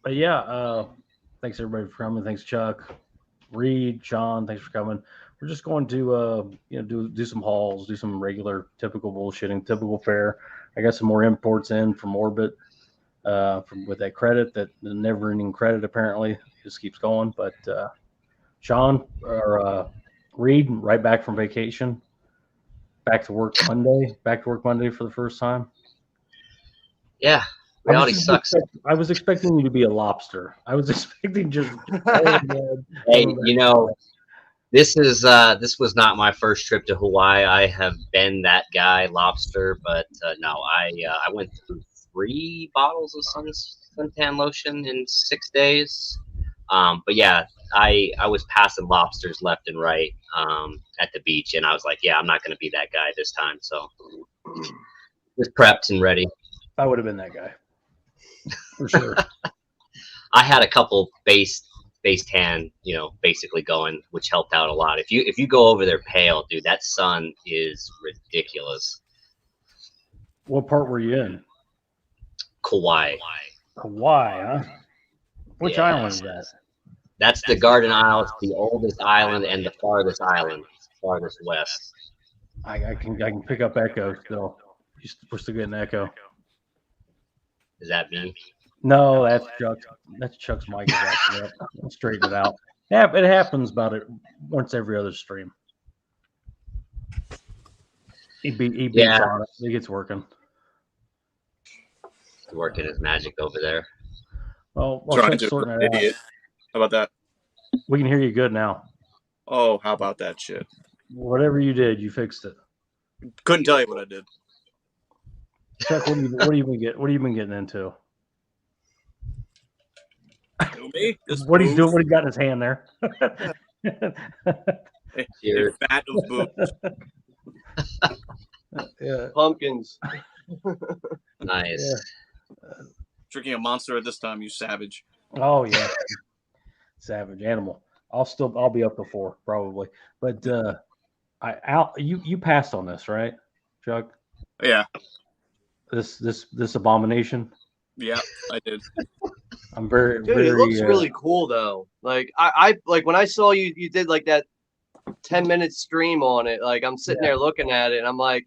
But yeah, thanks everybody for coming. Thanks Chuck, Reed, Sean. Thanks for coming. We're just going to do some hauls, do some regular typical bullshitting, typical fare. I got some more imports in from Orbit from with that credit, that the never ending credit apparently just keeps going. But Sean or Reed, right back from vacation, back to work Monday for the first time. Yeah, reality sucks. I was expecting you to be a lobster. I was expecting just Hey, this was not my first trip to Hawaii. I have been that guy, lobster, but no, I went through 3 bottles of suntan lotion in 6 days. But yeah, I was passing lobsters left and right at the beach, and I was like, yeah, I'm not going to be that guy this time. So just prepped and ready. I would have been that guy for sure. I had a couple base tan, basically going, which helped out a lot. If you go over there pale, dude, that sun is ridiculous. What part were you in? Kauai. Hawaii, huh? Which island is that? That's the Garden Isle. It's the oldest island and the farthest island, farthest west. I can pick up echo still. We're still getting echo. Is that me? No, that's Chuck. That's Chuck's mic. Straighten it out. Yeah, it happens about it once every other stream. He beats on it. He gets working. He's working his magic over there. Well, trying to sorting it idiot. How about that? We can hear you good now. Oh, how about that shit? Whatever you did, you fixed it. Couldn't tell you what I did. Chuck, what have you been getting into? Me? What he's doing? What he got in his hand there? A vat of booze. Yeah. Pumpkins. Nice. Yeah. Drinking a Monster at this time, you savage. Oh yeah, savage animal. I'll be up to 4 probably, but you passed on this, right, Chuck? Yeah. This abomination. Yeah, I did. I'm very. Dude, it looks really cool though. Like I like when I saw you did like that 10-minute stream on it. Like I'm sitting there looking at it, and I'm like,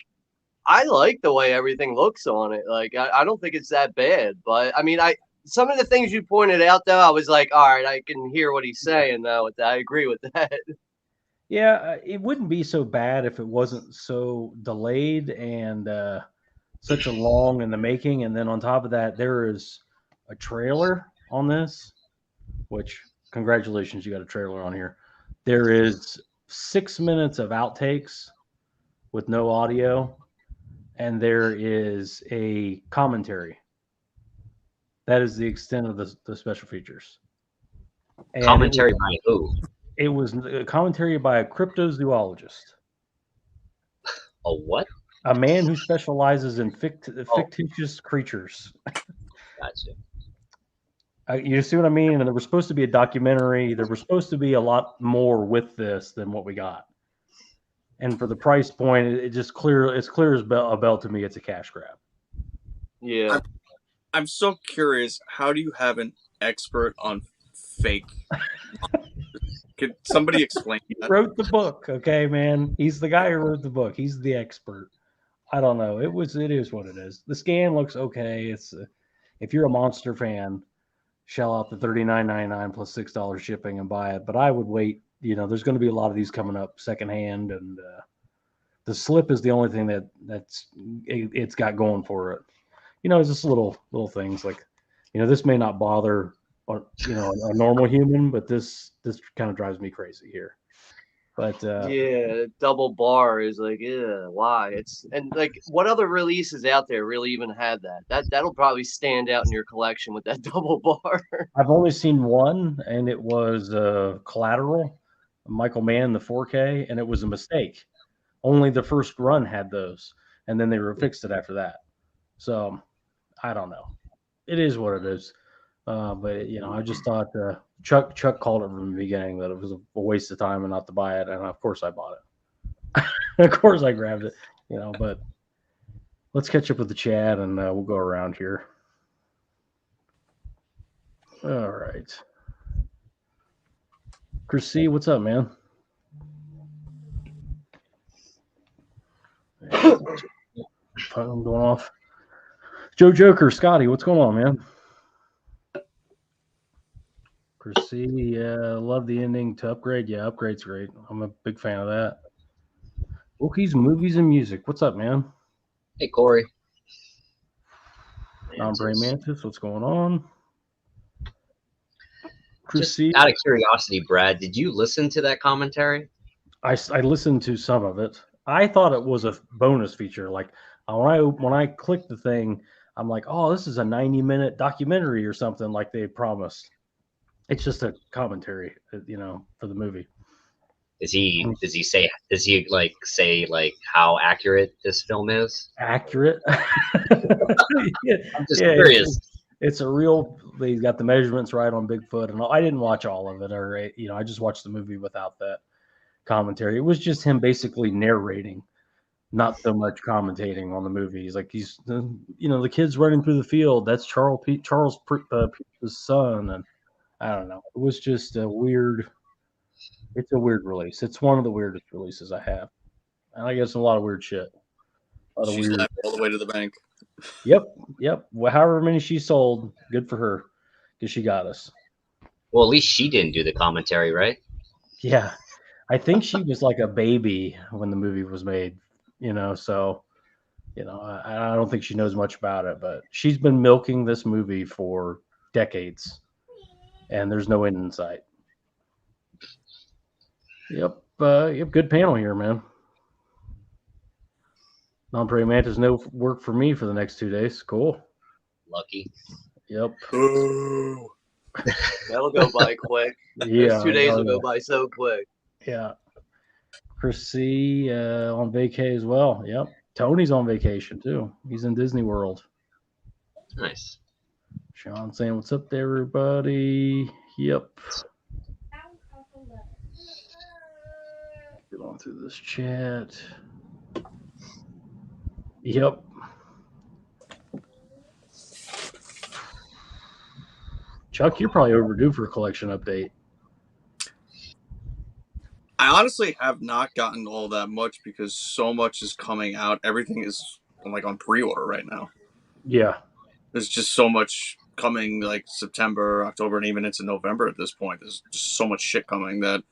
I like the way everything looks on it. Like I don't think it's that bad. But I mean, some of the things you pointed out though, I was like, all right, I can hear what he's saying though. I agree with that. Yeah, it wouldn't be so bad if it wasn't so delayed and such a long in the making. And then on top of that, there is a trailer on this, which congratulations, you got a trailer on here. There is 6 minutes of outtakes with no audio, and there is a commentary. That is the extent of the special features. And commentary by who? It was a commentary by a cryptozoologist. A what? A man who specializes in fictitious creatures. Gotcha. You see what I mean? And there was supposed to be a documentary. There was supposed to be a lot more with this than what we got. And for the price point, it's clear as a bell to me. It's a cash grab. Yeah. I'm so curious. How do you have an expert on fake? Could somebody explain that? He wrote the book, okay, man. He's the guy who wrote the book. He's the expert. I don't know. It is what it is. The scan looks okay. It's if you're a Monster fan, shell out the $39.99 plus $6 shipping and buy it. But I would wait. There's going to be a lot of these coming up secondhand, and the slip is the only thing it's got going for it. It's just little things like, this may not bother, a normal human, but this kind of drives me crazy here. But yeah, double bar is like, yeah, why? And like, what other releases out there really even had that? That'll probably stand out in your collection with that double bar. I've only seen one, and it was Collateral, Michael Mann, the 4K, and it was a mistake. Only the first run had those, and then they fixed it after that. So I don't know. It is what it is. But I just thought Chuck called it from the beginning that it was a waste of time and not to buy it, and of course I bought it. Of course I grabbed it, But let's catch up with the chat, and we'll go around here. All right. Chris C, what's up, man? Phone going off. Joe Joker, Scotty, what's going on, man? Chris C, love the ending to Upgrade. Yeah, Upgrade's great. I'm a big fan of that. Wookiees, movies, and music. What's up, man? Hey, Corey. Non-Brain Mantis, what's going on? Chris Just C, out of curiosity, Brad, did you listen to that commentary? I listened to some of it. I thought it was a bonus feature. Like when I clicked the thing, I'm like, oh, this is a 90-minute documentary or something like they promised. It's just a commentary, for the movie. Does he say how accurate this film is? Accurate? Yeah, I'm just curious. It's a real. They got the measurements right on Bigfoot, and all. I didn't watch all of it, or I just watched the movie without that commentary. It was just him basically narrating, not so much commentating on the movie. He's like, the kids running through the field. That's Charles Peach's son, and I don't know. It was just a weird. It's a weird release. It's one of the weirdest releases I have, and I guess a lot of weird shit. She's left all the way to the bank. Yep. Well, however many she sold, good for her, because she got us. Well, at least she didn't do the commentary, right? Yeah, I think she was like a baby when the movie was made. So, I don't think she knows much about it, but she's been milking this movie for decades, and there's no end in sight. Yep. Good panel here, man. Non-Prey Mantis, no work for me for the next 2 days. Cool. Lucky. Yep. Ooh. That'll go by quick. Yeah. Those 2 days will go by so quick. Yeah. Chris C on vacay as well. Yep. Tony's on vacation too. He's in Disney World. Nice. Sean saying, what's up there, everybody? Yep. Get on through this chat. Yep. Chuck, you're probably overdue for a collection update. I honestly have not gotten all that much because so much is coming out. Everything is on pre-order right now. Yeah. There's just so much coming, like September, October, and even into November at this point. There's just so much shit coming that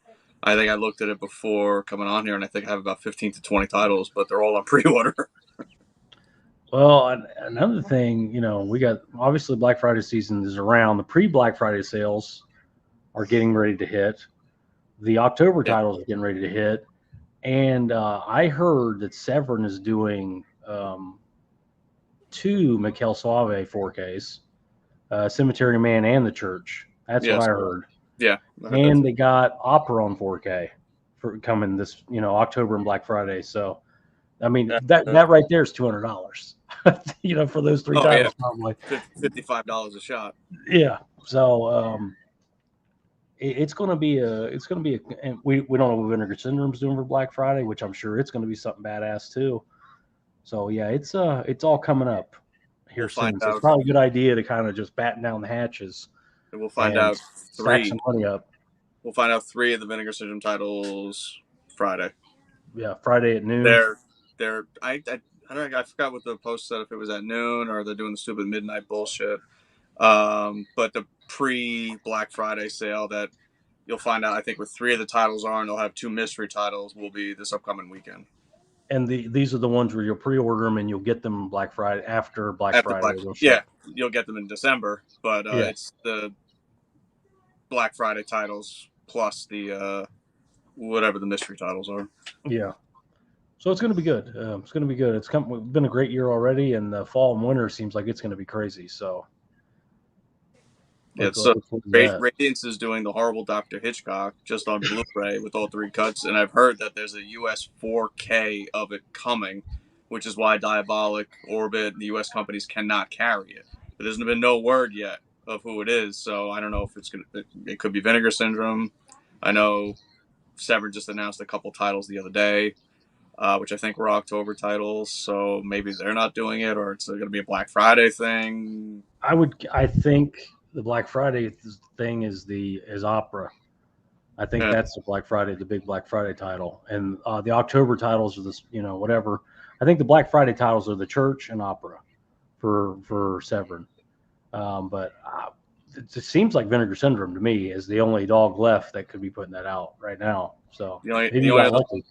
I think I looked at it before coming on here, and I think I have about 15 to 20 titles, but they're all on pre-order. Well, another thing, we got obviously Black Friday season is around. The pre-Black Friday sales are getting ready to hit. The October titles are getting ready to hit. And I heard that Severin is doing 2 Mikel Suave 4Ks, Cemetery Man and The Church. That's what I heard. Yeah. And they got Opera on 4K for coming this, October and Black Friday. So, I mean, that right there is $200. For those 3 titles, probably $55 a shot. Yeah. So it's going to be and we don't know what Vinegar Syndrome's doing for Black Friday, which I'm sure it's going to be something badass too. So yeah, it's all coming up here soon. So it's probably a good idea to kind of just batten down the hatches. And we'll find out 3. Stack some money up. We'll find out 3 of the Vinegar Syndrome titles Friday. Yeah, Friday at noon. I don't know. I forgot what the post said, if it was at noon or they're doing the stupid midnight bullshit. But the pre-Black Friday sale that you'll find out, I think, with 3 of the titles on, they'll have 2 mystery titles, will be this upcoming weekend. And these are the ones where you'll pre-order them and you'll get them Black Friday after Black Friday. You'll get them in December, but it's the Black Friday titles plus the whatever the mystery titles are. Yeah. So it's going to be good. It's going to be good. It's been a great year already, and the fall and winter seems like it's going to be crazy. So, Radiance is doing the horrible Dr. Hitchcock just on Blu-ray with all 3 cuts, and I've heard that there's a US 4K of it coming, which is why Diabolic, Orbit, and the US companies cannot carry it. But there's been no word yet of who it is, so I don't know if it could be Vinegar Syndrome. I know Severin just announced a couple titles the other day, which I think were October titles, so maybe they're not doing it, or it's going to be a Black Friday thing. I think the Black Friday thing is opera. I think that's the Black Friday, the big Black Friday title, and the October titles are this, whatever. I think the Black Friday titles are the Church and Opera for Severin. But it seems like Vinegar Syndrome to me is the only dog left that could be putting that out right now. So The only, maybe the you only got other, lucky.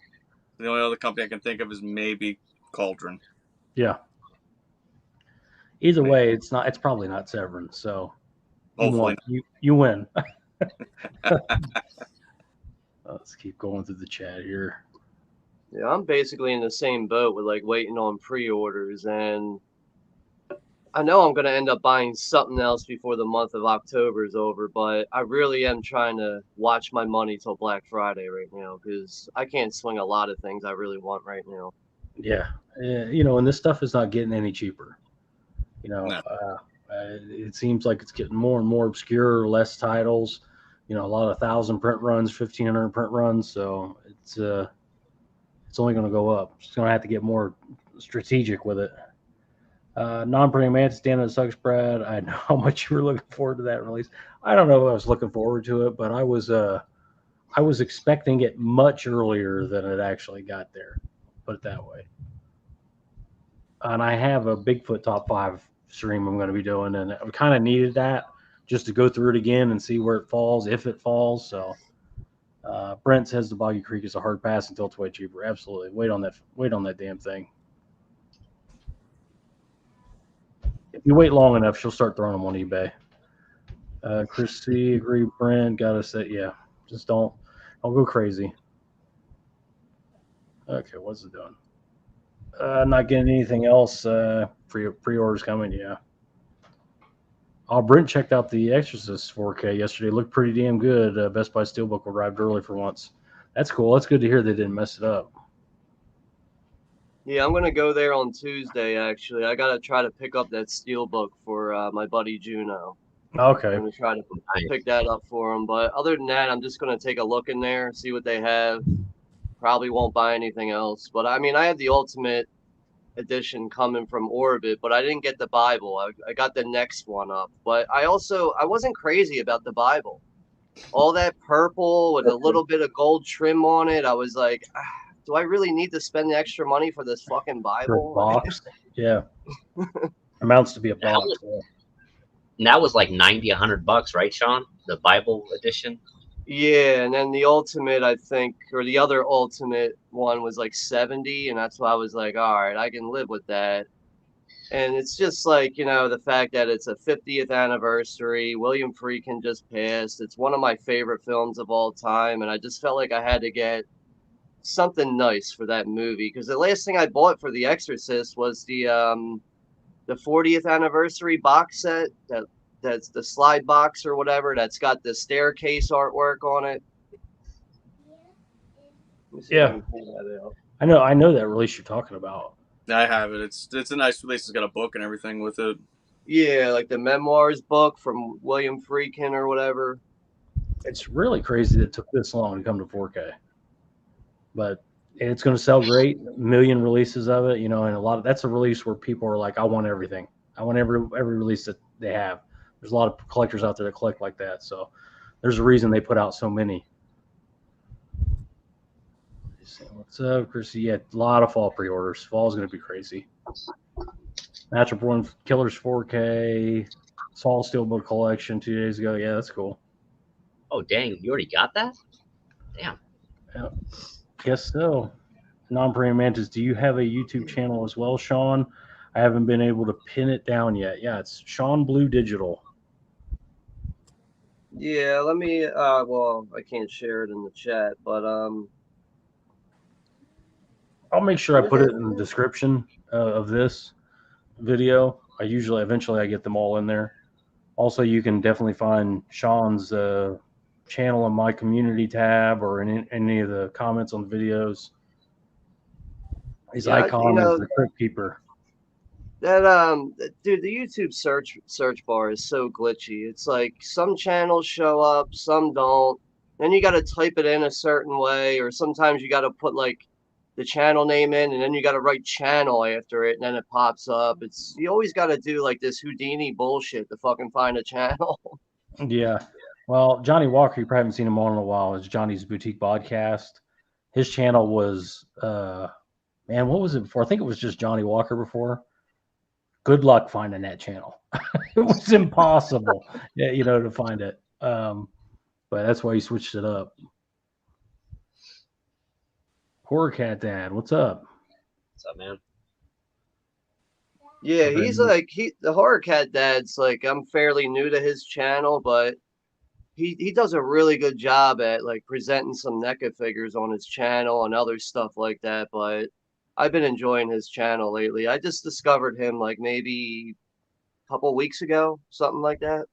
the only other company I can think of is maybe Cauldron. Yeah. Either way, it's not. It's probably not Severin. So Hopefully, you win. Let's keep going through the chat here. Yeah, I'm basically in the same boat with like waiting on pre-orders, and I know I'm gonna end up buying something else before the month of October is over, but I really am trying to watch my money till Black Friday right now because I can't swing a lot of things I really want right now. Yeah, and this stuff is not getting any cheaper. No. It seems like it's getting more and more obscure, less titles. A lot of 1,000 print runs, 1,500 print runs. So it's only going to go up. It's going to have to get more strategic with it. Non-praying mantis, Dan and Sucks, Brad. I know how much you were looking forward to that release. I don't know if I was looking forward to it, but I was expecting it much earlier than it actually got there. Put it that way. And I have a Bigfoot top 5 stream I'm going to be doing, and I kind of needed that just to go through it again and see where it falls, if it falls. So Brent says the Boggy Creek is a hard pass until it's way cheaper. Absolutely. Wait on that damn thing. If you wait long enough, she'll start throwing them on eBay. Chris C, agree. Brent, gotta say, yeah. Just don't go crazy. Okay, what's it doing? Not getting anything else. Pre-orders coming, yeah. Brent checked out the Exorcist 4K yesterday. Looked pretty damn good. Best Buy Steelbook arrived early for once. That's cool. That's good to hear they didn't mess it up. Yeah, I'm gonna go there on Tuesday. Actually, I gotta try to pick up that Steelbook for my buddy Juno. Okay. I'm gonna try to pick that up for him. But other than that, I'm just gonna take a look in there, see what they have. Probably won't buy anything else. But I mean, I had the Ultimate Edition coming from Orbit, but I didn't get the Bible. I got the next one up. But I wasn't crazy about the Bible. All that purple with a little bit of gold trim on it. I was like, do I really need to spend the extra money for this fucking Bible? Box? Yeah. Amounts to be a box. And that was like $90, $100, right, Sean? The Bible edition. Yeah, and then the Ultimate, I think, or the other Ultimate one was like 70, and that's why I was like, all right, I can live with that. And it's just like, the fact that it's a 50th anniversary. William Friedkin just passed. It's one of my favorite films of all time, and I just felt like I had to get something nice for that movie because the last thing I bought for The Exorcist was the 40th anniversary box set that's the slide box or whatever that's got the staircase artwork on it. Yeah, I know that release you're talking about. I have it. It's a nice release. It's got a book and everything with it. Yeah, like the memoirs book from William Friedkin or whatever. It's really crazy that it took this long to come to 4K. But it's going to sell great. A million releases of it, and that's a release where people are like, I want everything. I want every release that they have. There's a lot of collectors out there that collect like that. So there's a reason they put out so many. What's up, Chrissy? Yeah, a lot of fall pre-orders. Fall's going to be crazy. Natural Born Killers 4K. Saul Steelbook Collection 2 days ago. Yeah, that's cool. Oh, dang. You already got that? Damn. Yeah. Guess so. Non-praying mantis, do you have a YouTube channel as well, Sean? I haven't been able to pin it down yet. Yeah, it's Sean Blue Digital. Yeah, let me well, I can't share it in the chat, but I'll make sure I put it in the description of this video. Eventually I get them all in there. Also, you can definitely find Sean's channel in my community tab or in any of the comments on the videos. His icon is the Crypt Keeper. That dude, the YouTube search bar is so glitchy. It's like some channels show up, some don't. Then you got to type it in a certain way, or sometimes you got to put like the channel name in, and then you got to write channel after it, and then it pops up. You always got to do like this Houdini bullshit to fucking find a channel. Yeah. Well, Johnny Walker, you probably haven't seen him on in a while. It's Johnny's Boutique Podcast. His channel was, man, what was it before? I think it was just Johnny Walker before. Good luck finding that channel. It was impossible, to find it. But that's why he switched it up. Horror Cat Dad, what's up? What's up, man? Yeah, he's like the Horror Cat Dad's like, I'm fairly new to his channel, but he does a really good job at like presenting some NECA figures on his channel and other stuff like that. But I've been enjoying his channel lately. I just discovered him like maybe a couple weeks ago, something like that.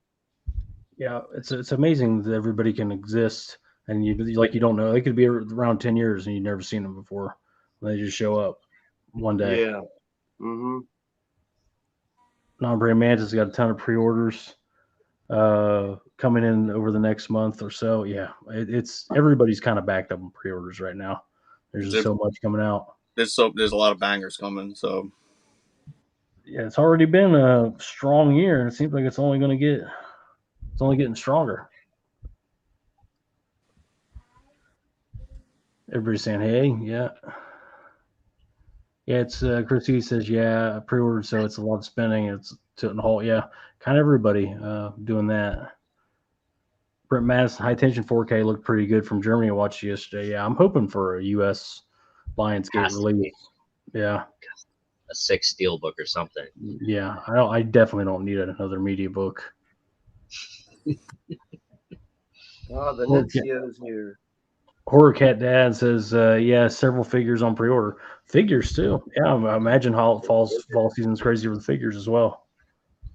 Yeah, it's amazing that everybody can exist, and you don't know. They could be around 10 years and you've never seen them before. They just show up one day. Yeah. Mm-hmm. Non-Brand Mantis got a ton of pre-orders coming in over the next month or so. Yeah, it's everybody's kind of backed up on pre-orders right now. There's just so much coming out. There's a lot of bangers coming. So yeah, it's already been a strong year, and it seems like it's only getting stronger. Everybody's saying, "Hey, yeah." Yeah, it's Chris E says, yeah, pre-ordered, so it's a lot of spending. It's to the whole, yeah, kind of everybody doing that. Brent Madison, High Tension 4K looked pretty good from Germany. I watched yesterday. Yeah, I'm hoping for a U.S. Lionsgate release. Yeah, a 6 steelbook or something. Yeah, I definitely don't need another media book. Oh, the Nunzio's here. Horror Cat Dad says, yeah, several figures on pre-order. Figures, too. Yeah, I imagine how fall season's crazy with figures as well.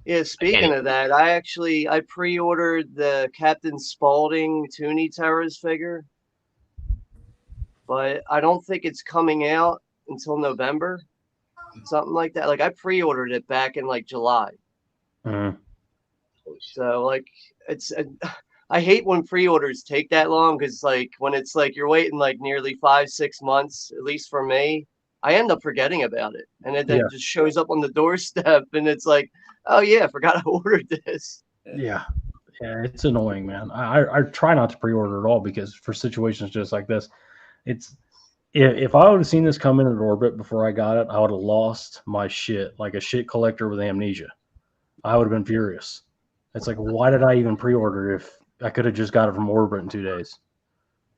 Yeah, speaking of that, I pre-ordered the Captain Spaulding Toonie Terrors figure, but I don't think it's coming out until November, something like that. Like, I pre-ordered it back in, like, July. Mm-hmm. So, like, I hate when pre-orders take that long, because like when it's like you're waiting like nearly 5-6 months, at least for me, I end up forgetting about it, and it then just shows up on the doorstep, and it's like, oh yeah, I forgot I ordered this. Yeah, it's annoying, man. I try not to pre-order at all, because for situations just like this, it's if I would have seen this come in at Orbit before I got it, I would have lost my shit like a shit collector with amnesia. I would have been furious. It's like, why did I even pre-order if I could have just got it from Orbit in 2 days?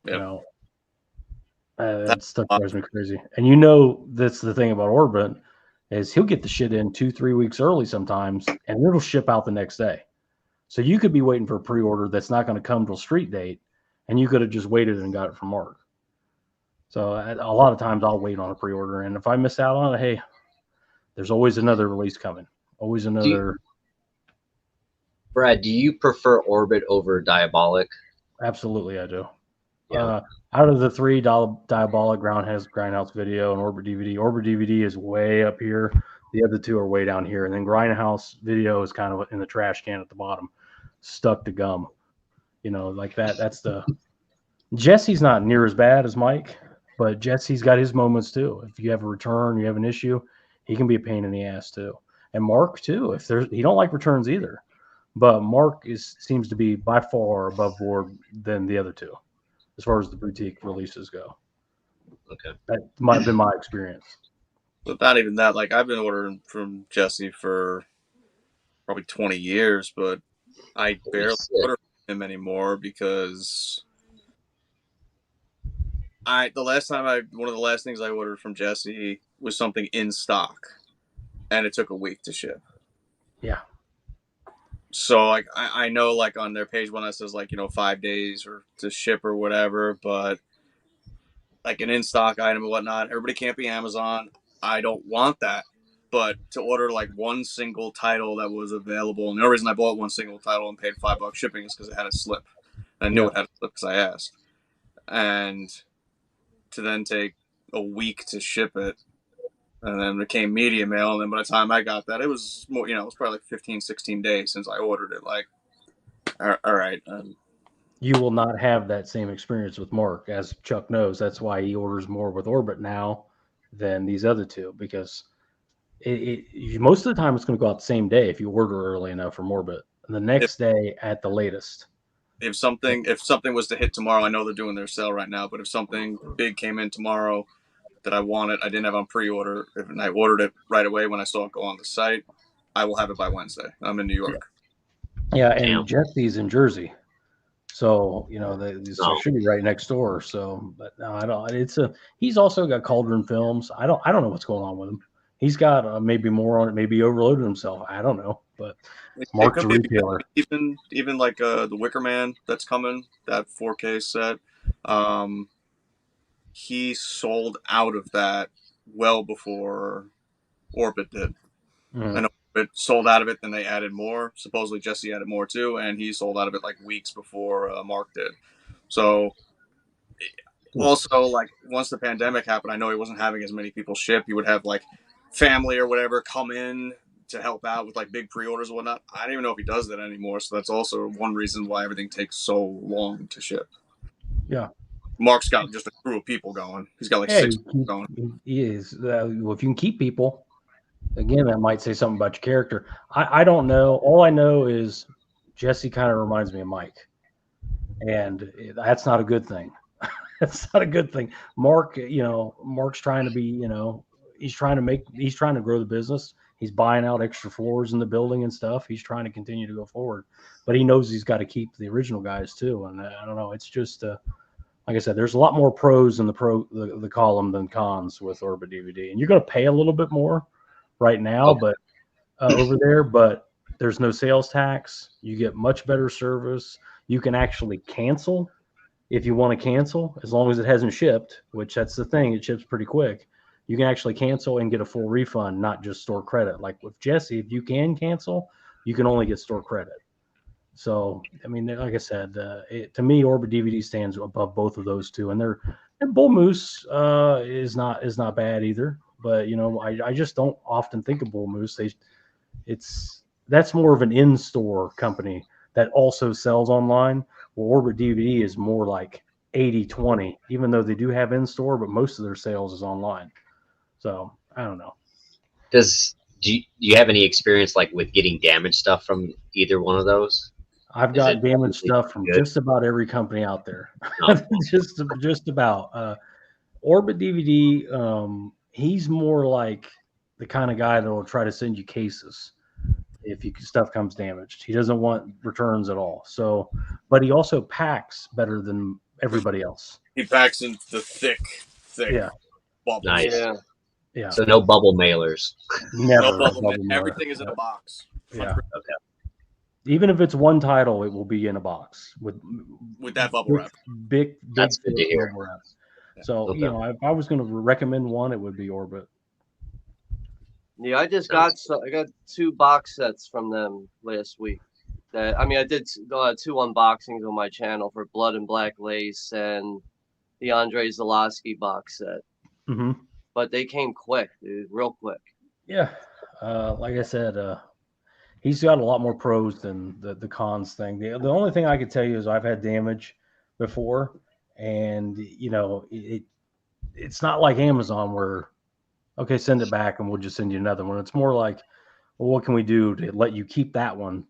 Yep. That stuff drives me crazy. And that's the thing about Orbit, is he'll get the shit in 2-3 weeks early sometimes, and it'll ship out the next day. So you could be waiting for a pre-order that's not going to come till street date, and you could have just waited and got it from Mark. So a lot of times I'll wait on a pre-order, and if I miss out on it, hey, there's always another release coming. Always another. Brad, do you prefer Orbit over Diabolic? Absolutely, I do. Yeah. Out of the 3, Diabolic, Grindhouse Video, and Orbit DVD is way up here. The other 2 are way down here. And then Grindhouse Video is kind of in the trash can at the bottom, stuck to gum. Like that. That's the... Jesse's not near as bad as Mike, but Jesse's got his moments too. If you have a return, you have an issue, he can be a pain in the ass too. And Mark too. He don't like returns either. But Mark seems to be by far above board than the other 2, as far as the boutique releases go. Okay, that might have been my experience. But not even that. Like, I've been ordering from Jesse for probably 20 years, but I barely order from him anymore because one of the last things I ordered from Jesse was something in stock, and it took a week to ship. Yeah. So like I know like on their page when it says like 5 days or to ship or whatever, but like an in stock item and whatnot, everybody can't be Amazon. I don't want that, but to order like one single title that was available, and the only reason I bought one single title and paid $5 shipping is because it had a slip. I knew it had a slip because I asked, and to then take a week to ship it. And then it came media mail, and then by the time I got that, it was more, it was probably like 15, 16 days since I ordered it. Like, all right, you will not have that same experience with Mark, as Chuck knows. That's why he orders more with Orbit now than these other two, because most of the time it's going to go out the same day if you order early enough from Orbit, and the If next day at the latest. if something was to hit tomorrow, I know they're doing their sale right now, but if something big came in tomorrow that I wanted, I didn't have on pre-order, and I ordered it right away when I saw it go on the site, I will have it by Wednesday. I'm in New York. Yeah, Damn. and Jesse's in Jersey, so these Oh. should be right next door. So, but no, I don't. He's also got Cauldron Films. I don't know what's going on with him. He's got maybe more on it. Maybe he overloaded himself. I don't know. But It Mark's a could be retailer. even like the Wicker Man that's coming, that 4K set. He sold out of that well before Orbit did. Mhm. I know Orbit sold out of it, then they added more. Supposedly Jesse added more too, and he sold out of it like weeks before Mark did. So also, like, once the pandemic happened, I know he wasn't having as many people ship. He would have like family or whatever come in to help out with like big pre-orders and whatnot. I don't even know if he does that anymore. So that's also one reason why everything takes so long to ship. Yeah. Mark's got just a crew of people going. He's got like Yeah, 6 people going. he is. Well, if you can keep people, again, that might say something about your character. I don't know. All I know is Jesse kind of reminds me of Mike, and that's not a good thing. That's not a good thing. Mark, Mark's trying to be, he's trying to grow the business. He's buying out extra floors in the building and stuff. He's trying to continue to go forward, but he knows he's got to keep the original guys too. And I don't know. It's just, like I said, there's a lot more pros in the column than cons with Orbit DVD, and you're going to pay a little bit more right now, but over there, but there's no sales tax. You get much better service. You can actually cancel if you want to cancel, as long as it hasn't shipped, which that's the thing, it ships pretty quick. You can actually cancel and get a full refund, not just store credit. Like with Jesse, if you can cancel, you can only get store credit. So, I mean, like I said, to me, Orbit DVD stands above both of those two, and their Bull Moose is not bad either. But I just don't often think of Bull Moose. That's more of an in-store company that also sells online. Well, Orbit DVD is more like 80-20, even though they do have in-store, but most of their sales is online. So I don't know. Do you have any experience like with getting damaged stuff from either one of those? I've got damaged stuff from just about every company out there. No. just about. Orbit DVD, he's more like the kind of guy that will try to send you cases if stuff comes damaged. He doesn't want returns at all. So, but he also packs better than everybody else. He packs in the thick Yeah. bubbles. Nice. Yeah. So no bubble mailers. Never. No bubble everything is in a box. Yeah. Okay. Even if it's one title, it will be in a box with that bubble wrap. Big That's good to hear. bubble wrap. So, Okay. if I was going to recommend one, it would be Orbit. Yeah, I just got 2 box sets from them last week. I did 2 unboxings on my channel for Blood and Black Lace and the Andrzej Zulawski box set. Mm-hmm. But they came quick, dude, real quick. Yeah, like I said, he's got a lot more pros than the cons thing. The only thing I could tell you is I've had damage before, and it's not like Amazon where, okay, send it back and we'll just send you another one. It's more like, well, what can we do to let you keep that one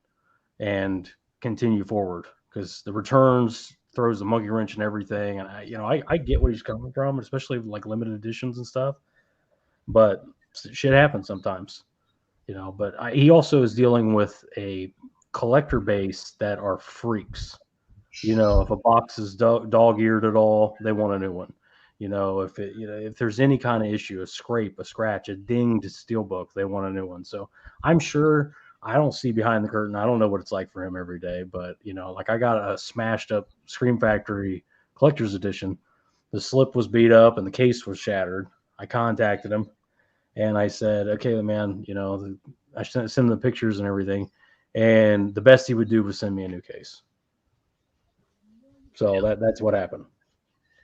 and continue forward? Because the returns throws the monkey wrench and everything. And I get where he's coming from, especially like limited editions and stuff. But shit happens sometimes, But he also is dealing with a collector base that are freaks. If a box is dog-eared at all, they want a new one. If there's any kind of issue, a scrape, a scratch, a dinged steelbook, they want a new one. So I'm sure, I don't see behind the curtain. I don't know what it's like for him every day, but like I got a smashed up Scream Factory collector's edition. The slip was beat up and the case was shattered. I contacted him and I said, okay, man, I sent him the pictures and everything. And the best he would do was send me a new case. So that's what happened.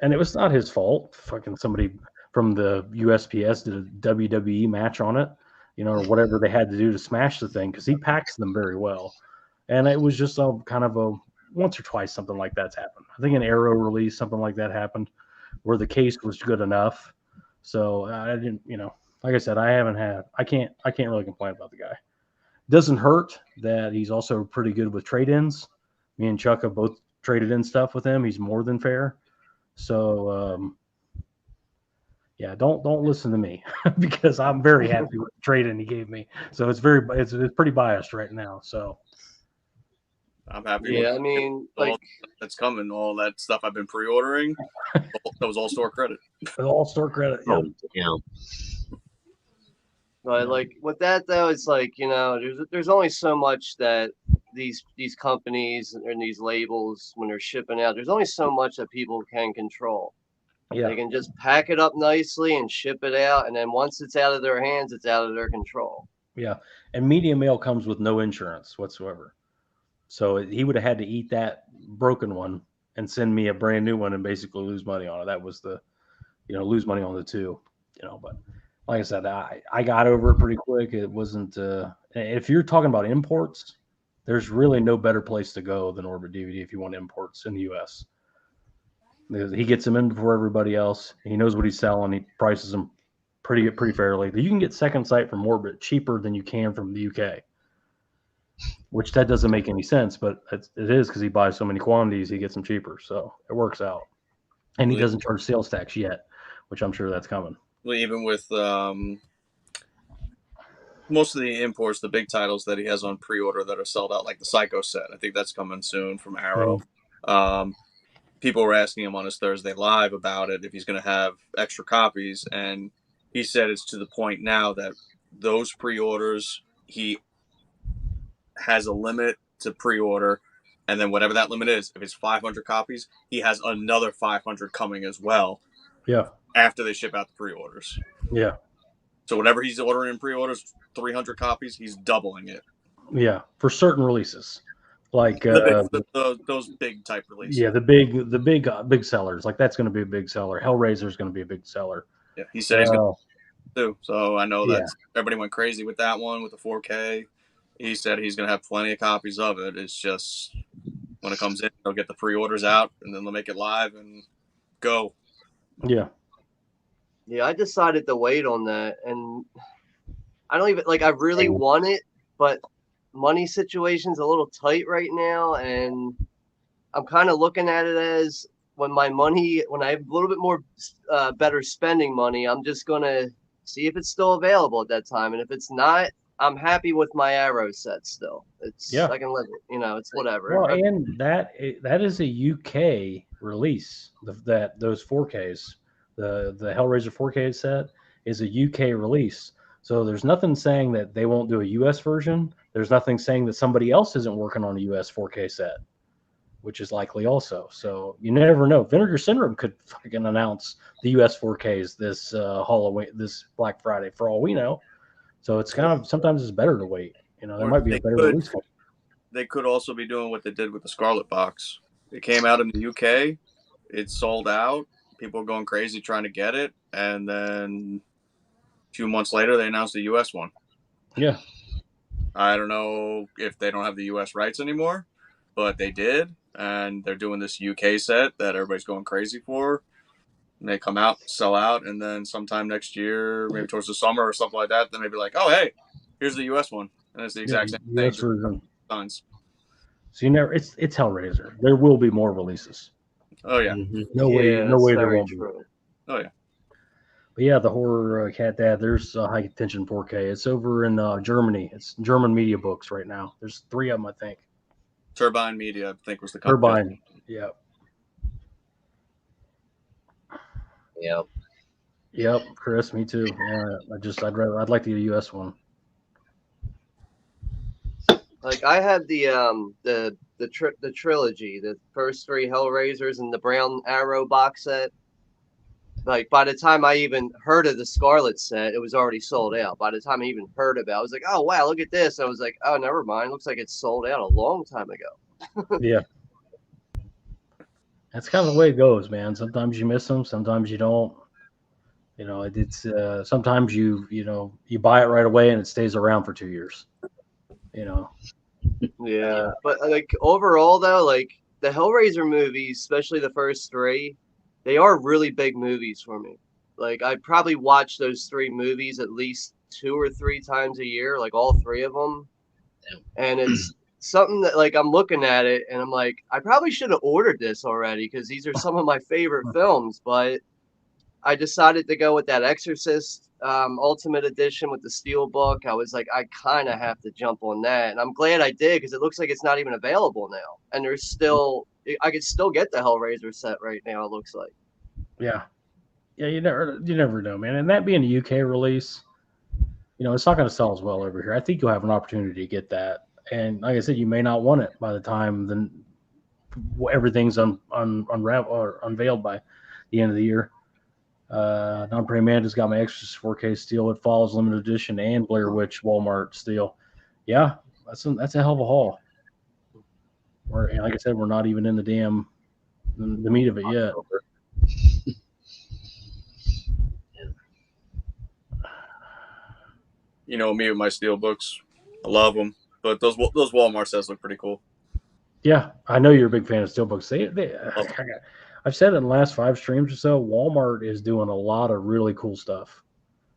And it was not his fault. Fucking somebody from the USPS did a WWE match on it, or whatever they had to do to smash the thing, because he packs them very well. And it was just a kind of a once or twice something like that's happened. I think an Arrow release, something like that happened, where the case was good enough. So I didn't, like I said, I can't really complain about the guy. Doesn't hurt that he's also pretty good with trade-ins. Me and Chuck have both traded in stuff with him. He's more than fair. So yeah, don't listen to me because I'm very happy with the trade-in he gave me. So it's pretty biased right now. So I'm happy. Yeah, I mean, like that's coming. All that stuff I've been pre-ordering, that was all store credit. All store credit. Oh, Yeah. But like with that though, it's like, there's only so much that these companies and these labels, when they're shipping out, there's only so much that people can control. Yeah. They can just pack it up nicely and ship it out, and then once it's out of their hands, it's out of their control. Yeah, and media mail comes with no insurance whatsoever. So he would have had to eat that broken one and send me a brand new one and basically lose money on it. That was the, lose money on the two, but like I said, I got over it pretty quick. It wasn't, if you're talking about imports, there's really no better place to go than Orbit DVD if you want imports in the US. He gets them in before everybody else. He knows what he's selling. He prices them pretty fairly. You can get second sight from Orbit cheaper than you can from the UK, which that doesn't make any sense, but it is because he buys so many quantities, he gets them cheaper. So it works out. And he doesn't charge sales tax yet, which I'm sure that's coming. Well, even with most of the imports, the big titles that he has on pre-order that are sold out, like the Psycho set, I think that's coming soon from Arrow. Mm-hmm. People were asking him on his Thursday Live about it, if he's going to have extra copies. And he said it's to the point now that those pre-orders, he has a limit to pre-order. And then whatever that limit is, if it's 500 copies, he has another 500 coming as well. Yeah. After they ship out the pre-orders. Yeah. So whatever he's ordering in pre-orders, 300 copies, he's doubling it. Yeah. For certain releases. Like those big type releases. Yeah, the big sellers. Like that's going to be a big seller. Hellraiser is going to be a big seller. Yeah, he said he's going to too. So I know that everybody went crazy with that one with the 4K. He said he's going to have plenty of copies of it. It's just when it comes in, they'll get the pre-orders out and then they'll make it live and go. Yeah. Yeah, I decided to wait on that, and I don't even I really want it, but money situation's a little tight right now, and I'm kind of looking at it as when I have a little bit more better spending money, I'm just gonna see if it's still available at that time, and if it's not, I'm happy with my Arrow set still. I can live it, it's whatever. Well, and that is a UK release. Those 4Ks, the Hellraiser 4K set is a UK release. So there's nothing saying that they won't do a US version. There's nothing saying that somebody else isn't working on a US 4K set, which is likely also. So you never know. Vinegar Syndrome could fucking announce the US 4Ks this Halloween, this Black Friday, for all we know. So it's kind of, sometimes it's better to wait. There might be a better release. They could also be doing what they did with the Scarlet Box. It came out in the UK. It sold out. People were going crazy trying to get it. And then a few months later, they announced the US one. Yeah. I don't know if they don't have the US rights anymore, but they did. And they're doing this UK set that everybody's going crazy for. And they come out, sell out, and then sometime next year, maybe towards the summer or something like that, then maybe like, oh, hey, here's the US one. And it's the exact same thing. Signs. So it's Hellraiser. There will be more releases. Oh, yeah. Mm-hmm. No way there won't be. Oh, yeah. But yeah, the horror cat dad, there's a high tension 4K. It's over in Germany. It's German media books right now. There's 3 of them, I think. Turbine Media, I think, was the company. Turbine, yeah. Yep, Chris, me too. Yeah, I'd like to get a US one. Like I have the trilogy, the first 3 Hellraisers and the Brown Arrow box set. Like by the time I even heard of the Scarlet set, it was already sold out. By the time I even heard about it, I was like, oh wow, look at this. I was like, oh, never mind. Looks like it's sold out a long time ago. Yeah. That's kind of the way it goes, man. Sometimes you miss them, sometimes you don't. It's sometimes you buy it right away and it stays around for 2 years. Yeah, but like overall though, like the Hellraiser movies, especially the first three, they are really big movies for me. Like I probably watch those three movies at least 2 or 3 times a year, like all three of them. And it's something that like I'm looking at it and I'm like, I probably should have ordered this already because these are some of my favorite films, but I decided to go with that Exorcist Ultimate Edition with the Steel Book. I was like, I kind of have to jump on that, and I'm glad I did because it looks like it's not even available now. And there's still, I could still get the Hellraiser set right now. It looks like. Yeah, yeah. You never know, man. And that being a UK release, it's not going to sell as well over here. I think you'll have an opportunity to get that. And like I said, you may not want it by the time everything's unraveled or unveiled by the end of the year. Non-Prey Amanda's got my Exorcist 4K steel. It Follows limited edition and Blair Witch Walmart steel. Yeah, that's a hell of a haul. And like I said, we're not even in the meat of it yet. You know me with my steel books, I love them, but those Walmart sets look pretty cool. Yeah, I know you're a big fan of steelbooks. I've said it in the last 5 streams or so. Walmart is doing a lot of really cool stuff,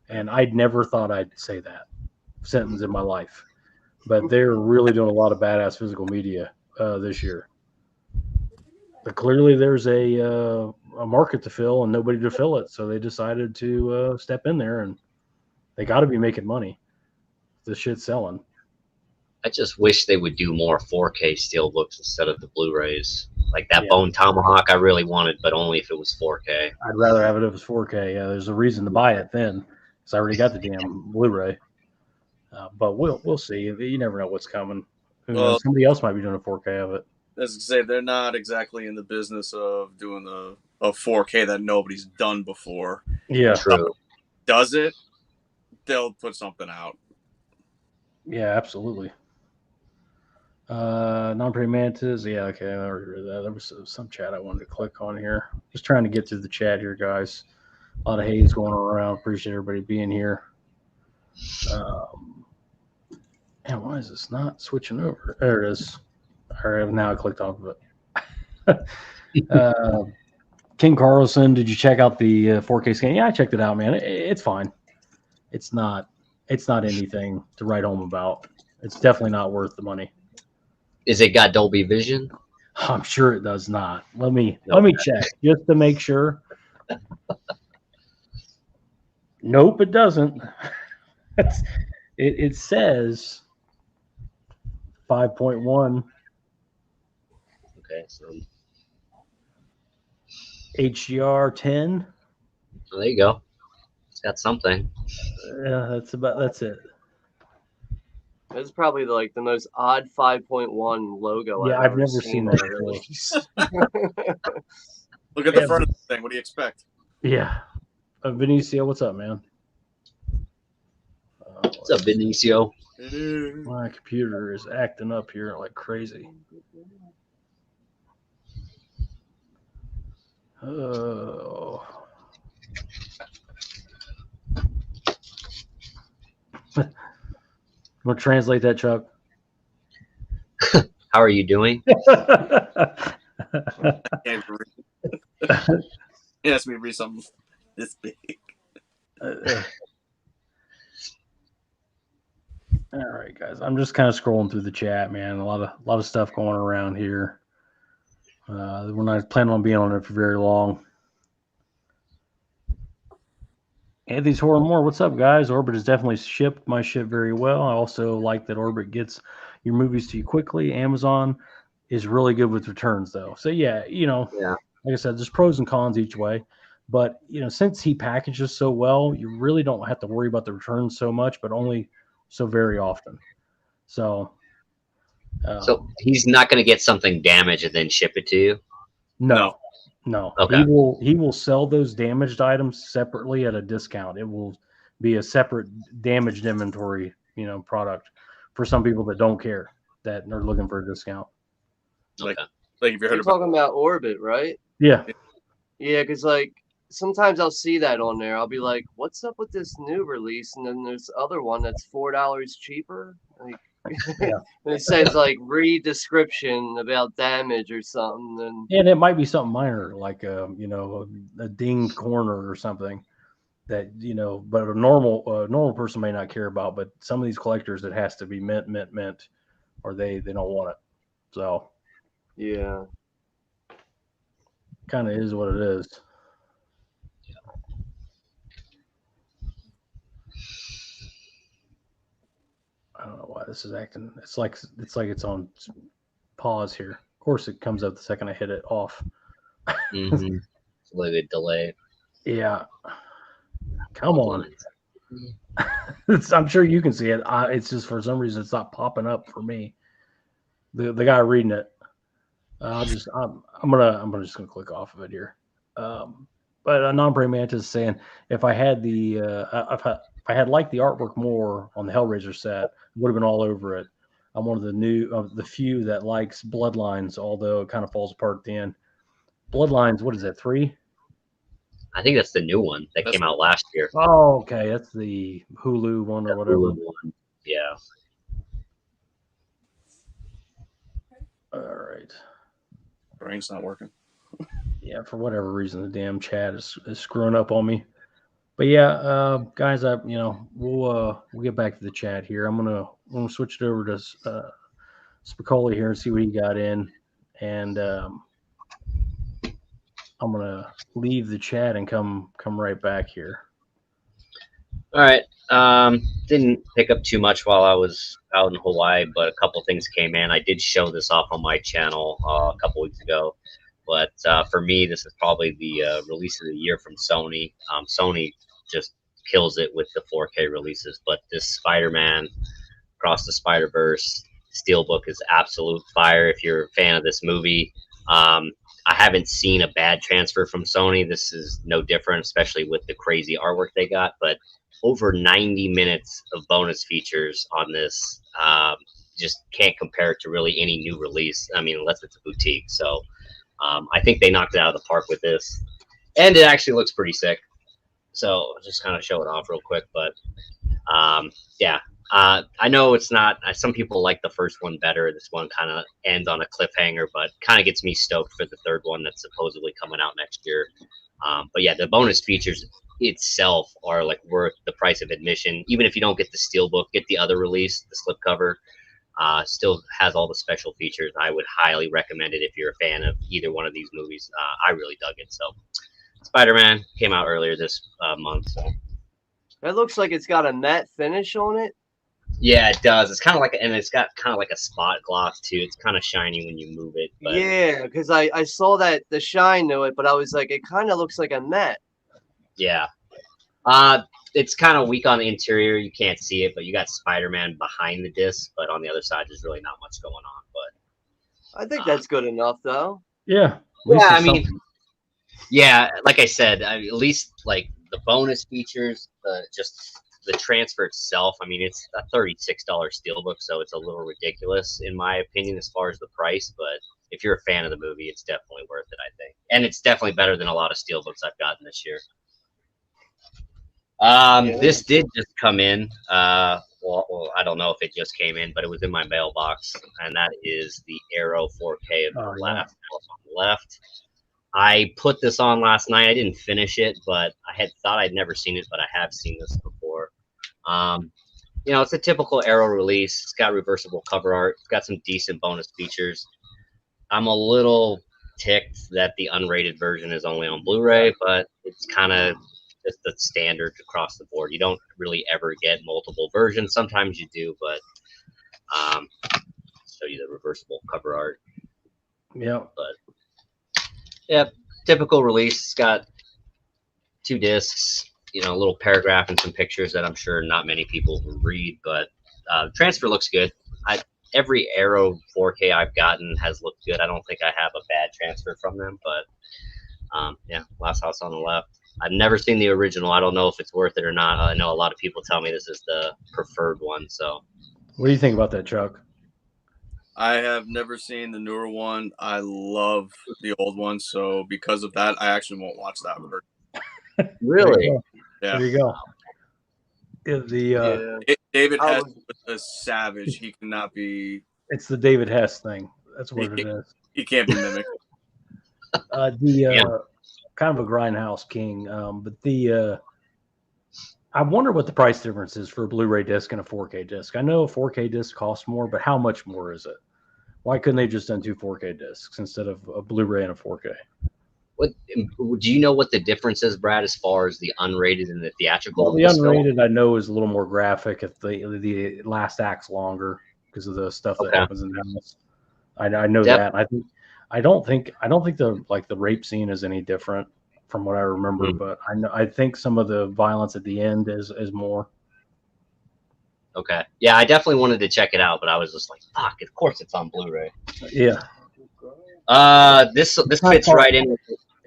and I'd never thought I'd say that sentence in my life, but they're really doing a lot of badass physical media this year. But clearly, there's a market to fill and nobody to fill it, so they decided to step in there, and they got to be making money. This shit's selling. I just wish they would do more 4K steelbooks instead of the Blu-rays. Like that Bone Tomahawk, I really wanted, but only if it was 4K. I'd rather have it if it was 4K. Yeah, there's a reason to buy it then, because I already got the damn Blu-ray. But we'll see. You never know what's coming. Who knows? Somebody else might be doing a 4K of it. As I say, they're not exactly in the business of doing a 4K that nobody's done before. Yeah, true. Does it? They'll put something out. Yeah, absolutely. Non-Prey Mantis. Yeah, okay. I already read that. There was some chat I wanted to click on here. Just trying to get through the chat here, guys. A lot of haze going around. Appreciate everybody being here. And why is this not switching over? There it is. All right, now I clicked off of it. King Carlson, did you check out the 4K scan? Yeah, I checked it out, man. It's fine. It's not anything to write home about. It's definitely not worth the money. Is it got Dolby Vision? I'm sure it does not. Let me check just to make sure. Nope, it doesn't. It says 5.1. Okay, so HDR 10. Well, there you go. It's got something. Yeah, that's it. It's probably like the most odd 5.1 logo. Yeah, I've never seen that before. Look at the front of the thing. What do you expect? Yeah. Benicio, what's up, man? What's up, Benicio? My computer is acting up here like crazy. Oh. I'm going to translate that, Chuck. How are you doing? He asked me to read something this big. All right, guys. I'm just kind of scrolling through the chat, man. A lot of stuff going around here. We're not planning on being on it for very long. Anthony's Horror More. What's up, guys? Orbit has definitely shipped my shit very well. I also like that Orbit gets your movies to you quickly. Amazon is really good with returns, though. So, yeah, like I said, there's pros and cons each way. But, since he packages so well, you really don't have to worry about the returns so much, but only so very often. So he's not going to get something damaged and then ship it to you? No. Okay. He will sell those damaged items separately at a discount. It will be a separate damaged inventory, product for some people that don't care, that are looking for a discount. Like if you heard You're talking about Orbit, right? Yeah. Yeah, because sometimes I'll see that on there. I'll be like, "What's up with this new release?" And then there's the other one that's $4 cheaper. Yeah. And it says like read description about damage or something. And it might be something minor, like a dinged corner or something that but a normal person may not care about. But some of these collectors, it has to be mint, or they don't want it. So Yeah. kind of is what it is. I don't know why this is acting. It's like it's on pause here. Of course, it comes up the second I hit it off. Mm-hmm. It's a little bit delay. Yeah. Come on. I'm sure you can see it. It's just for some reason it's not popping up for me. The guy reading it. I'm just gonna click off of it here. But a non-prey mantis is saying if I had if I had liked the artwork more on the Hellraiser set, I would have been all over it. I'm one of the few that likes Bloodlines, although it kind of falls apart at the end. Bloodlines, what is that, 3? I think that's the new one that came out last year. Oh, okay, that's the Hulu one or whatever. Hulu one. Yeah. All right. Brain's not working. Yeah, for whatever reason, the damn chat is screwing up on me. But yeah, guys, we'll get back to the chat here. I'm gonna switch it over to Spicoli here and see what he got in, and I'm gonna leave the chat and come right back here. All right. Didn't pick up too much while I was out in Hawaii, but a couple things came in. I did show this off on my channel a couple weeks ago, but for me, this is probably the release of the year from Sony. Sony just kills it with the 4K releases, but this Spider-Man Across the Spider-Verse Steelbook is absolute fire. If you're a fan of this movie, I haven't seen a bad transfer from Sony. This is no different, especially with the crazy artwork they got, but over 90 minutes of bonus features on this. Just can't compare it to really any new release. I mean, unless it's a boutique. So I think they knocked it out of the park with this, and it actually looks pretty sick. So I'll just kind of show it off real quick, but yeah. I know it's not. Some people like the first one better. This one kind of ends on a cliffhanger, but kind of gets me stoked for the third one that's supposedly coming out next year. But yeah, the bonus features itself are like worth the price of admission. Even if you don't get the steelbook, get the other release, the slipcover. Still has all the special features. I would highly recommend it if you're a fan of either one of these movies. I really dug it. So, Spider-Man came out earlier this month. So. It looks like it's got a matte finish on it. Yeah, it does. It's kind of like, and it's got kind of like a spot gloss too. It's kind of shiny when you move it. But... yeah, because I saw that the shine to it, but I was like, it kind of looks like a matte. Yeah. It's kind of weak on the interior. You can't see it, but you got Spider-Man behind the disc. But on the other side, there's really not much going on. But I think that's good enough, though. Yeah. Yeah, I mean, yeah, like I said, at least like the bonus features, just the transfer itself. I mean, it's a $36 steelbook, so it's a little ridiculous in my opinion as far as the price. But if you're a fan of the movie, it's definitely worth it, I think, and it's definitely better than a lot of steelbooks I've gotten this year. This did just come in. Well, I don't know if it just came in, but it was in my mailbox, and that is the Arrow 4K of the last house on the left. I put this on last night. I didn't finish it, but I had thought I'd never seen it, but I have seen this before. You know, it's a typical Arrow release. It's got reversible cover art. It's got some decent bonus features. I'm a little ticked that the unrated version is only on Blu-ray, but it's kind of just the standard across the board. You don't really ever get multiple versions. Sometimes you do, but show you the reversible cover art. Yeah. But yeah, typical release. It's got 2 discs, you know, a little paragraph and some pictures that I'm sure not many people will read, but transfer looks good. Every Arrow 4K I've gotten has looked good. I don't think I have a bad transfer from them, but yeah, Last House on the Left. I've never seen the original. I don't know if it's worth it or not. I know a lot of people tell me this is the preferred one. So, what do you think about that, Chuck? I have never seen the newer one. I love the old one, so because of that, I actually won't watch that version. Really? Yeah. There you go. David I Hess was- was a savage. He cannot be. It's the David Hess thing. That's what it is. He can't be mimicked. Kind of a grindhouse king. But I wonder what the price difference is for a Blu-ray disc and a 4K disc. I know a 4K disc costs more, but how much more is it? Why couldn't they just done 2 4K discs instead of a Blu-ray and a 4K? What do you know what the difference is, Brad, as far as the unrated and the theatrical? Well, the unrated I know is a little more graphic if the last act's longer because of the stuff that happens in the house. I know that. I don't think the rape scene is any different from what I remember, but I think some of the violence at the end is more. Okay. Yeah, I definitely wanted to check it out, but I was just like, fuck, of course it's on Blu-ray. Yeah. This fits right in with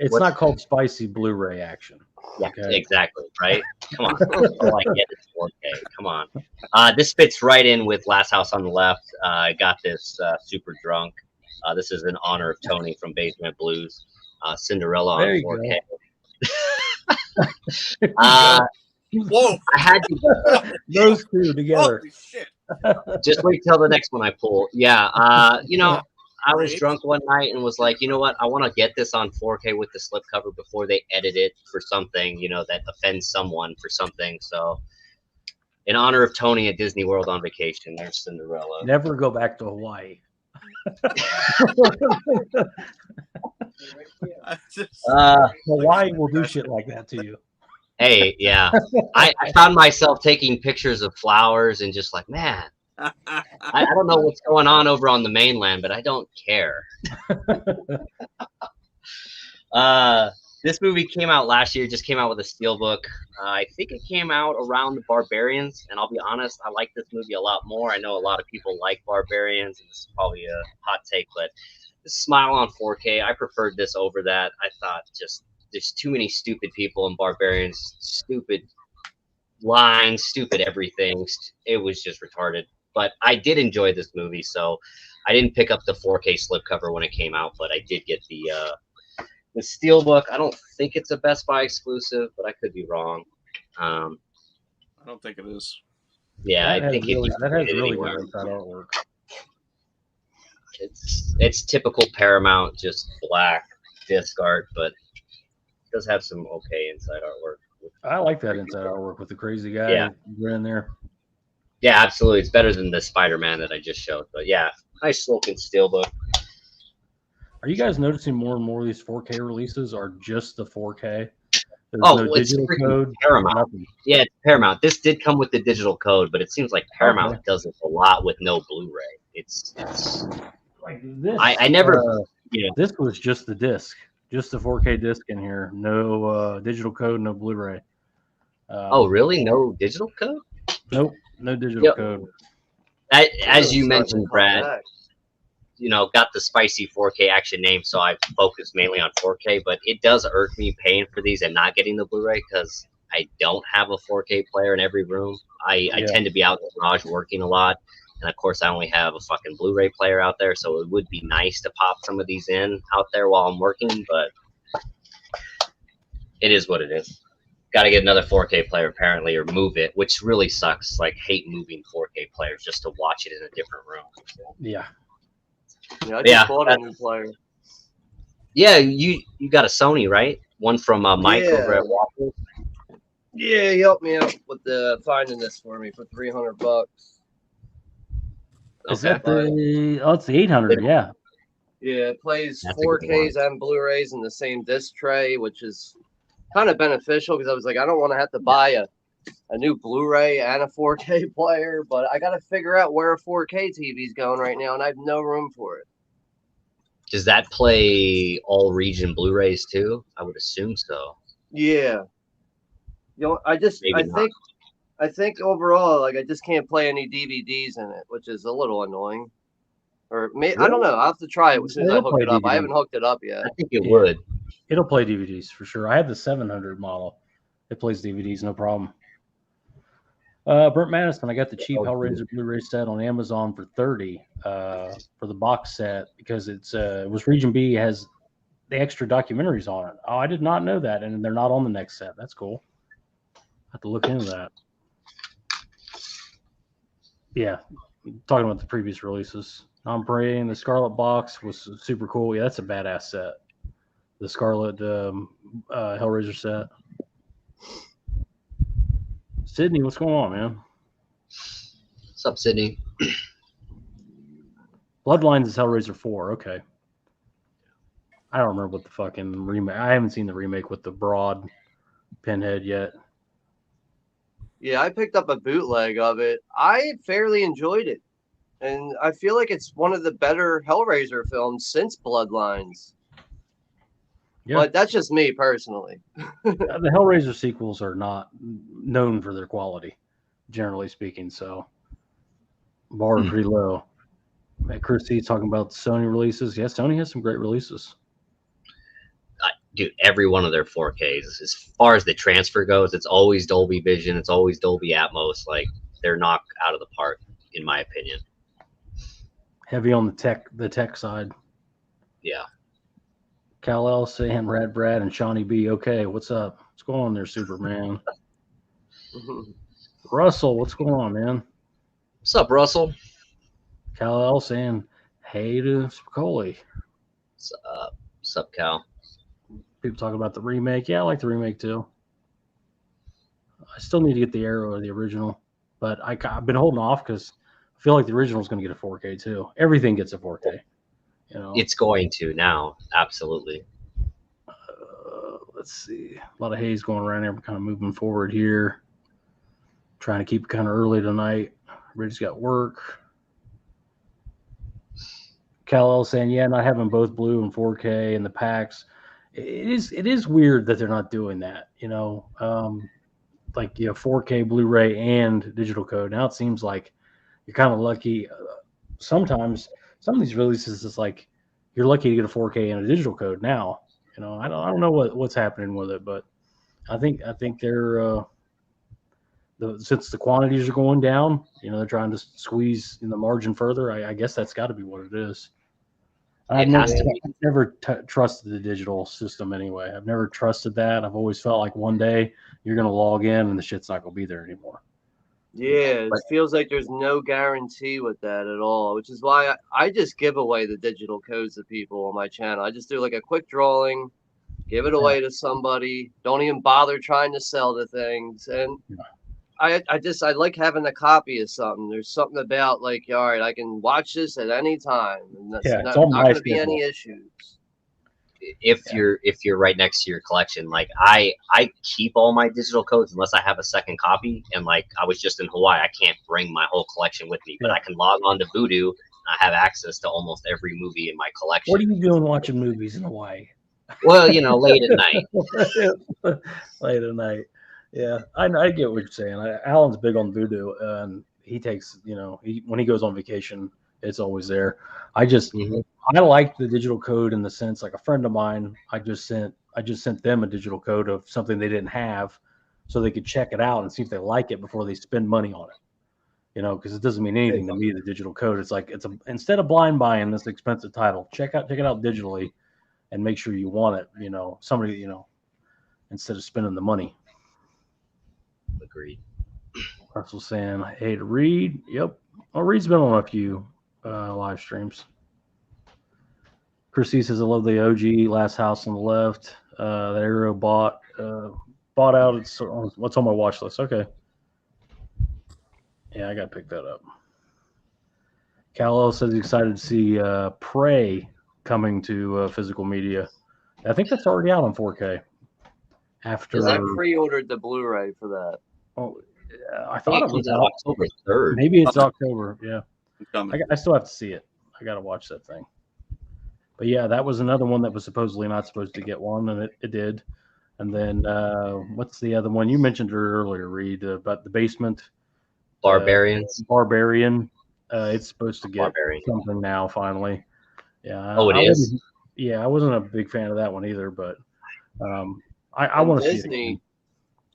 it's not called spicy Blu-ray action. Yeah, okay. Exactly, right? Come on. All I get is 4K. Come on. This fits right in with Last House on the Left. I got this super drunk. This is in honor of Tony from Basement Blues. Cinderella on 4K. Whoa! I had to those two together. Holy shit! Just wait till the next one I pull. Yeah, you know, I was drunk one night and was like, you know what? I want to get this on 4K with the slipcover before they edit it for something, you know, that offends someone for something. So, in honor of Tony at Disney World on vacation, there's Cinderella. Never go back to Hawaii. Hawaii will do shit like that to you. Hey, yeah. I found myself taking pictures of flowers and just like, man, I don't know what's going on over on the mainland, but I don't care. This movie came out last year, just came out with a steelbook. I think it came out around the Barbarians, and I'll be honest, I like this movie a lot more. I know a lot of people like Barbarians, and this is probably a hot take, but this Smile on 4K, I preferred this over that. I thought just there's too many stupid people in Barbarians, stupid lines, stupid everything. It was just retarded. But I did enjoy this movie, so I didn't pick up the 4K slipcover when it came out, but I did get the steelbook. I don't think it's a Best Buy exclusive, but I could be wrong. I don't think it is. Yeah, I think that has really good inside artwork. It's typical Paramount, just black disc art, but it does have some okay inside artwork. I like that inside artwork with the crazy guy in there. Yeah, absolutely. It's better than the Spider-Man that I just showed. But yeah, nice looking steelbook. Are you guys noticing more and more of these 4K releases are just the 4K? There's no it's digital code. Paramount. Yeah, it's Paramount. This did come with the digital code, but it seems like Paramount does it a lot with no Blu-ray. It's like this. I never. This was just the disc, just the 4K disc in here. No digital code, no Blu-ray. Oh, really? No digital code? Nope, no digital code. As you mentioned, Brad, got the spicy 4K action name, so I focus mainly on 4K, but it does irk me paying for these and not getting the Blu-ray because I don't have a 4K player in every room. I tend to be out in the garage working a lot, and of course I only have a fucking Blu-ray player out there, so it would be nice to pop some of these in out there while I'm working, but it is what it is. Got to get another 4K player apparently, or move it, which really sucks. Like, hate moving 4K players just to watch it in a different room. Yeah. Yeah, I just bought a new player. Yeah, you got a Sony, right? One from Mike over at Waffle. Yeah, he helped me out with finding this for me for $300. Is that it's the 800? Yeah. Yeah, it plays 4Ks and Blu-rays in the same disc tray, which is kind of beneficial because I was like, I don't want to have to buy a new Blu-ray and a 4K player, but I got to figure out where a 4K TV is going right now, and I have no room for it. Does that play all region Blu-rays too? I would assume so. Yeah. I think overall, like, I just can't play any DVDs in it, which is a little annoying. Or I don't know. I'll have to try it as soon as I hook it up. I haven't hooked it up yet. I think it would. It'll play DVDs for sure. I have the 700 model. It plays DVDs, no problem. Brent Madison, I got the cheap Hellraiser Blu-ray set on Amazon for $30 for the box set because it was Region B, has the extra documentaries on it. Oh, I did not know that, and they're not on the next set. That's cool. I have to look into that. Yeah, talking about the previous releases. I'm praying the Scarlet Box was super cool. Yeah, that's a badass set. The Scarlet Hellraiser set. Sydney, what's going on, man? What's up, Sydney? Bloodlines is Hellraiser 4. Okay. I don't remember what the fucking remake. I haven't seen the remake with the broad pinhead yet. Yeah, I picked up a bootleg of it. I fairly enjoyed it. And I feel like it's one of the better Hellraiser films since Bloodlines. Yeah. But that's just me personally. The Hellraiser sequels are not known for their quality, generally speaking. So, bar pretty low. Chris C talking about Sony releases. Yeah, Sony has some great releases. Dude, every one of their 4Ks, as far as the transfer goes, it's always Dolby Vision, it's always Dolby Atmos. Like, they're knocked out of the park, in my opinion. Heavy on the tech side. Yeah. Cal L, Sam, Rad Brad, and Shawnee B. Okay, what's up? What's going on there, Superman? Russell, what's going on, man? What's up, Russell? Cal L saying, hey to Spicoli. What's up, Cal? People talking about the remake. Yeah, I like the remake too. I still need to get the Arrow or the original, but I've been holding off because I feel like the original is going to get a 4K too. Everything gets a 4K. You know, It's going to now, absolutely. Let's see. A lot of haze going around here. We're kind of moving forward here. Trying to keep it kind of early tonight. Everybody's got work. Cal L saying, yeah, not having both blue and 4K in the packs. It is weird that they're not doing that, you know. Like 4K Blu-ray and digital code. Now it seems like you're kind of lucky. Sometimes some of these releases is like you're lucky to get a 4K and a digital code now. You know, I don't know what's happening with it, but I think they're since the quantities are going down, they're trying to squeeze in the margin further. I guess that's got to be what it is. I've never trusted the digital system anyway. I've never trusted that. I've always felt like one day you're going to log in and the shit's not going to be there anymore. Yeah, it feels like there's no guarantee with that at all, which is why I just give away the digital codes to people on my channel. I just do like a quick drawing, give it away to somebody. Don't even bother trying to sell the things. And I like having a copy of something. There's something about like, all right, I can watch this at any time, and that's not going to be any issues. If you're right next to your collection, like I keep all my digital codes unless I have a second copy, and like I was just in Hawaii, I can't bring my whole collection with me, but I can log on to Vudu and I have access to almost every movie in my collection. What are you doing watching movies in Hawaii? Well, late at night. Late at night. Yeah, I get what you're saying. Alan's big on Vudu, and he takes, when he goes on vacation, it's always there. I like the digital code in the sense, like a friend of mine, I just sent them a digital code of something they didn't have, so they could check it out and see if they like it before they spend money on it. Because it doesn't mean anything to me. The digital code, it's like instead of blind buying this expensive title, check it out digitally, and make sure you want it. Somebody, instead of spending the money. Agreed. Russell saying, hey to Reed. Yep. Oh, Reed's been on a few live streams. Chrissy says, I love the OG Last House on the left. That Arrow bought out. It's what's on my watch list. Okay. Yeah, I got to pick that up. Callo says he's excited to see Prey coming to physical media. I think that's already out on 4K. Because I pre-ordered the Blu-ray for that. Oh, I thought it was October 3rd. Maybe it's October. Yeah, I still have to see it. I got to watch that thing. But yeah, that was another one that was supposedly not supposed to get one, and it did. And then what's the other one you mentioned earlier, Reed, about the basement? Barbarians. Barbarian. It's supposed to get something now, finally. Yeah. Oh, it is? Yeah, I wasn't a big fan of that one either, but I want to see it.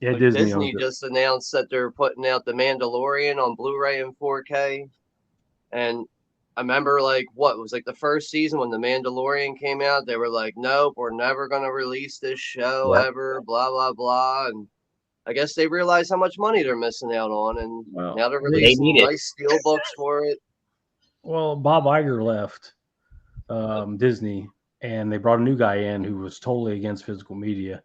Yeah, Disney just announced that they're putting out The Mandalorian on Blu-ray and 4K. And I remember, what was the first season when The Mandalorian came out? They were like, nope, we're never going to release this show ever, blah, blah, blah. And I guess they realize how much money they're missing out on, and Well, now they're They releasing need it. nice steel books for it. Well, Bob Iger left Disney, and they brought a new guy in who was totally against physical media,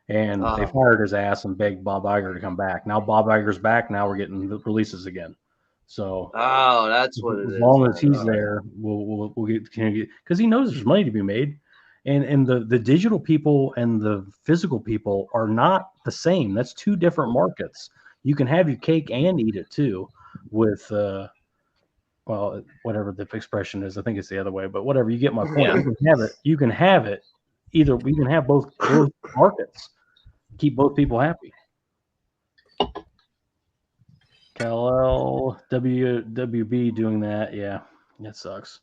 and they Oh. fired his ass and begged Bob Iger to come back. Now Bob Iger's back. Now we're getting the releases again. So Oh, that's what it as is. long as he's All right. there, we'll get because he knows there's money to be made, and the digital people and the physical people are not the same. That's two different markets. You can have your cake and eat it too, with well, whatever the expression is. I think it's the other way, but whatever. You get my point. Yeah. You can have it. You can have it. Either you can have both markets. Keep both people happy. Kal-El, WB doing that. Yeah, that sucks.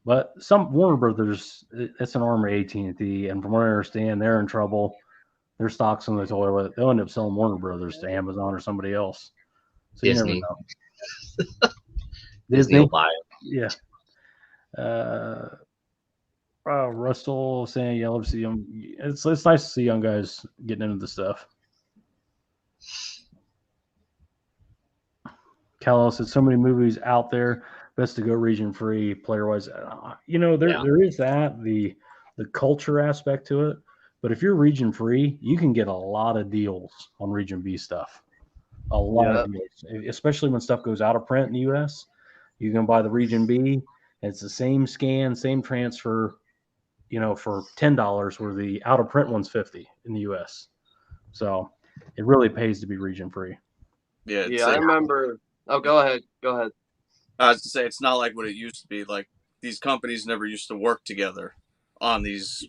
But some Warner Brothers, it's an arm of AT&T, and from what I understand, they're in trouble. Their stock's in the toilet. They'll end up selling Warner Brothers to Amazon or somebody else. So Disney. you never know. Disney will buy it. Yeah. Russell saying, "Yeah, I love to see young." It's nice to see young guys getting into the stuff. Cal said, "So many movies out there. Best to go region free, player wise." There is that the culture aspect to it. But if you're region free, you can get a lot of deals on region B stuff. A lot of deals, especially when stuff goes out of print in the U.S. You can buy the region B. And it's the same scan, same transfer. For $10, where the out of print one's $50 in the US. So it really pays to be region free. Yeah, I remember. Oh, go ahead. I was to say it's not like what it used to be. Like these companies never used to work together on these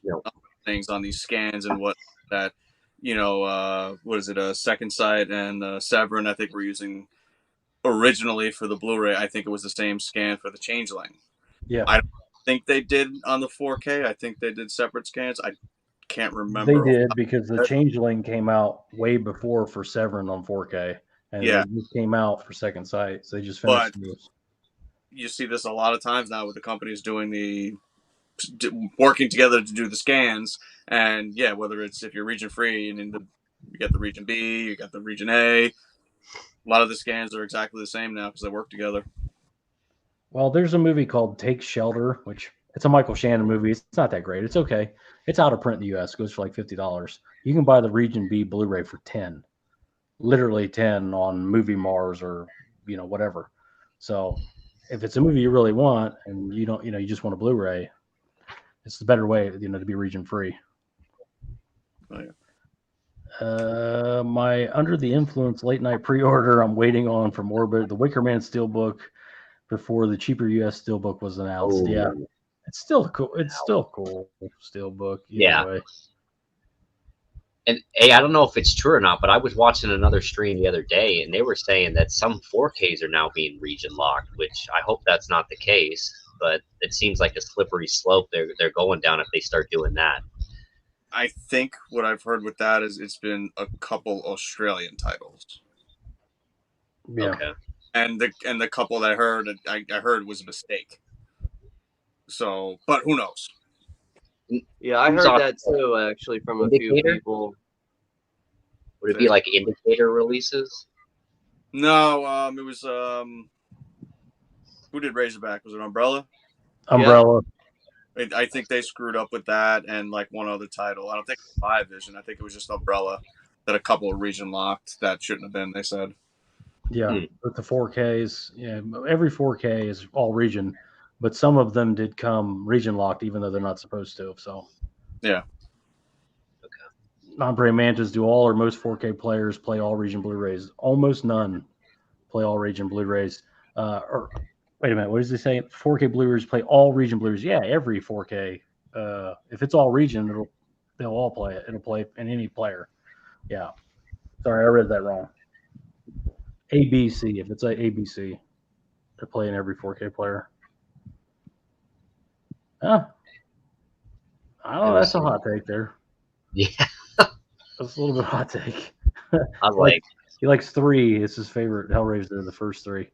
things, on these scans and what that. What is it? Second Sight and Severin. I think we're using originally for the Blu-ray. I think it was the same scan for the Changeling. Yeah, I don't think they did on the 4K. I think they did separate scans. I can't remember. they did because the Changeling came out way before for Severin on 4K, and it just came out for Second Sight. So they just finished those. You see this a lot of times now with the companies doing working together to do the scans, and whether it's if you're region free and you got the region B, you got the region A. A lot of the scans are exactly the same now because they work together. Well, there's a movie called Take Shelter, which it's a Michael Shannon movie. It's not that great. It's okay. It's out of print in the U.S. It goes for like $50. You can buy the Region B Blu-ray for $10, literally $10 on Movie Mars or whatever. So if it's a movie you really want and you don't, you just want a Blu-ray, it's the better way, to be region free. Oh, yeah. My Under the Influence late night pre-order I'm waiting on from Orbit, the Wicker Man Steelbook, before the cheaper US Steelbook was announced. Oh. Yeah, it's still cool. It's still cool Steelbook. Way. And hey, I don't know if it's true or not, but I was watching another stream the other day, and they were saying that some 4Ks are now being region locked, which I hope that's not the case. But it seems like a slippery slope they're going down if they start doing that. I think what I've heard with that is it's been a couple Australian titles. Yeah. Okay. And the couple that I heard was a mistake. So, but who knows? Yeah, I heard that too, actually, from a few people. Would it be like indicator releases? No, it was who did Razorback? Was it Umbrella? Umbrella. Yeah. I think they screwed up with that and like one other title. I don't think it was Five Vision. I think it was just Umbrella that a couple of region locked that shouldn't have been, they said. Yeah, but the 4Ks, every 4K is all region, but some of them did come region locked even though they're not supposed to. So yeah. Non-Prey Mantas do all or most 4K players play all region Blu-rays. Almost none play all region Blu-rays. Or wait a minute, what does he say? 4K Blu-rays play all region Blu-rays. Yeah, every 4K. If it's all region, they'll all play it. It'll play in any player. Yeah. Sorry, I read that wrong. ABC. If it's like ABC, they're playing every 4K player. Huh? I don't know. That's a hot take there. Yeah. That's a little bit of a hot take. I like. He likes 3. It's his favorite Hellraiser, the first 3.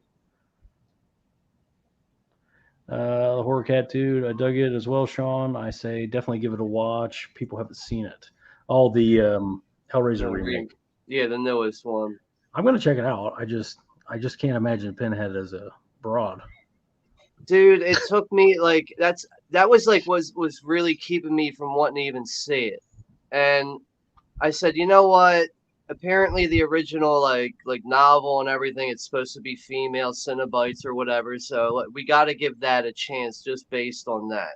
The Horror Cat Dude, I dug it as well, Sean. I say definitely give it a watch. People haven't seen it. Oh, the Hellraiser remake. Yeah, the newest one. I'm gonna check it out. I just can't imagine Pinhead as a broad. Dude, it took me like that was like was really keeping me from wanting to even see it. And I said, you know what? Apparently the original like novel and everything, it's supposed to be female Cenobites or whatever, so we got to give that a chance just based on that.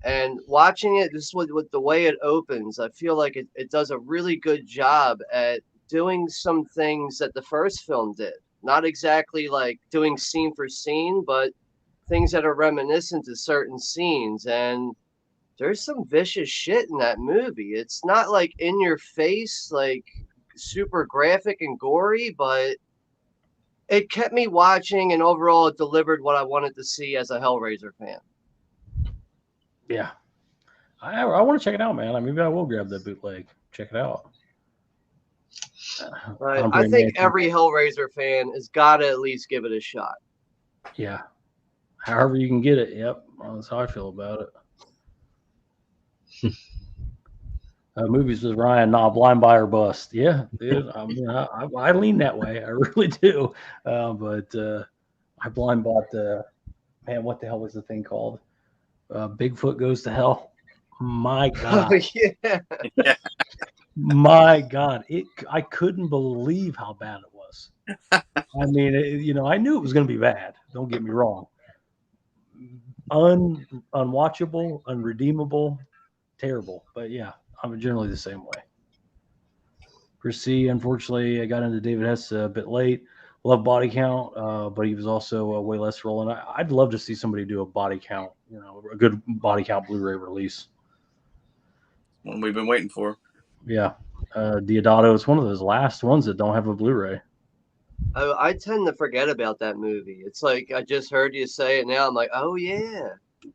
And watching it, just with the way it opens, I feel like it does a really good job at doing some things that the first film did. Not exactly like doing scene for scene, but things that are reminiscent to certain scenes. And there's some vicious shit in that movie. It's not like in your face, like super graphic and gory, but it kept me watching, and overall it delivered what I wanted to see as a Hellraiser fan. Yeah, I want to check it out, man. Maybe I will grab that bootleg. Check it out. Right. I Andre think Manson. every Hellraiser fan has got to at least give it a shot. Yeah. However you can get it. Yep. That's how I feel about it. Movies with Ryan, blind buy or bust. Yeah, dude. I lean that way. I really do. But I blind bought the man. What the hell was the thing called? Bigfoot Goes to Hell. My God. Yeah. Yeah. My God. I couldn't believe how bad it was. I mean, I knew it was going to be bad. Don't get me wrong. Unwatchable, unredeemable, terrible. But yeah, I'm generally the same way. Chris C, unfortunately, I got into David Hess a bit late. Love body count, but he was also way less rolling. I'd love to see somebody do a body count, a good body count Blu-ray release. One we've been waiting for. Yeah. Diodato is one of those last ones that don't have a Blu-ray. I tend to forget about that movie. It's like I just heard you say it now. I'm like, oh yeah,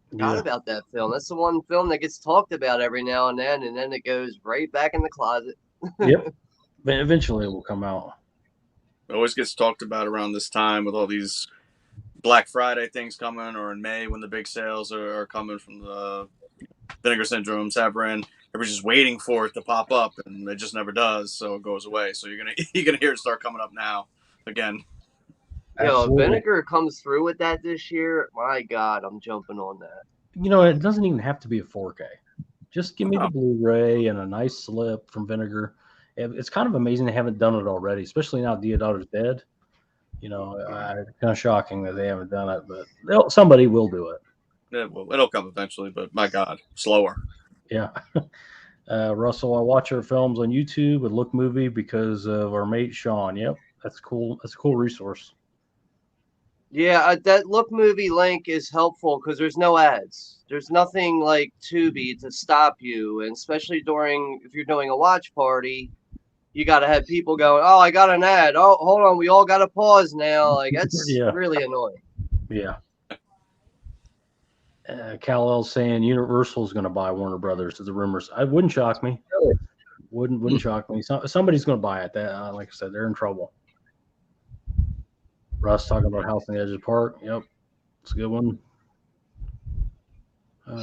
forgot about that film. That's the one film that gets talked about every now and then it goes right back in the closet. Yep. But eventually it will come out. It always gets talked about around this time with all these Black Friday things coming, or in May when the big sales are coming from the Vinegar Syndrome, Severin. Everybody's just waiting for it to pop up, and it just never does, so it goes away. So you're gonna hear it start coming up now again. Yo, if Absolutely. Vinegar comes through with that this year, my God, I'm jumping on that. It doesn't even have to be a 4K. Just give me the Blu-ray and a nice slip from Vinegar. It's kind of amazing they haven't done it already, especially now Diodato's dead. Kind of shocking that they haven't done it, but somebody will do it. It'll come eventually, but my God, slower. Yeah. Russell, I watch our films on YouTube and Look Movie because of our mate Sean. Yep, that's cool. That's a cool resource. Yeah, that Look Movie link is helpful because there's no ads. There's nothing like Tubi to stop you, and especially if you're doing a watch party, you got to have people going, oh, I got an ad. Oh, hold on, we all got to pause now. Like that's really annoying. Yeah. Kal-El's saying Universal's going to buy Warner Brothers. The rumors. It wouldn't shock me. Wouldn't shock me. Somebody's going to buy it. That, like I said, they're in trouble. Russ talking about House on the Edge of the Park. Yep, it's a good one.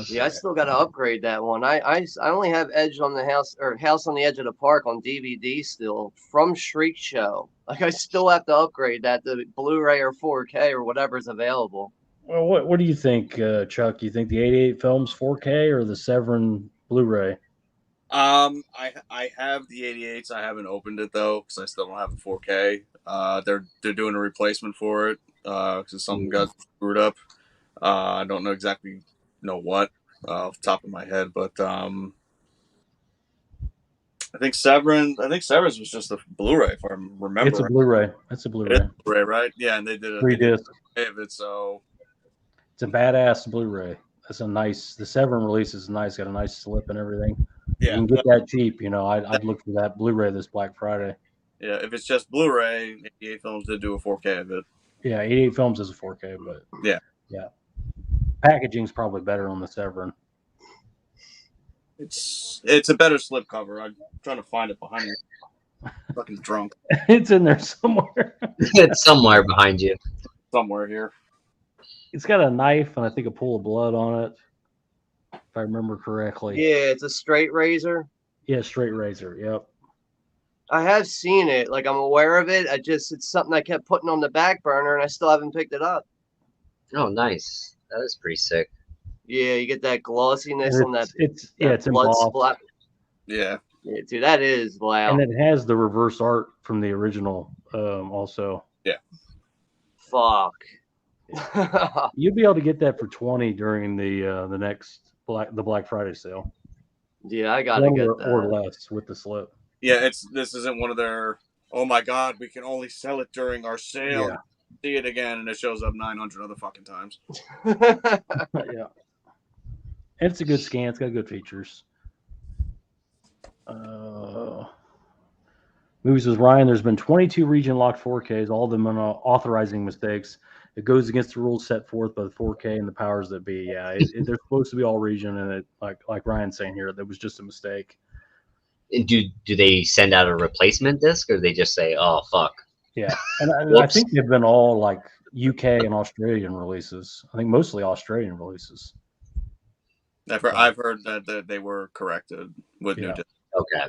Yeah, I still got to upgrade that one. I only have Edge on the House or House on the Edge of the Park on DVD still from Shriek Show. Like I still have to upgrade that to Blu-ray or 4K or whatever's available. Well, what do you think, Chuck? You think the 88 films 4K or the Severin Blu-ray? I have the 88s. I haven't opened it though because I still don't have a 4K. They're doing a replacement for it because something got screwed up. I don't know exactly what off the top of my head, but I think Severin's was just a Blu-ray if I remember. It's a Blu-ray. That's a Blu-ray. It's a Blu-ray, right? Yeah, and they did 3 discs. So it's a badass Blu-ray. The Severin release is nice. Got a nice slip and everything. Yeah, you can get that cheap. I'd look for that Blu-ray this Black Friday. Yeah, if it's just Blu-ray, 88 Films did do a 4K of it. Yeah, 88 Films is a 4K, but yeah. Packaging's probably better on the Severin. It's a better slip cover. I'm trying to find it behind me. I'm fucking drunk. It's in there somewhere. It's somewhere behind you. Somewhere here. It's got a knife and I think a pool of blood on it, if I remember correctly. Yeah, it's a straight razor. Yeah, straight razor. Yep. I have seen it. Like, I'm aware of it. It's something I kept putting on the back burner, and I still haven't picked it up. Oh, nice. That is pretty sick. Yeah, you get that glossiness on that it's blood embossed. splat. Yeah. Yeah, dude, that is wow. And it has the reverse art from the original also. Yeah. Fuck. You'll be able to get that for 20 during the next Black Friday sale. Yeah, I gotta get that. Or less with the slip. Yeah, this isn't one of their, oh my god, we can only sell it during our sale. Yeah. See it again, and it shows up 900 other fucking times. Yeah. It's a good scan. It's got good features. Movie says, Ryan, there's been 22 region locked 4Ks, all of them on authorizing mistakes. It goes against the rules set forth by the 4K and the powers that be. Yeah, they're supposed to be all region, and it, like Ryan's saying here, that was just a mistake. And do they send out a replacement disc, or they just say, "Oh fuck"? Yeah, and I think they've been all like UK and Australian releases. I think mostly Australian releases. I've heard that they were corrected with new discs. Okay,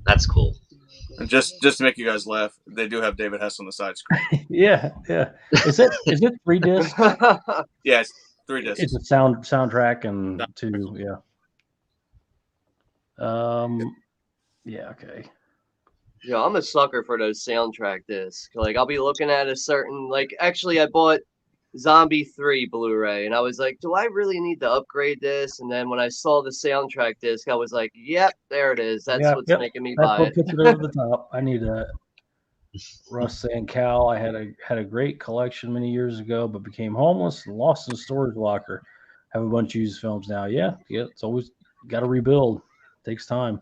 that's cool. And just to make you guys laugh, they do have David Hess on the side screen. Yeah. Is it 3 discs? Yeah, it's 3 discs. It's a soundtrack and 2. Yeah. Yeah. Okay. Yeah, I'm a sucker for those soundtrack discs. Like, I'll be looking at a certain, like, actually, I bought Zombie 3 Blu-ray, and I was like, do I really need to upgrade this? And then when I saw the soundtrack disc, I was like, yep, there it is. That's what's making me buy it. That's what puts it over the top. I need a Russ saying, Cal, I had a great collection many years ago, but became homeless and lost in a storage locker. Have a bunch of used films now. Yeah, it's always got to rebuild. Takes time.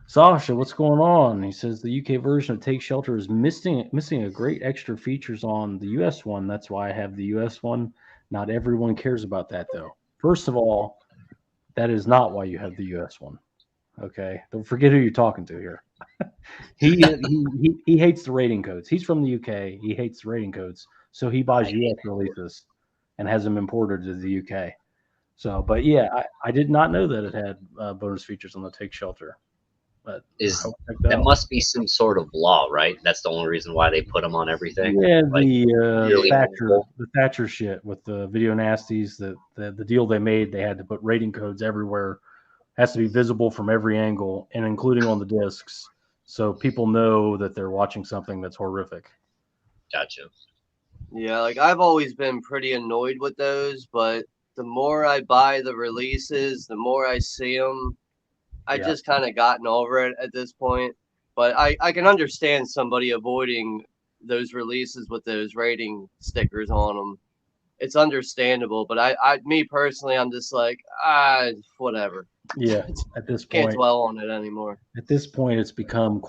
Sasha, what's going on? He says the UK version of Take Shelter is missing a great extra features on the US one. That's why I have the US one. Not everyone cares about that, though. First of all, that is not why you have the US one. Okay, don't forget who you're talking to here. He hates the rating codes. He's from the UK. He hates the rating codes, so he buys US releases and has them imported to the UK. So, but yeah, I did not know that it had bonus features on the Take Shelter. But that must be some sort of law, right? That's the only reason why they put them on everything. Yeah, like, the Thatcher shit with the video nasties. The deal they made, they had to put rating codes everywhere. Has to be visible from every angle, and including on the discs, so people know that they're watching something that's horrific. Gotcha. Yeah, like I've always been pretty annoyed with those, but the more I buy the releases, the more I see them. I just kind of gotten over it at this point, but I can understand somebody avoiding those releases with those rating stickers on them. It's understandable, but me personally, I'm just like, whatever. Yeah, at this point, can't dwell on it anymore. At this point, it's become a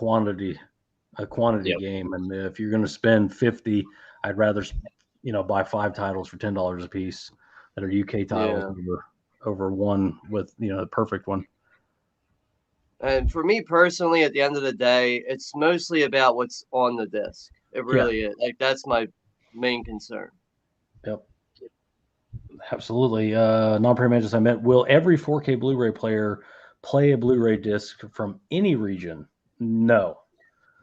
quantity game, and if you're going to spend 50, I'd rather buy 5 titles for $10 a piece that are UK titles over one with the perfect one. And for me personally, at the end of the day, it's mostly about what's on the disc. It really is. Like, that's my main concern. Yep. Absolutely. Non-pre-managers I meant, will every 4K Blu-ray player play a Blu-ray disc from any region? No.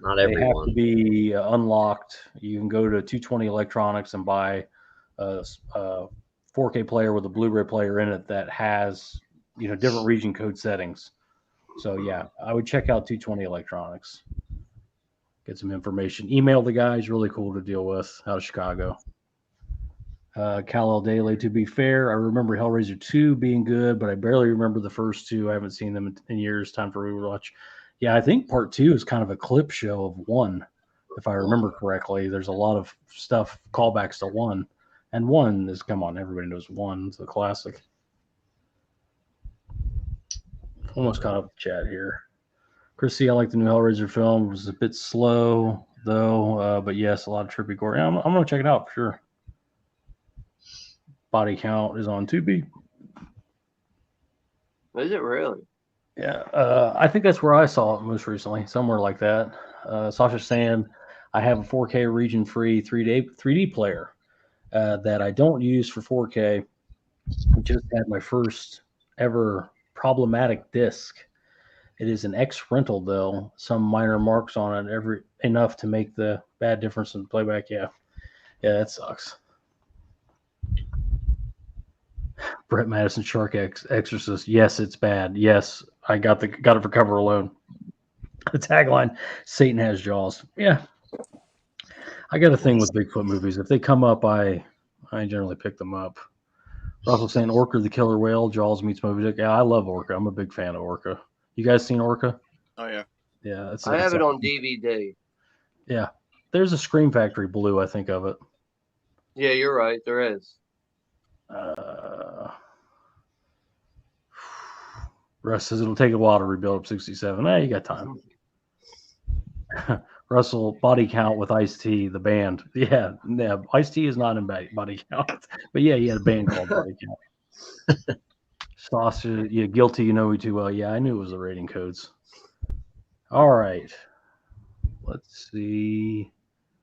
Not everyone. They have to be unlocked. You can go to 220 Electronics and buy a 4K player with a Blu-ray player in it that has different region code settings. So yeah, I would check out 220 Electronics. Get some information. Email the guys. Really cool to deal with out of Chicago. Kal-El Daily, to be fair, I remember Hellraiser 2 being good, but I barely remember the first 2. I haven't seen them in years. Time for rewatch. Yeah, I think part 2 is kind of a clip show of 1, if I remember correctly. There's a lot of stuff, callbacks to 1. And 1 is, come on, everybody knows 1. It's a classic. Almost caught up with chat here. Chrissy, I like the new Hellraiser film. It was a bit slow, though, but yes, a lot of trippy gore. Yeah, I'm going to check it out for sure. Body count is on Tubi. Is it really? Yeah, I think that's where I saw it most recently, somewhere like that. Sasha's saying, I have a 4K region-free 3D player that I don't use for 4K. I just had my first ever problematic disc It is an X rental though. Some minor marks on it, enough to make the bad difference in playback. Yeah, that sucks. Brett Madison Shark Exorcist. Yes, it's bad. Yes, I got it for cover alone. The tagline: Satan has jaws. Yeah, I got a thing with Bigfoot movies. If they come up, I generally pick them up. Russell saying Orca the Killer Whale, Jaws meets Moby Dick. Yeah, I love Orca. I'm a big fan of Orca. You guys seen Orca? Oh yeah. Yeah, I have it on DVD. Yeah, there's a Scream Factory Blue, I think, of it. Yeah, you're right. There is. Russ says it'll take a while to rebuild up 67. You got time. Russell, body count with Ice-T, the band. Yeah, Ice-T is not in body count. But yeah, he had a band called Body Count. Sausage, yeah, Guilty, you know me too well. Yeah, I knew it was the rating codes. All right. Let's see.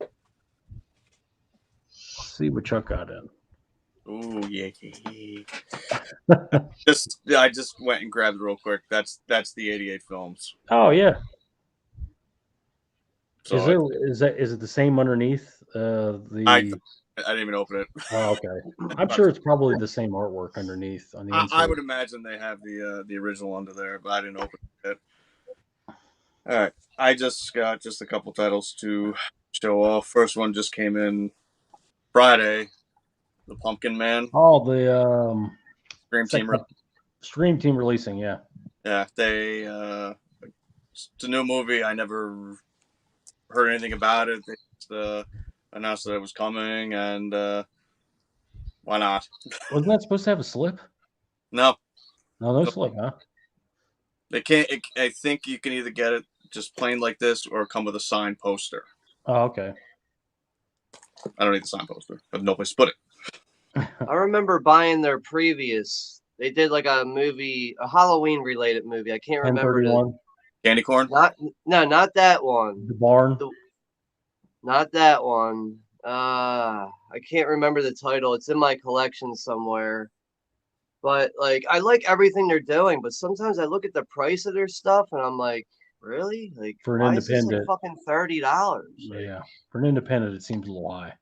Let's see what Chuck got in. Ooh, yeah. I just went and grabbed it real quick. That's the 88 films. Oh yeah. So is it the same underneath I didn't even open it. Oh, okay. I'm sure it's probably the same artwork underneath on the inside. I would imagine they have the original under there, but I didn't open it. All right. I just got just a couple titles to show off. First one just came in Friday. The Pumpkin Man. Oh, the Stream Team releasing, yeah. Yeah, they it's a new movie. I never heard anything about it. They just announced that it was coming, and why not? Wasn't that supposed to have a slip? No, slip, huh? They can't. I think you can either get it just plain like this, or come with a signed poster. Oh, okay. I don't need the signed poster, but nobody's put it. I remember buying their previous. They did like a movie, a Halloween related movie. I can't remember the Candy Corn. Not that one. The Barn. Not that one. I can't remember the title. It's in my collection somewhere. But like, I like everything they're doing, but sometimes I look at the price of their stuff and I'm like, really? Like, for an why independent, is this like fucking $30? Yeah, for an independent, it seems a little high.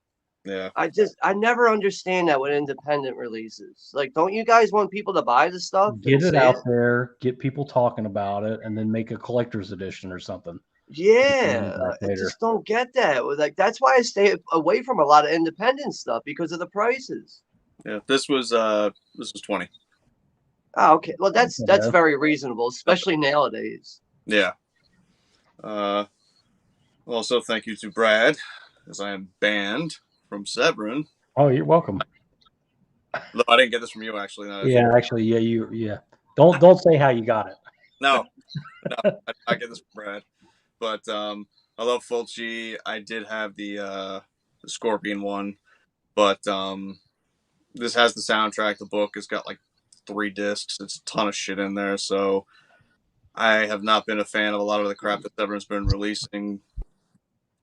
Yeah. I never understand that with independent releases. Like, don't you guys want people to buy the stuff? Get it out there, get people talking about it, and then make a collector's edition or something. Yeah, I just don't get that. Like, that's why I stay away from a lot of independent stuff because of the prices. Yeah, this was 20. Oh, okay. Well, that's very reasonable, especially nowadays. Yeah. Also, thank you to Brad, as I am banned from Severin. Oh, you're welcome. No, I didn't get this from you, actually. No, yeah, actually, yeah. Don't say how you got it. No, I get this from Brad. But I love Fulci. I did have the Scorpion one, but this has the soundtrack. The book has got like 3 discs. It's a ton of shit in there. So I have not been a fan of a lot of the crap that Severin's been releasing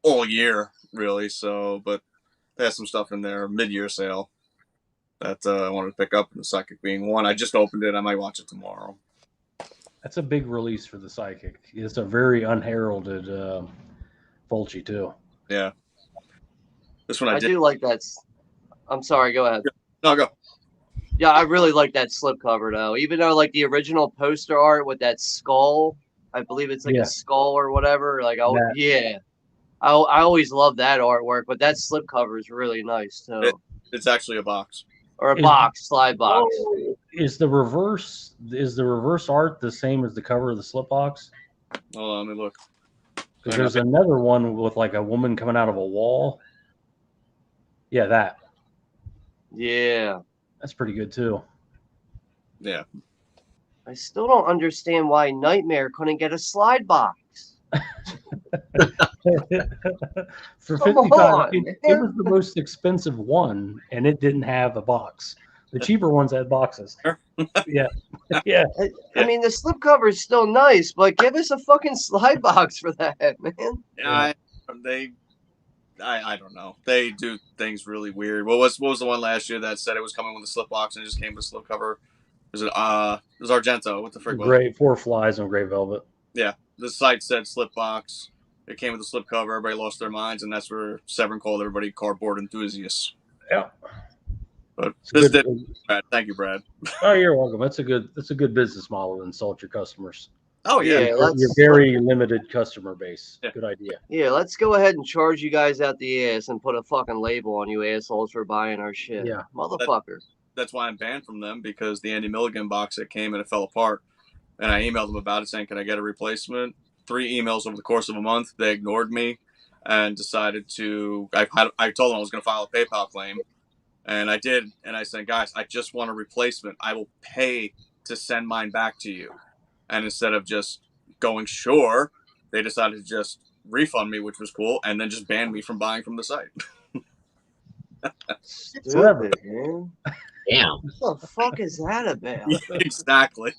all year, really. So, but they have some stuff in there, mid-year sale, that I wanted to pick up, and the Psychic being one. I just opened it. I might watch it tomorrow. That's a big release for the Psychic. It's a very unheralded Fulci, too. Yeah. This one I do like that. I'm sorry, go ahead. No, go. Yeah, I really like that slipcover, though. Even though, like, the original poster art with that skull, I believe it's like a skull or whatever. Like, yeah. I always love that artwork, but that slipcover is really nice, too. It's actually a box. Or a slide box. Is the reverse art the same as the cover of the slip box? Hold on, let me look. Because there's another one with like a woman coming out of a wall. Yeah, that. Yeah. That's pretty good too. Yeah. I still don't understand why Nightmare couldn't get a slide box. For $55, it was the most expensive one, and it didn't have a box. The cheaper ones had boxes. Yeah. I mean, the slipcover is still nice, but give us a fucking slide box for that, man. Yeah, I don't know. They do things really weird. What was the one last year that said it was coming with a slip box and it just came with a slipcover? Was it Argento? What the frick was it? Four Flies on Gray Velvet. Yeah, the site said slip box. It came with a slip cover. Everybody lost their minds, and that's where Severin called everybody cardboard enthusiasts. Yeah. But It's this good. did, Brad. Thank you, Brad. Oh, you're welcome. That's a good business model to insult your customers. Oh yeah, Yeah, Your very limited customer base. Yeah. Good idea. Yeah, let's go ahead and charge you guys out the ass and put a fucking label on you assholes for buying our shit. Yeah. Motherfucker. that's why I'm banned from them, because the Andy Milligan box that came and it fell apart, and I emailed them about it saying, "Can I get a replacement?" 3 emails over the course of a month. They ignored me and decided to. I told them I was going to file a PayPal claim, and I did. And I said, "Guys, I just want a replacement. I will pay to send mine back to you." And instead of just going sure, they decided to just refund me, which was cool, and then just ban me from buying from the site. Forever. Stupid, man. Damn. What the fuck is that about? Exactly.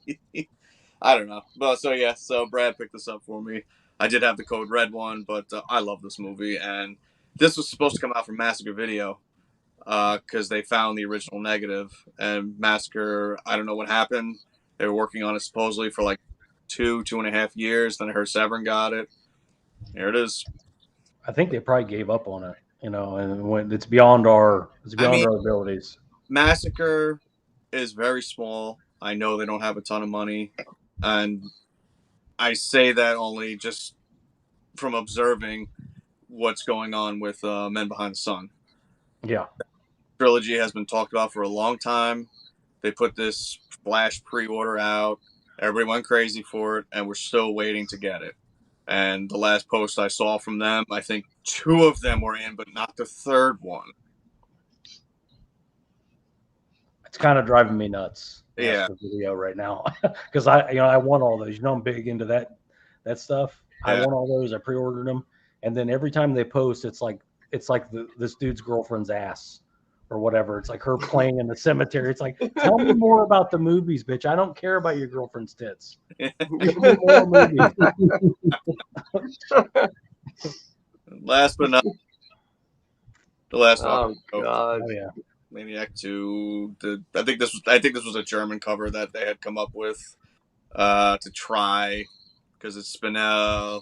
I don't know. But so Brad picked this up for me. I did have the code red one, but I love this movie, and this was supposed to come out from Massacre Video because they found the original negative, and Massacre, I don't know what happened. They were working on it supposedly for like 2.5 years. Then I heard Severin got it. Here it is. I think they probably gave up on it, and when it's beyond our abilities. Massacre is very small. I know they don't have a ton of money, and I say that only just from observing what's going on with Men Behind the Sun. Yeah. Trilogy has been talked about for a long time. They put this flash pre-order out. Everybody went crazy for it, and we're still waiting to get it. And the last post I saw from them, I think 2 of them were in, but not the third one. It's kind of driving me nuts. Yeah. The video right now, because I want all those. I'm big into that stuff. Yeah. I want all those. I pre-ordered them, and then every time they post, it's like this dude's girlfriend's ass or whatever. It's like her playing in the cemetery. It's like, tell me more about the movies, bitch. I don't care about your girlfriend's tits. Give me more movies. Last but not the last Oh God. Oh yeah. Maniac 2. I think this was a German cover that they had come up with to try, because it's Spinell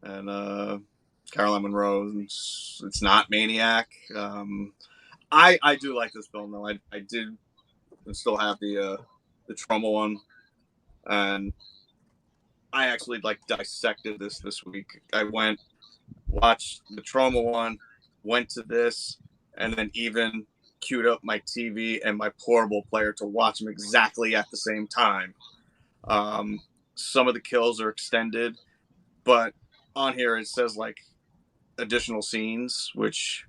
and Caroline Monroe. It's not Maniac. I do like this film though. I did still have the trauma one, and I actually dissected this week. I went, watched the trauma one, went to this, and then even queued up my TV and my portable player to watch them exactly at the same time. Some of the kills are extended, but on here it says additional scenes, which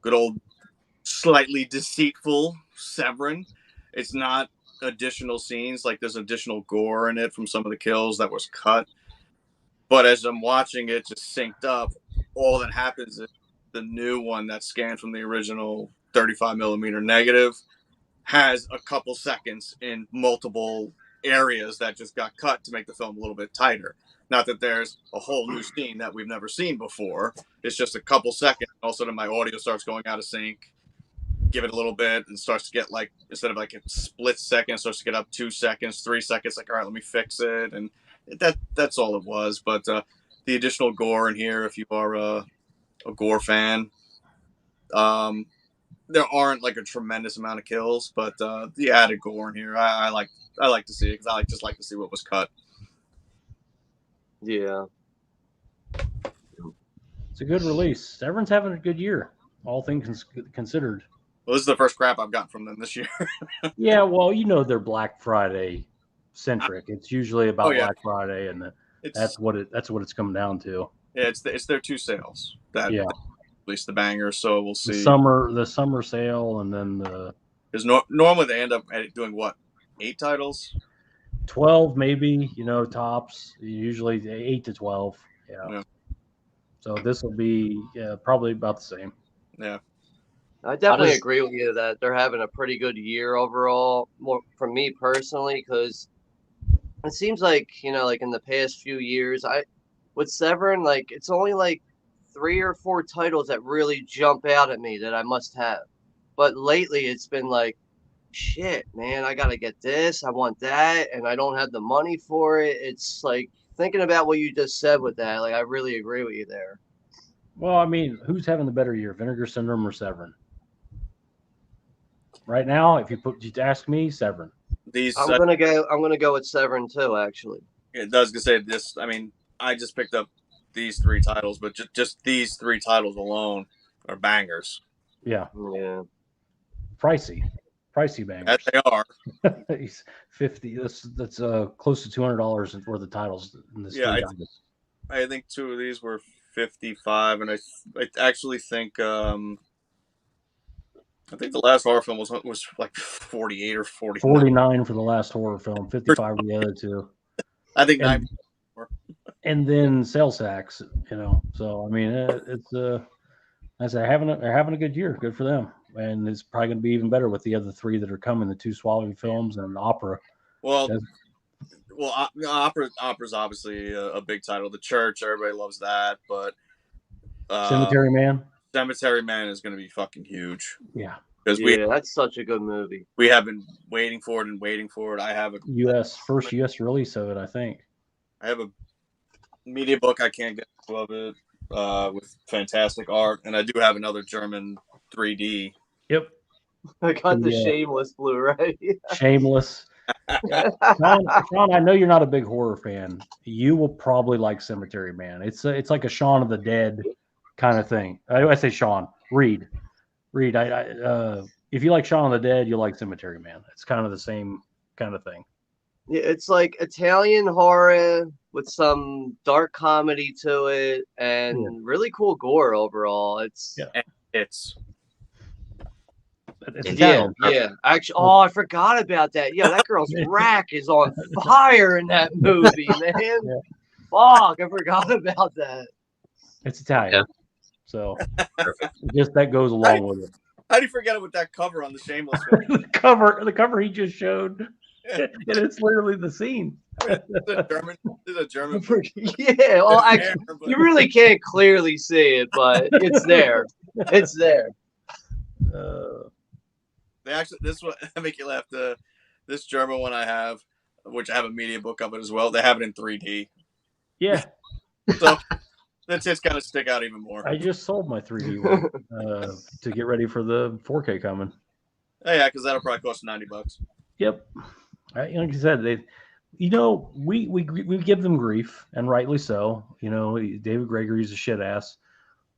good old slightly deceitful Severin. It's not additional scenes, there's additional gore in it from some of the kills that was cut. But as I'm watching it just synced up, all that happens is the new one that's scanned from the original 35 millimeter negative has a couple seconds in multiple areas that just got cut to make the film a little bit tighter. Not that there's a whole new scene that we've never seen before. It's just a couple seconds. All of a sudden my audio starts going out of sync. Give it a little bit and starts to get instead of a split second, starts to get up 2 seconds, 3 seconds. All right, let me fix it. And that's all it was. But the additional gore in here, if you are a gore fan, there aren't a tremendous amount of kills, but the added gore in here, I like to see it, because I just like to see what was cut. Yeah. It's a good release. Everyone's having a good year, all things considered. Well, this is the first crap I've gotten from them this year. Yeah, well, they're Black Friday centric. It's usually about Black Friday, and that's what it's come down to. Yeah, it's their 2 sales that release the banger. So we'll see. The summer sale, and then because normally they end up doing what, 8 titles, 12 maybe, tops. Usually 8 to 12. Yeah. So this will be probably about the same. Yeah. I definitely agree with you that they're having a pretty good year overall. More for me personally, because it seems like in the past few years, with Severin, it's only 3 or 4 titles that really jump out at me that I must have. But lately, it's been shit, man, I gotta get this, I want that, and I don't have the money for it. It's like thinking about what you just said with that. Like, I really agree with you there. Well, I mean, who's having the better year, Vinegar Syndrome or Severin? Right now, if you ask me, Severin. These I'm gonna go with Severin too, actually. it does say this. I mean, I just picked up these 3 titles, but just these 3 titles alone are bangers. Yeah, Yeah. pricey bangers. As they are. He's 50. That's close to $200 worth of titles in this. Yeah, I think 2 of these were 55, and I actually think I think the last horror film was like 48 or 49. 49 for the last horror film, 55 for the other 2. I think and, 9. And then sales tax, you know. So I mean, it's I say they're having a good year. Good for them, and it's probably going to be even better with the other 3 that are coming: the 2 Swallowing Films and Opera. Well, Opera's obviously a big title. The Church, everybody loves that, but Cemetery Man. Cemetery Man is going to be fucking huge. Yeah, because that's such a good movie. We have been waiting for it. I have first U.S. release of it, I think. I have a media book. I can't get of it with fantastic art, and I do have another German 3D. Yep, I got the Shameless Blu-ray. Shameless. Sean, I know you're not a big horror fan. You will probably like Cemetery Man. It's like a Shaun of the Dead kind of thing. I say Sean. Reed. If you like Shaun of the Dead, you'll like Cemetery Man. It's kind of the same kind of thing. Yeah, it's like Italian horror with some dark comedy to it, and really cool gore overall. It's Actually, I forgot about that. Yeah, that girl's rack is on fire in that movie, man. Yeah. Fuck, I forgot about that. It's Italian, so just that goes along with it. How do you forget it with that cover on the Shameless one? the cover he just showed, and it's literally the scene. It's a German. Yeah, well, actually, you really can't clearly see it, but it's there. It's there. They actually, this one I make you laugh. This German one I have, which I have a media book of it as well. They have it in 3D. Yeah. So that's just kind of stick out even more. I just sold my 3D one to get ready for the 4K coming. Oh, yeah, because that'll probably cost $90. Yep. Like I said, we give them grief, and rightly so. You know, David Gregory's a shit ass,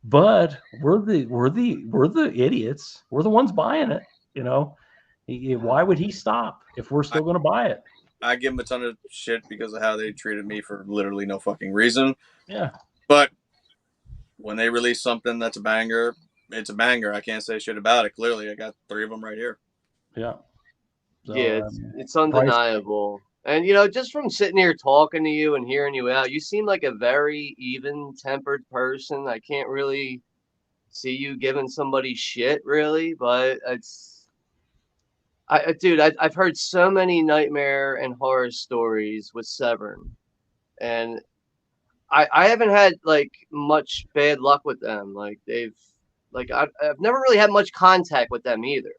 but we're the idiots. We're the ones buying it. You know, why would he stop if we're still going to buy it? I give him a ton of shit because of how they treated me for literally no fucking reason. Yeah. But when they release something that's a banger, it's a banger. I can't say shit about it. Clearly, I got 3 of them right here. Yeah. So, it's undeniable. And, just from sitting here talking to you and hearing you out, you seem like a very even-tempered person. I can't really see you giving somebody shit, really, but I've heard so many nightmare and horror stories with Severin, and I haven't had much bad luck with them. I've never really had much contact with them either.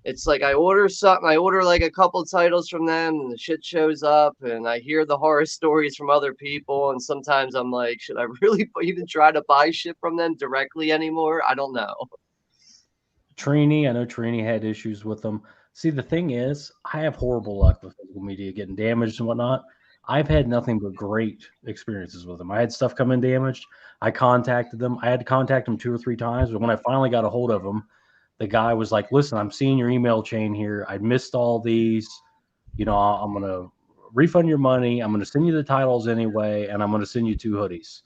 It's like I order something, I order a couple of titles from them, and the shit shows up, and I hear the horror stories from other people, and sometimes I'm like, should I really even try to buy shit from them directly anymore? I don't know. Trini, I know Trini had issues with them. See, the thing is, I have horrible luck with physical media getting damaged and whatnot. I've had nothing but great experiences with them. I had stuff come in damaged. I contacted them. I had to contact them 2 or 3 times, but when I finally got a hold of them, the guy was like, listen, I'm seeing your email chain here. I missed all these. I'm going to refund your money. I'm going to send you the titles anyway, and I'm going to send you 2 hoodies.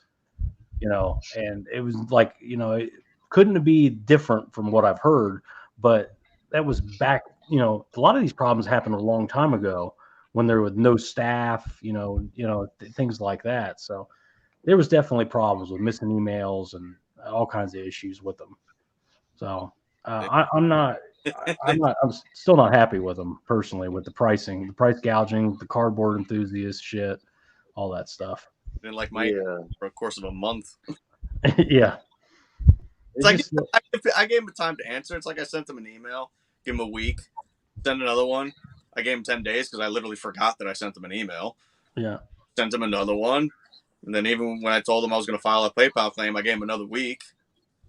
And it was like, it couldn't be different from what I've heard, but that was back, a lot of these problems happened a long time ago when there was no staff, things like that. So there was definitely problems with missing emails and all kinds of issues with them. So I'm still not happy with them personally, with the pricing, the price gouging, the cardboard enthusiast shit, all that stuff. Been like for a course of a month. Yeah. It's like I gave him time to answer. It's like I sent him an email, give him a week, Send another one. I gave him 10 days because I literally forgot that I sent him an email. Yeah. Sent him another one. And then even when I told him I was going to file a PayPal claim, I gave him another week.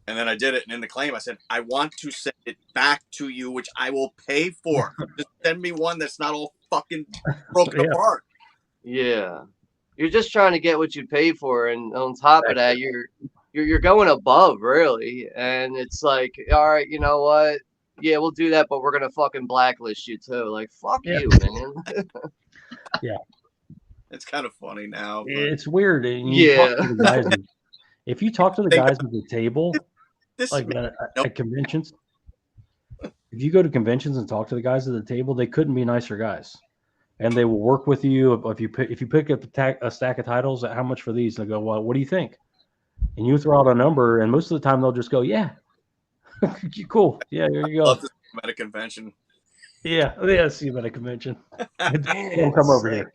And then I did it. And in the claim, I said, I want to send it back to you, which I will pay for. Just send me one that's not all fucking broken apart. Yeah. You're just trying to get what you pay for. And on top of that, you're going above, really. And it's like, all right, you know what? Yeah, we'll do that, but we're going to fucking blacklist you, too. Like, fuck you, man. Yeah. It's kind of funny now. But... It's weird. And you talk to the guys, if you talk to the guys at the table, like at conventions, if you go to conventions and talk to the guys at the table, they couldn't be nicer guys. And they will work with you. If you pick up a stack of titles, how much for these? And they go, well, what do you think? And you throw out a number, and most of the time they'll just go, yeah. Cool. Yeah, there you go. Love to see him at a convention. Yeah, see him at a convention. Don't come over here.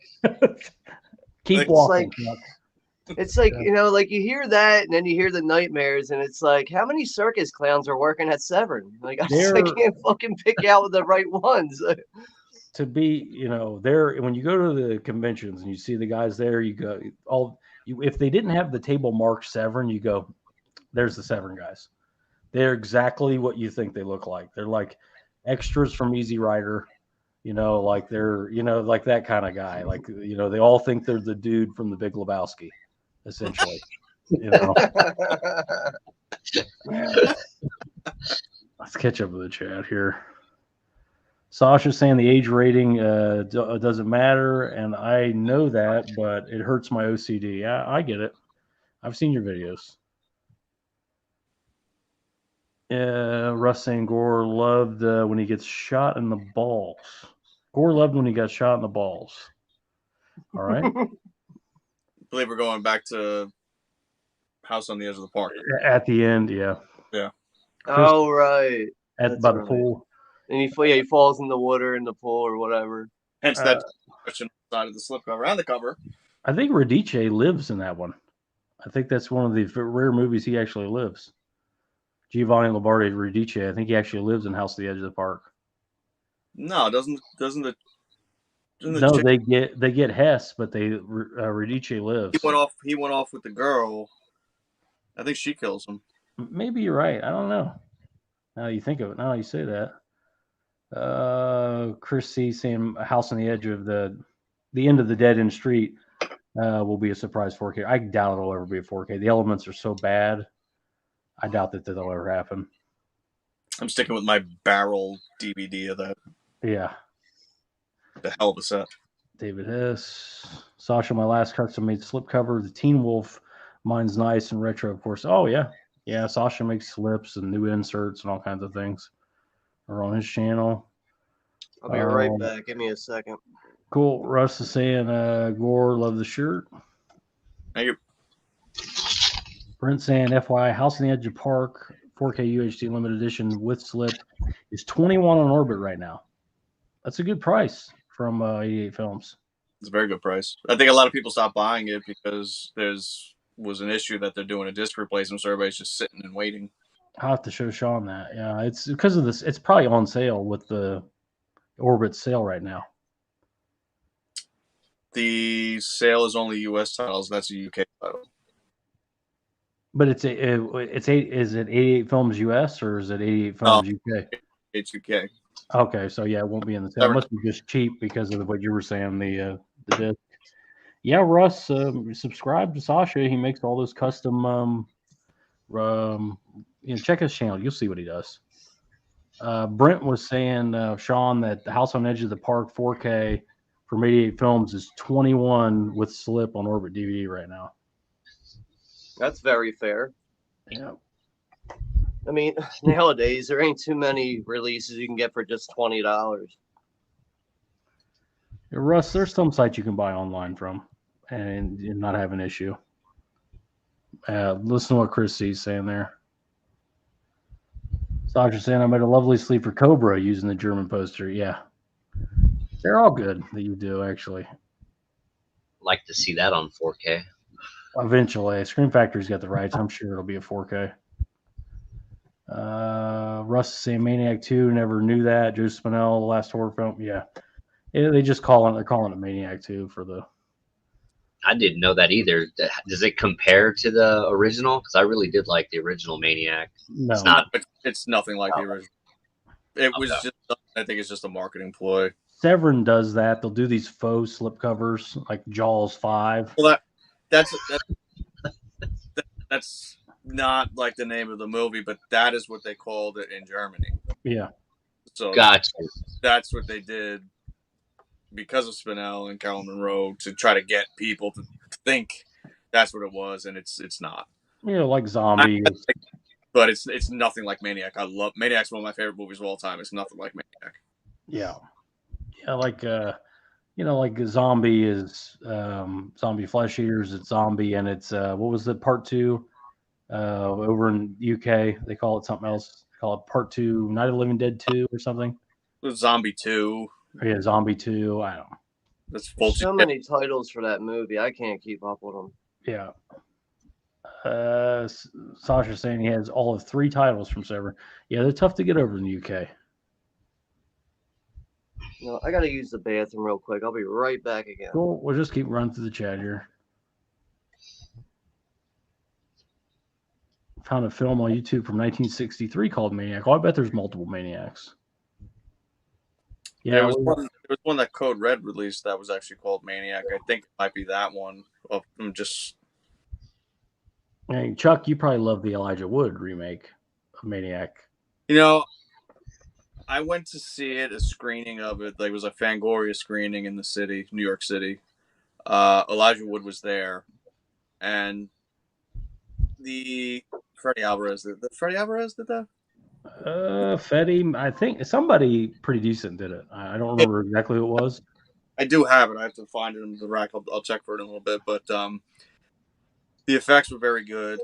Keep walking. It's like, you know, like you hear that, and then you hear the nightmares, and it's like, how many circus clowns are working at Severin? Like, I can't fucking pick out the right ones. To be, you know, there when you go to the conventions and you see the guys there, you go if they didn't have the table marked Severin, you go, there's the Severin guys. They're exactly what you think they look like. They're like extras from Easy Rider, you know, like they're, you know, like that kind of guy. Like, you know, they all think they're the dude from The Big Lebowski, essentially. You know. Let's catch up with the chat here. Sasha's saying the age rating doesn't matter, and I know that, but it hurts my OCD. Yeah, I get it. I've seen your videos. Russ saying Gore loved when he gets shot in the balls. Gore loved when he got shot in the balls. All right. I believe we're going back to House on the Edge of the Park. At the end, yeah. Yeah. Oh, right. By the pool. And he falls in the water in the pool or whatever. Hence that question side of the slipcover and the cover. I think Radice lives in that one. I think that's one of the rare movies he actually lives. Giovanni Lombardi Radice. I think he actually lives in House at the Edge of the Park. No, doesn't no, they get Hess, but Radice lives. He went off with the girl. I think she kills him. Maybe you're right. I don't know. Now you think of it. Now you say that. Chris C saying House on the Edge of the end of the dead end street will be a surprise 4K. I doubt it'll ever be a 4K. The elements are so bad. I doubt that'll ever happen. I'm sticking with my barrel DVD of that. Yeah. The hell of a set. David Hess. Sasha, my last custom made slipcover. The Teen Wolf. Mine's nice and retro, of course. Oh, yeah. Yeah, Sasha makes slips and new inserts and all kinds of things. Are on his channel. I'll be right back. Give me a second. Cool. Russ is saying, Gore, love the shirt. Thank you. Brent saying, FYI, House on the Edge of Park 4K UHD limited edition with slip is $21 on Orbit right now. That's a good price from 88 Films. It's a very good price. I think a lot of people stopped buying it because was an issue that they're doing a disc replacement, so everybody's just sitting and waiting. I'll have to show Sean that. Yeah, it's because of this. It's probably on sale with the Orbit sale right now. The sale is only U.S. titles. That's a UK title. But is it 88 Films US or is it 88 Films UK? It's UK. Okay, so yeah, it won't be in the sale. It must be just cheap because of what you were saying, the disc. Yeah, Russ, subscribe to Sasha. He makes all those custom. Check his channel. You'll see what he does. Brent was saying, Sean, that the House on Edge of the Park 4K from 88 Films is 21 with slip on Orbit DVD right now. That's very fair. Yeah. I mean, nowadays there ain't too many releases you can get for just $20. Yeah, Russ, there's some sites you can buy online from and not have an issue. Listen to what Chris C's saying there. Sasha saying, I made a lovely sleeve for Cobra using the German poster. Yeah. They're all good that you do, actually. Like to see that on 4K. Eventually. Scream Factory's got the rights. I'm sure it'll be a 4K. Russ is saying Maniac 2, never knew that. Joe Spinell, the last horror film. Yeah. They just they're calling it Maniac 2 for the. I didn't know that either. Does it compare to the original? Because I really did like the original Maniac. No. It's not. It's nothing like the original. It was just, I think it's just a marketing ploy. Severin does that. They'll do these faux slipcovers like Jaws 5. Well, that's not like the name of the movie, but that is what they called it in Germany. Yeah. So Gotcha. that's what they did because of Spinell and Carol Monroe to try to get people to think that's what it was, and it's not. You know, like Zombie. But it's nothing like Maniac. I love Maniac's one of my favorite movies of all time. It's nothing like Maniac. Yeah. Yeah, like like Zombie is Zombie Flesh Eaters, it's Zombie, and it's what was the part 2? Over in UK, they call it something else. They call it part 2, Night of the Living Dead 2 or something. It was Zombie 2. Yeah, Zombie 2. I don't know. That's full. So many titles for that movie. I can't keep up with them. Yeah. Sasha's saying he has all of 3 titles from Severin. Yeah, they're tough to get over in the UK. No, I gotta use the bathroom real quick. I'll be right back again. Cool. We'll just keep running through the chat here. Found a film on YouTube from 1963 called Maniac. Oh, I bet there's multiple Maniacs. Yeah, it was one that Code Red released that was actually called Maniac. I think it might be that one. Hey, Chuck, you probably love the Elijah Wood remake of Maniac. You know, I went to see it, a screening of it. Like, it was a Fangoria screening in the city, New York City. Elijah Wood was there, and the Freddie Alvarez did that. Fetty, I think somebody pretty decent did it. I don't remember exactly who it was. I do have it. I have to find it in the rack. I'll check for it in a little bit. But the effects were very good.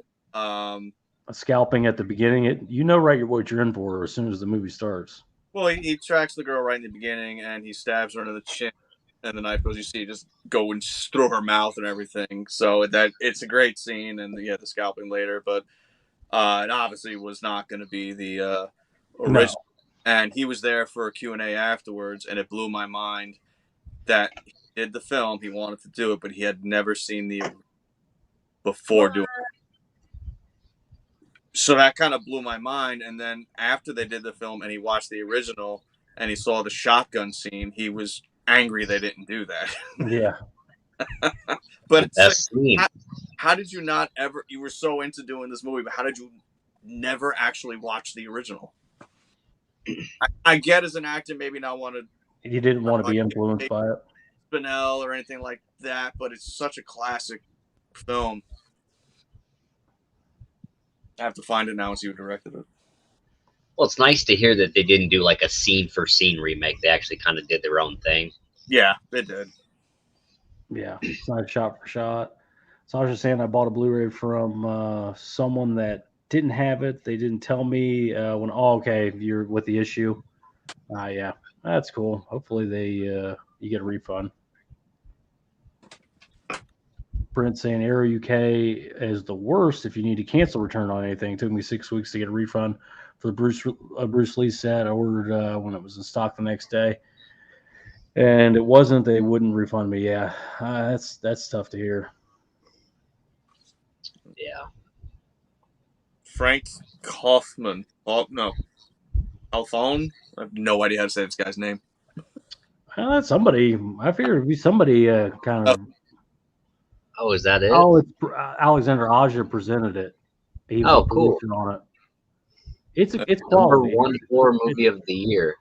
Scalping at the beginning, you know right what you're in for as soon as the movie starts. Well, he tracks the girl right in the beginning, and he stabs her in the chin, and the knife goes. You see, just go and through her mouth and everything. So it's a great scene, and the scalping later, but it obviously was not going to be the original. No. And he was there for a Q&A afterwards, and it blew my mind that he did the film. He wanted to do it, but he had never seen the before doing it. So that kind of blew my mind. And then after they did the film and he watched the original and he saw the shotgun scene, he was angry they didn't do that. Yeah. But it's like, how did you not ever, you were so into doing this movie, but how did you never actually watch the original? I get as an actor, maybe not want to. You didn't want to be influenced by it. Spinell or anything like that, but it's such a classic film. I have to find it now and see who directed it. Well, it's nice to hear that they didn't do like a scene for scene remake. They actually kind of did their own thing. Yeah, they did. Yeah, it's not shot for shot. So I was just saying I bought a Blu-ray from someone that didn't have it. They didn't tell me when. Oh, okay, you're with the issue. Yeah, that's cool. Hopefully you get a refund. Brent saying Aero UK is the worst if you need to cancel return on anything. It took me 6 weeks to get a refund for the Bruce Lee set. I ordered when it was in stock the next day, and it wasn't. They wouldn't refund me. Yeah, that's tough to hear. Yeah. Frank Kaufman. Oh no, Alphone. I have no idea how to say this guy's name. That's somebody. I figured it'd be somebody kind of. Oh, is that it? Oh, it's Alexander Aja presented it. He was cool on it. It's quality. Number 1 horror movie of the year.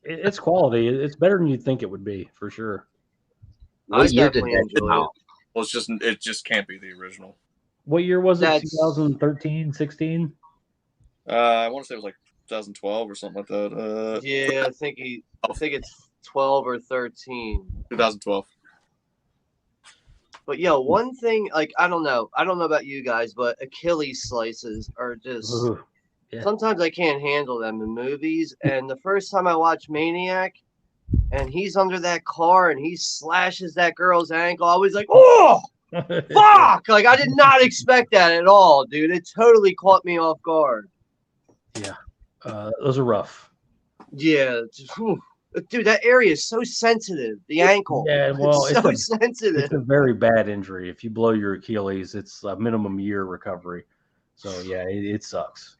It's quality. It's better than you'd think it would be, for sure. What year did that come out? Well, it just can't be the original. What year was it? 2013, 16? I want to say it was like 2012 or something like that. Yeah, I think it's 12 or 13. 2012. But one thing, like I don't know about you guys, but Achilles slices are just sometimes I can't handle them in movies. And the first time I watched Maniac, and he's under that car and he slashes that girl's ankle, I was like, oh, fuck! Like I did not expect that at all, dude. It totally caught me off guard. Yeah, those are rough. Yeah, whew. Dude, that area is so sensitive. The ankle. Yeah, well, it's so it's sensitive. a very bad injury. If you blow your Achilles, it's a minimum year recovery. So yeah, it sucks.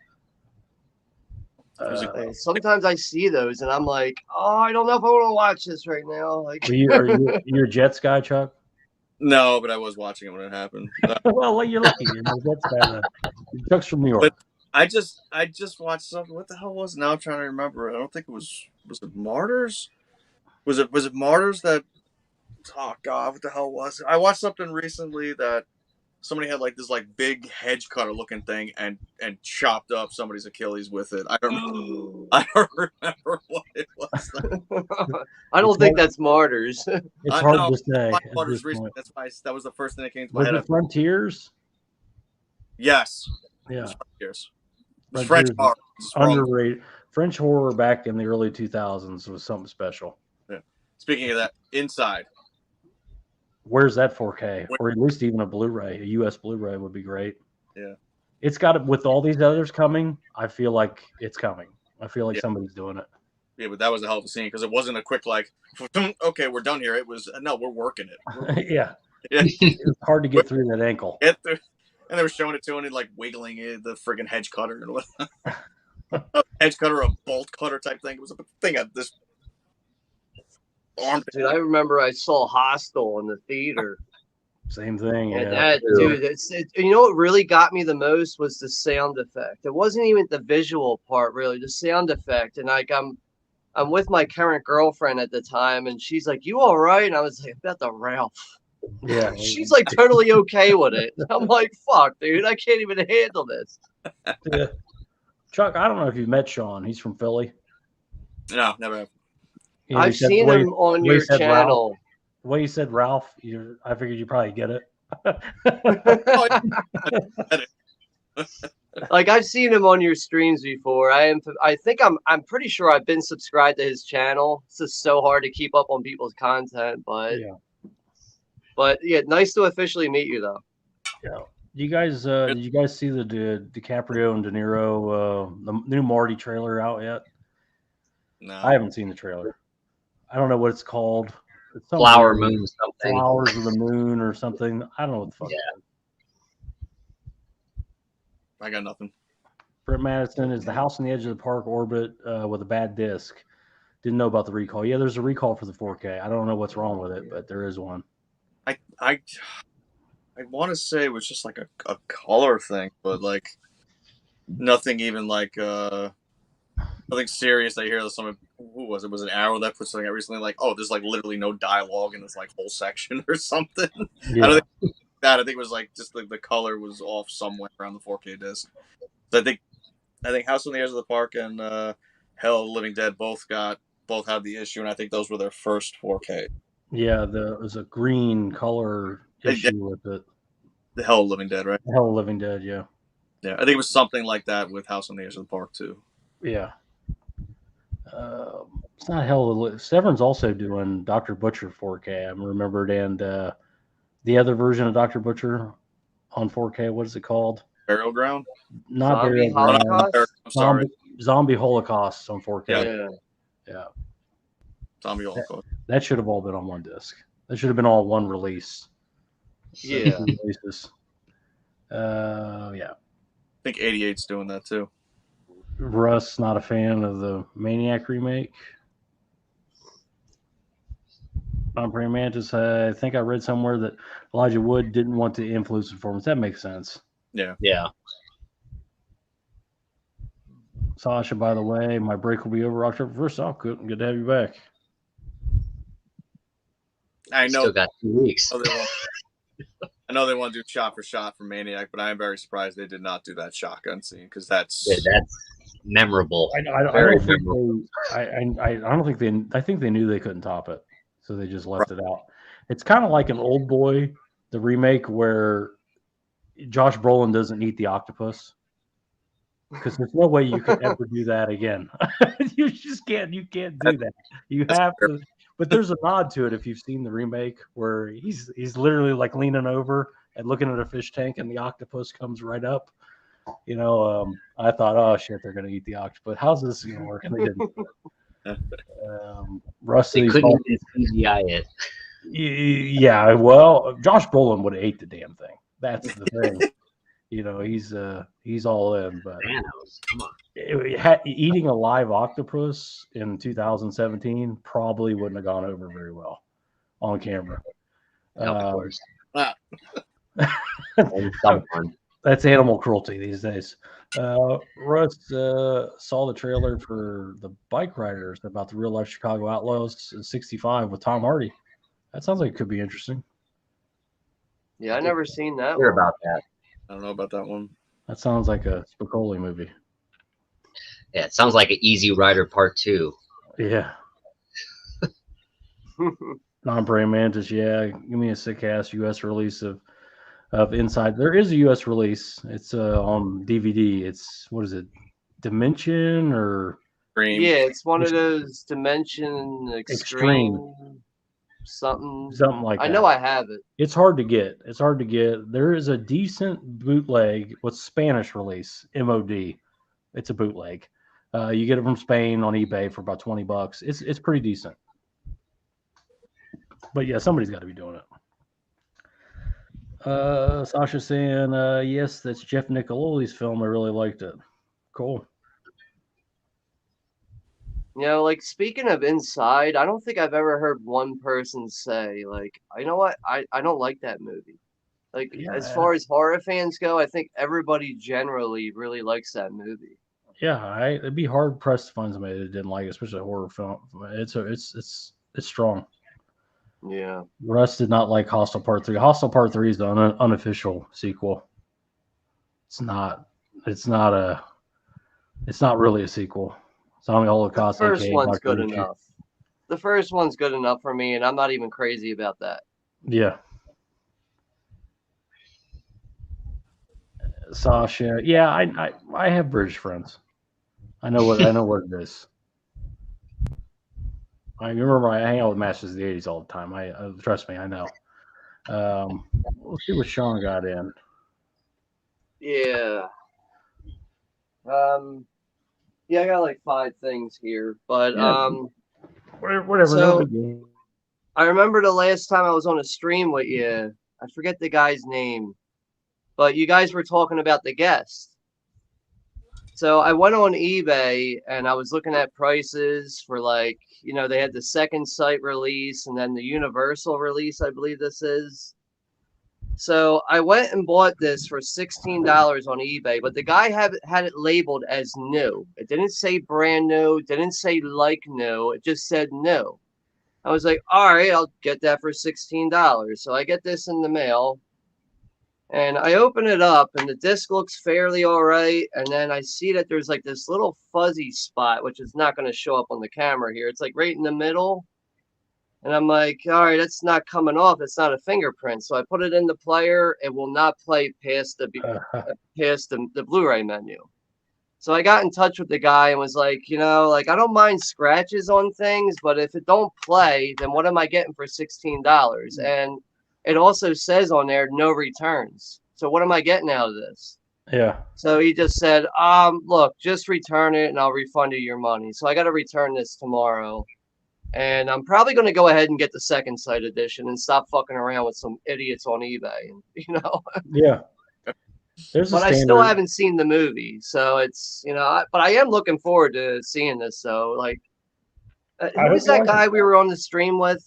Sometimes I see those and I'm like, oh, I don't know if I want to watch this right now. Like, are you a Jets guy, Chuck? No, but I was watching it when it happened. Well, you're lucky. You're a Jets guy. Chuck's from New York. But I just watched something. What the hell was it? Now I'm trying to remember. I don't think it was it Martyrs? Was it Martyrs that? Oh God, what the hell was it? I watched something recently that somebody had like this like big hedge cutter looking thing and chopped up somebody's Achilles with it. I don't remember what it was. I don't think that's Martyrs. It's hard to say. Martyrs recently. That's why that was the first thing that came to my Was head. it Frontiers? Yes. Yeah. Frontiers. Frontiers French horror. underrated. French horror back in the early 2000s was something special. Yeah. Speaking of that, Inside. Where's that 4K? Or at least even a Blu-ray, a US Blu-ray would be great. Yeah. It's got it with all these others coming. I feel like it's coming. I feel like somebody's doing it. Yeah, but that was a hell of a scene because it wasn't a quick like, okay, we're done here. It was no, we're working it. Yeah. It's hard to get through that ankle. And they were showing it to him and like wiggling it, the friggin' hedge cutter and what hedge cutter, a bolt cutter type thing. It was a thing of this arm. Dude, I remember I saw Hostel in the theater. Same thing. And that, dude, you know what really got me the most was the sound effect. It wasn't even the visual part, really, the sound effect. And like I'm with my current girlfriend at the time, and she's like, "You all right?" And I was like, "About the Ralph." Yeah. She's like totally okay with it. I'm like, "Fuck, dude, I can't even handle this." Yeah. Chuck, I don't know if you've met Sean. He's from Philly. No, never have. Yeah, I've seen him on your channel. Ralph, the way you said Ralph, I figured you probably get it. Like I've seen him on your streams before. I think I'm pretty sure I've been subscribed to his channel. It's just so hard to keep up on people's content, but yeah, nice to officially meet you though. Yeah. Did you guys see the DiCaprio and De Niro the new Marty trailer out yet? No. I haven't seen the trailer. I don't know what it's called. It's Flower Moon something. Flowers of the Moon or something. I don't know what the fuck. Yeah. I got nothing. Brett Madison is the house on the edge of the park orbit with a bad disc. Didn't know about the recall. Yeah, there's a recall for the 4K. I don't know what's wrong with it, but there is one. I want to say it was just like a color thing, but like nothing even like nothing serious. I hear that someone, who was it? Was an Arrow that put something out recently like, oh, there's like literally no dialogue in this like whole section or something. Yeah. I don't think that. I think it was like just like the color was off somewhere around the 4K disc. So I think House on the Edge of the Park and Hell of the Living Dead both had the issue, and I think those were their first 4K. Yeah, there was a green color issue with it. The Hell of the Living Dead, right? Hell of the Living Dead, yeah. Yeah, I think it was something like that with House on the Edge of the Park too. Yeah. It's not Hell of Severin's also doing Dr. Butcher 4K. I remembered, and the other version of Dr. Butcher on 4K, what is it called? Burial Ground? Not Zombie Burial Ground. I'm sorry. Zombie Holocaust on 4K. Yeah. Zombie Holocaust. That should have all been on one disc. That should have been all one release. Yeah. Releases. Yeah. I think 88's doing that too. Russ, not a fan of the Maniac remake. On Praying Mantis, I think I read somewhere that Elijah Wood didn't want to influence the performance. That makes sense. Yeah. Yeah. Sasha, by the way, my break will be over October 1st. Oh, good to have you back. I know. Still got 2 weeks. I know they want to do shot for shot for Maniac, but I am very surprised they did not do that shotgun scene because that's memorable. I don't think I think they knew they couldn't top it, so they just left it out. It's kind of like an Old Boy, the remake, where Josh Brolin doesn't eat the octopus because there's no way you could ever do that again. You just can't. You can't do that. You have to. But there's a nod to it if you've seen the remake where he's literally like leaning over and looking at a fish tank and the octopus comes right up. I thought, oh shit, they're gonna eat the octopus. How's this gonna work? And they didn't. They Rusty, couldn't even CGI it. yeah. Well, Josh Brolin would have ate the damn thing. That's the thing. He's all in. But Thanos, come on. eating a live octopus in 2017 probably wouldn't have gone over very well on camera. Of course. Ah, And someone. That's animal cruelty these days. Russ saw the trailer for the Bike Riders about the real life Chicago Outlaws 65 with Tom Hardy. That sounds like it could be interesting. Yeah, I never seen that Hear one. about that. I don't know about that one. That sounds like a Spicoli movie. Yeah, it sounds like an Easy Rider Part 2. Yeah. Non-praying mantis. Yeah, give me a sick ass U.S. release of Inside. There is a U.S. release. It's on DVD. It's what is it? Dimension or Dream. Yeah, it's one of those Dimension Extreme something like that. I know I have it. It's hard to get. There is a decent bootleg with Spanish release, MOD. It's a bootleg. You get it from Spain on eBay for about $20. It's pretty decent. But yeah, somebody's got to be doing it. Sasha saying, yes, that's Jeff Nicololi's film. I really liked it. Cool. Like speaking of Inside, I don't think I've ever heard one person say, like, you know what, I don't like that movie. Like, as far as horror fans go, I think everybody generally really likes that movie. Yeah, it'd be hard pressed to find somebody that didn't like it, especially a horror film. It's strong. Yeah. Russ did not like Hostel Part 3. Hostel Part 3 is the unofficial sequel. It's not really a sequel. Zombie Holocaust. The first one's good enough. The first one's good enough for me, and I'm not even crazy about that. Yeah. Sasha. Yeah, I have British friends. I know what it is. I remember I hang out with Masters of the 80s all the time. I trust me, I know. We'll see what Sean got in. Yeah. Yeah, I got like 5 things here, but whatever. So, no I remember the last time I was on a stream with you. I forget the guy's name, but you guys were talking about the guest. So I went on eBay and I was looking at prices for like, they had the second sight release and then the universal release, I believe this is. So I went and bought this for $16 on eBay, but the guy had it labeled as new. It didn't say brand new, didn't say like new, it just said new. I was like, all right, I'll get that for $16. So I get this in the mail. And I open it up, and the disc looks fairly all right. And then I see that there's like this little fuzzy spot, which is not going to show up on the camera here. It's like right in the middle. And I'm like, all right, that's not coming off. It's not a fingerprint. So I put it in the player. It will not play past the Blu-ray menu. So I got in touch with the guy and was like, I don't mind scratches on things, but if it don't play, then what am I getting for $16? And it also says on there, no returns. So what am I getting out of this? Yeah. So he just said, look, just return it and I'll refund you your money. So I got to return this tomorrow. And I'm probably going to go ahead and get the second sight edition and stop fucking around with some idiots on eBay. Yeah. But I still haven't seen the movie. So it's, but I am looking forward to seeing this. So like, who was that guy we were on the stream with?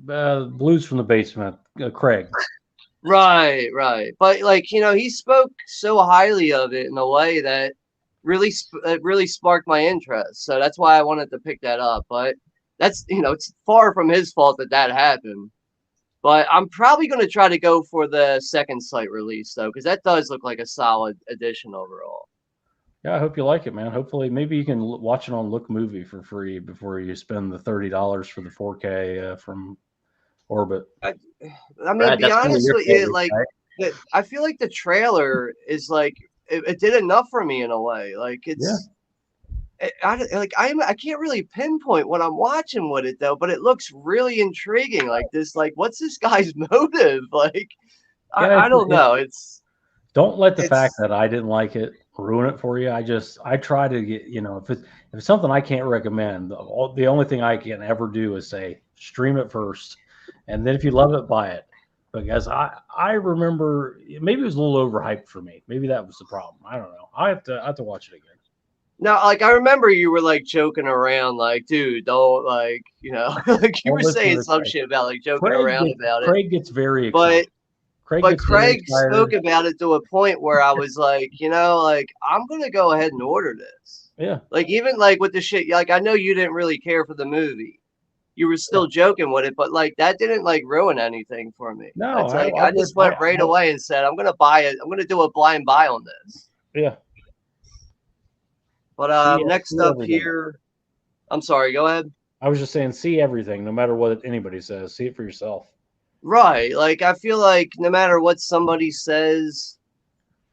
Blues from the Basement, Craig. Right. But like, he spoke so highly of it in a way that really sparked my interest. So that's why I wanted to pick that up. But that's, it's far from his fault that happened. But I'm probably going to try to go for the second sight release, though, because that does look like a solid addition overall. Yeah, I hope you like it, man. Hopefully, maybe you can watch it on Look Movie for free before you spend the $30 for the 4K from Orbit. I mean, to be honest with you, like, I feel like the trailer is like it did enough for me in a way. Like, it's. Yeah. I can't really pinpoint what I'm watching with it though, but it looks really intriguing. Like this, like what's this guy's motive? Like, I don't know. Don't let the fact that I didn't like it ruin it for you. I try to get, if it's something I can't recommend, the only thing I can ever do is say stream it first, and then if you love it, buy it. Because I remember maybe it was a little overhyped for me. Maybe that was the problem. I don't know. I have to watch it again. Now, like, I remember you were like joking around, like, dude, don't, like, like you were saying some shit about like joking around about it. Craig gets very excited. But Craig spoke about it to a point where I was like, like, I'm gonna go ahead and order this. Yeah. Like, even like with the shit, like, I know you didn't really care for the movie. You were still joking with it, but like that didn't like ruin anything for me. No, it's like I just went right away and said, I'm gonna buy it. I'm gonna do a blind buy on this. Yeah. But next up here, I'm sorry, go ahead. I was just saying, see everything, no matter what anybody says. See it for yourself. Right. Like, I feel like no matter what somebody says,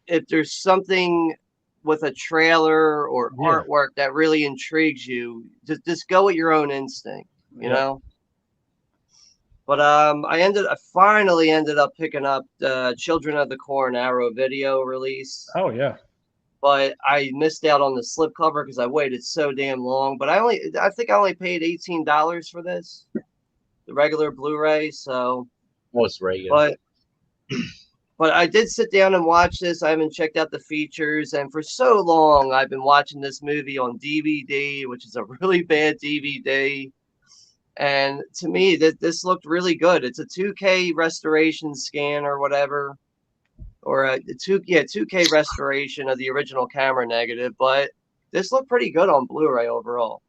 if there's something with a trailer or artwork that really intrigues you, just go with your own instinct, you know? But I finally ended up picking up the Children of the Corn Arrow video release. Oh, yeah. But I missed out on the slipcover because I waited so damn long. But I think I only paid $18 for this, the regular Blu-ray. So most regular. But I did sit down and watch this. I haven't checked out the features, and for so long I've been watching this movie on DVD, which is a really bad DVD. And to me, this looked really good. It's a 2K restoration scan or whatever. Or a 2K restoration of the original camera negative, but this looked pretty good on Blu-ray overall.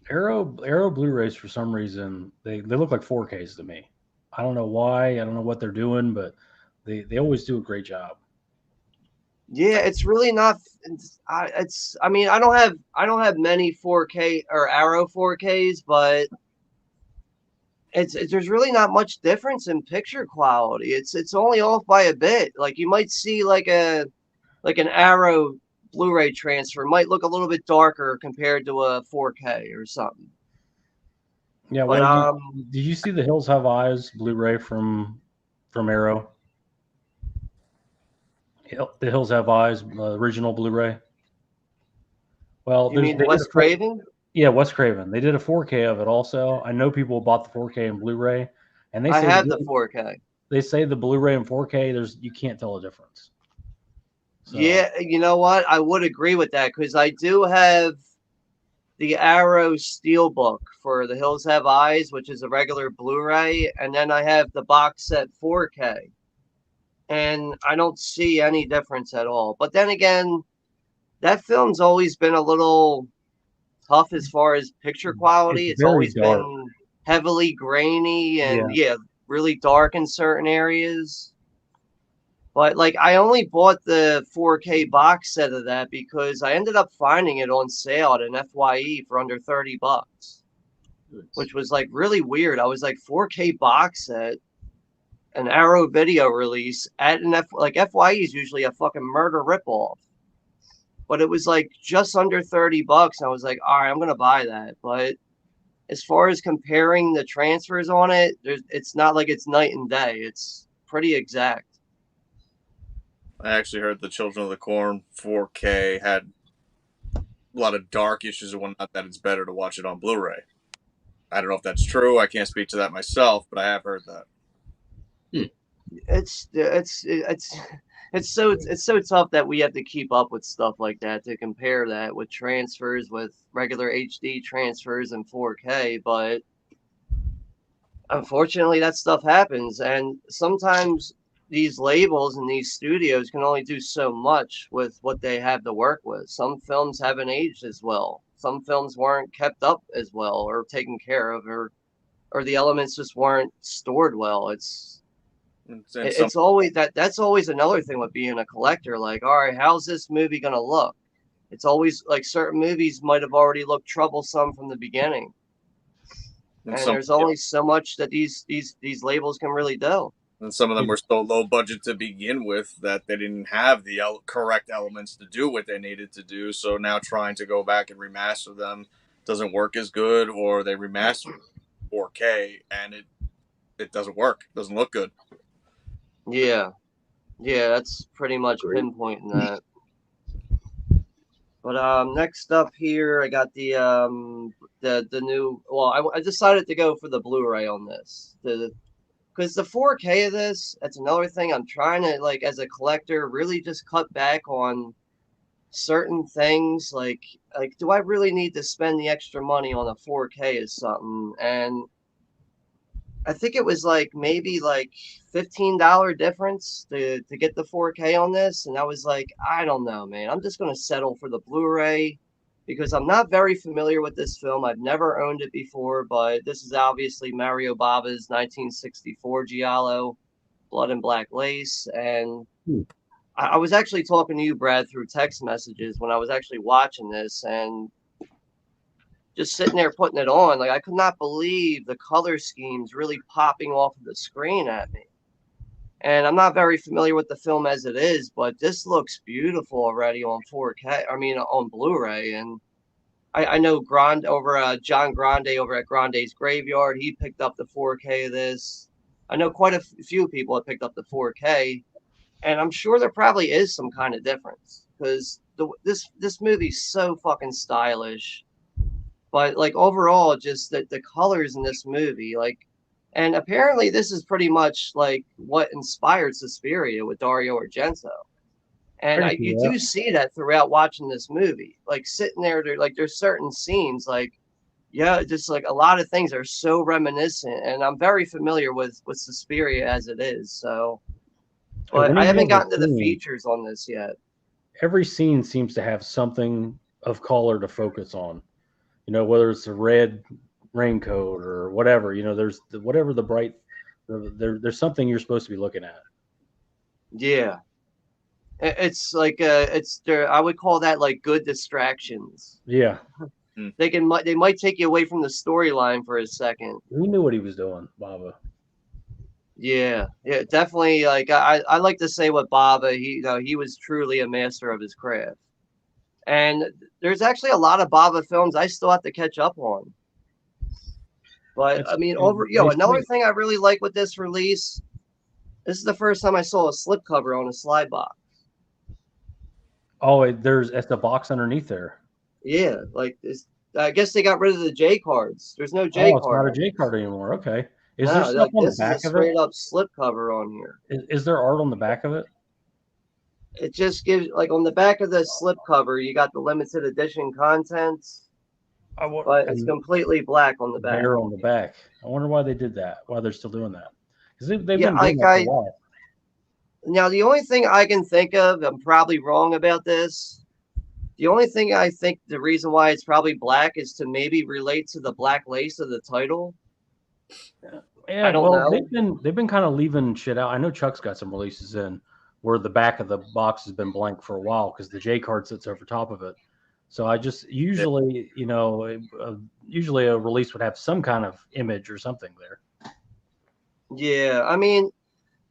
Arrow Blu-rays, for some reason, they look like 4Ks to me. I don't know why. I don't know what they're doing, but they always do a great job. Yeah, it's really not. I mean, I don't have many 4K or Arrow 4Ks, but there's really not much difference in picture quality. It's only off by a bit. Like, you might see like an Arrow Blu-ray transfer might look a little bit darker compared to a 4K or something. Yeah, well, did you see the Hills Have Eyes Blu-ray from Arrow? The Hills Have Eyes original Blu-ray. Well, you mean Wes Craven? Yeah, Wes Craven. They did a 4K of it also. I know people bought the 4K and Blu-ray, and I have the 4K. They say the Blu-ray and 4K, you can't tell a difference. So. Yeah, you know what? I would agree with that because I do have the Arrow Steelbook for The Hills Have Eyes, which is a regular Blu-ray, and then I have the box set 4K, and I don't see any difference at all. But then again, that film's always been a little tough as far as picture quality. It's always been heavily grainy and really dark in certain areas. But like, I only bought the 4K box set of that because I ended up finding it on sale at an FYE for under $30, which was like really weird. I was like, 4K box set, an Arrow video release at an FYE is usually a fucking murder ripoff. But it was like just under $30. I was like, all right, I'm gonna buy that. But as far as comparing the transfers on it, it's not like it's night and day. It's pretty exact. I actually heard the Children of the Corn 4K had a lot of dark issues and whatnot, that it's better to watch it on Blu-ray. I don't know if that's true. I can't speak to that myself, but I have heard that. It's so tough that we have to keep up with stuff like that to compare that with transfers, with regular HD transfers and 4K. But unfortunately, that stuff happens, and sometimes these labels and these studios can only do so much with what they have to work with. Some films haven't aged as well. Some films weren't kept up as well or taken care of, or the elements just weren't stored well. It's always that's always another thing with being a collector. Like, all right, how's this movie gonna look? It's always like certain movies might have already looked troublesome from the beginning, and there's only so much that these labels can really do. And some of them were so low budget to begin with that they didn't have the correct elements to do what they needed to do. So now trying to go back and remaster them doesn't work as good, or they remaster 4K and it doesn't work. It doesn't look good. Yeah, that's pretty much pinpointing that. But next up here, I got the new. Well, I decided to go for the Blu-ray on this. Because the 4K of this, that's another thing I'm trying to, like, as a collector, really just cut back on certain things. Like do I really need to spend the extra money on a 4K or something? And I think it was like maybe like $15 difference to get the 4K on this, and I was like, I don't know, man. I'm just gonna settle for the Blu-ray because I'm not very familiar with this film. I've never owned it before, but this is obviously Mario Bava's 1964 Giallo, Blood and Black Lace, and I was actually talking to you, Brad, through text messages when I was actually watching this, and just sitting there putting it on, like I could not believe the color schemes really popping off of the screen at me. And I'm not very familiar with the film as it is, but this looks beautiful already on 4K. I mean, on Blu-ray. And I know John Grande over at Grande's Graveyard, he picked up the 4K of this. I know quite a few people have picked up the 4K, and I'm sure there probably is some kind of difference because this movie's so fucking stylish. But like overall, just the colors in this movie, like, and apparently this is pretty much like what inspired Suspiria with Dario Argento. And you do see that throughout watching this movie, like sitting there, there's certain scenes, like, yeah, just like a lot of things are so reminiscent, and I'm very familiar with Suspiria as it is. So, but I haven't gotten to the features on this yet. Every scene seems to have something of color to focus on. You know, whether it's a red raincoat or whatever, you know, there's whatever the bright, there's something you're supposed to be looking at. Yeah. It's like, I would call that like good distractions. Yeah. They might take you away from the storyline for a second. He knew what he was doing, Bava. Yeah, definitely. Like I like to say with Bava, he was truly a master of his craft. And there's actually a lot of Bava films I still have to catch up on. But I mean, another thing I really like with this release, this is the first time I saw a slipcover on a slide box. Oh, that's the box underneath there. Yeah, like this. I guess they got rid of the J cards. There's no J card. It's not a J card anymore. Okay. Is there stuff on the back of it? This is a straight up slipcover on here. Is there art on the back of it? It just gives, like, on the back of the slipcover, you got the limited edition contents, but it's completely black on the back. Bare on the back. I wonder why they did that. Why they're still doing that? Because they've been doing that for a while. Now, the only thing I can think of, I'm probably wrong about this. The only thing I think the reason why it's probably black is to maybe relate to the black lace of the title. Yeah, I don't know. They've been kind of leaving shit out. I know Chuck's got some releases in where the back of the box has been blank for a while because the J card sits over top of it. So I just usually, usually a release would have some kind of image or something there. Yeah, I mean,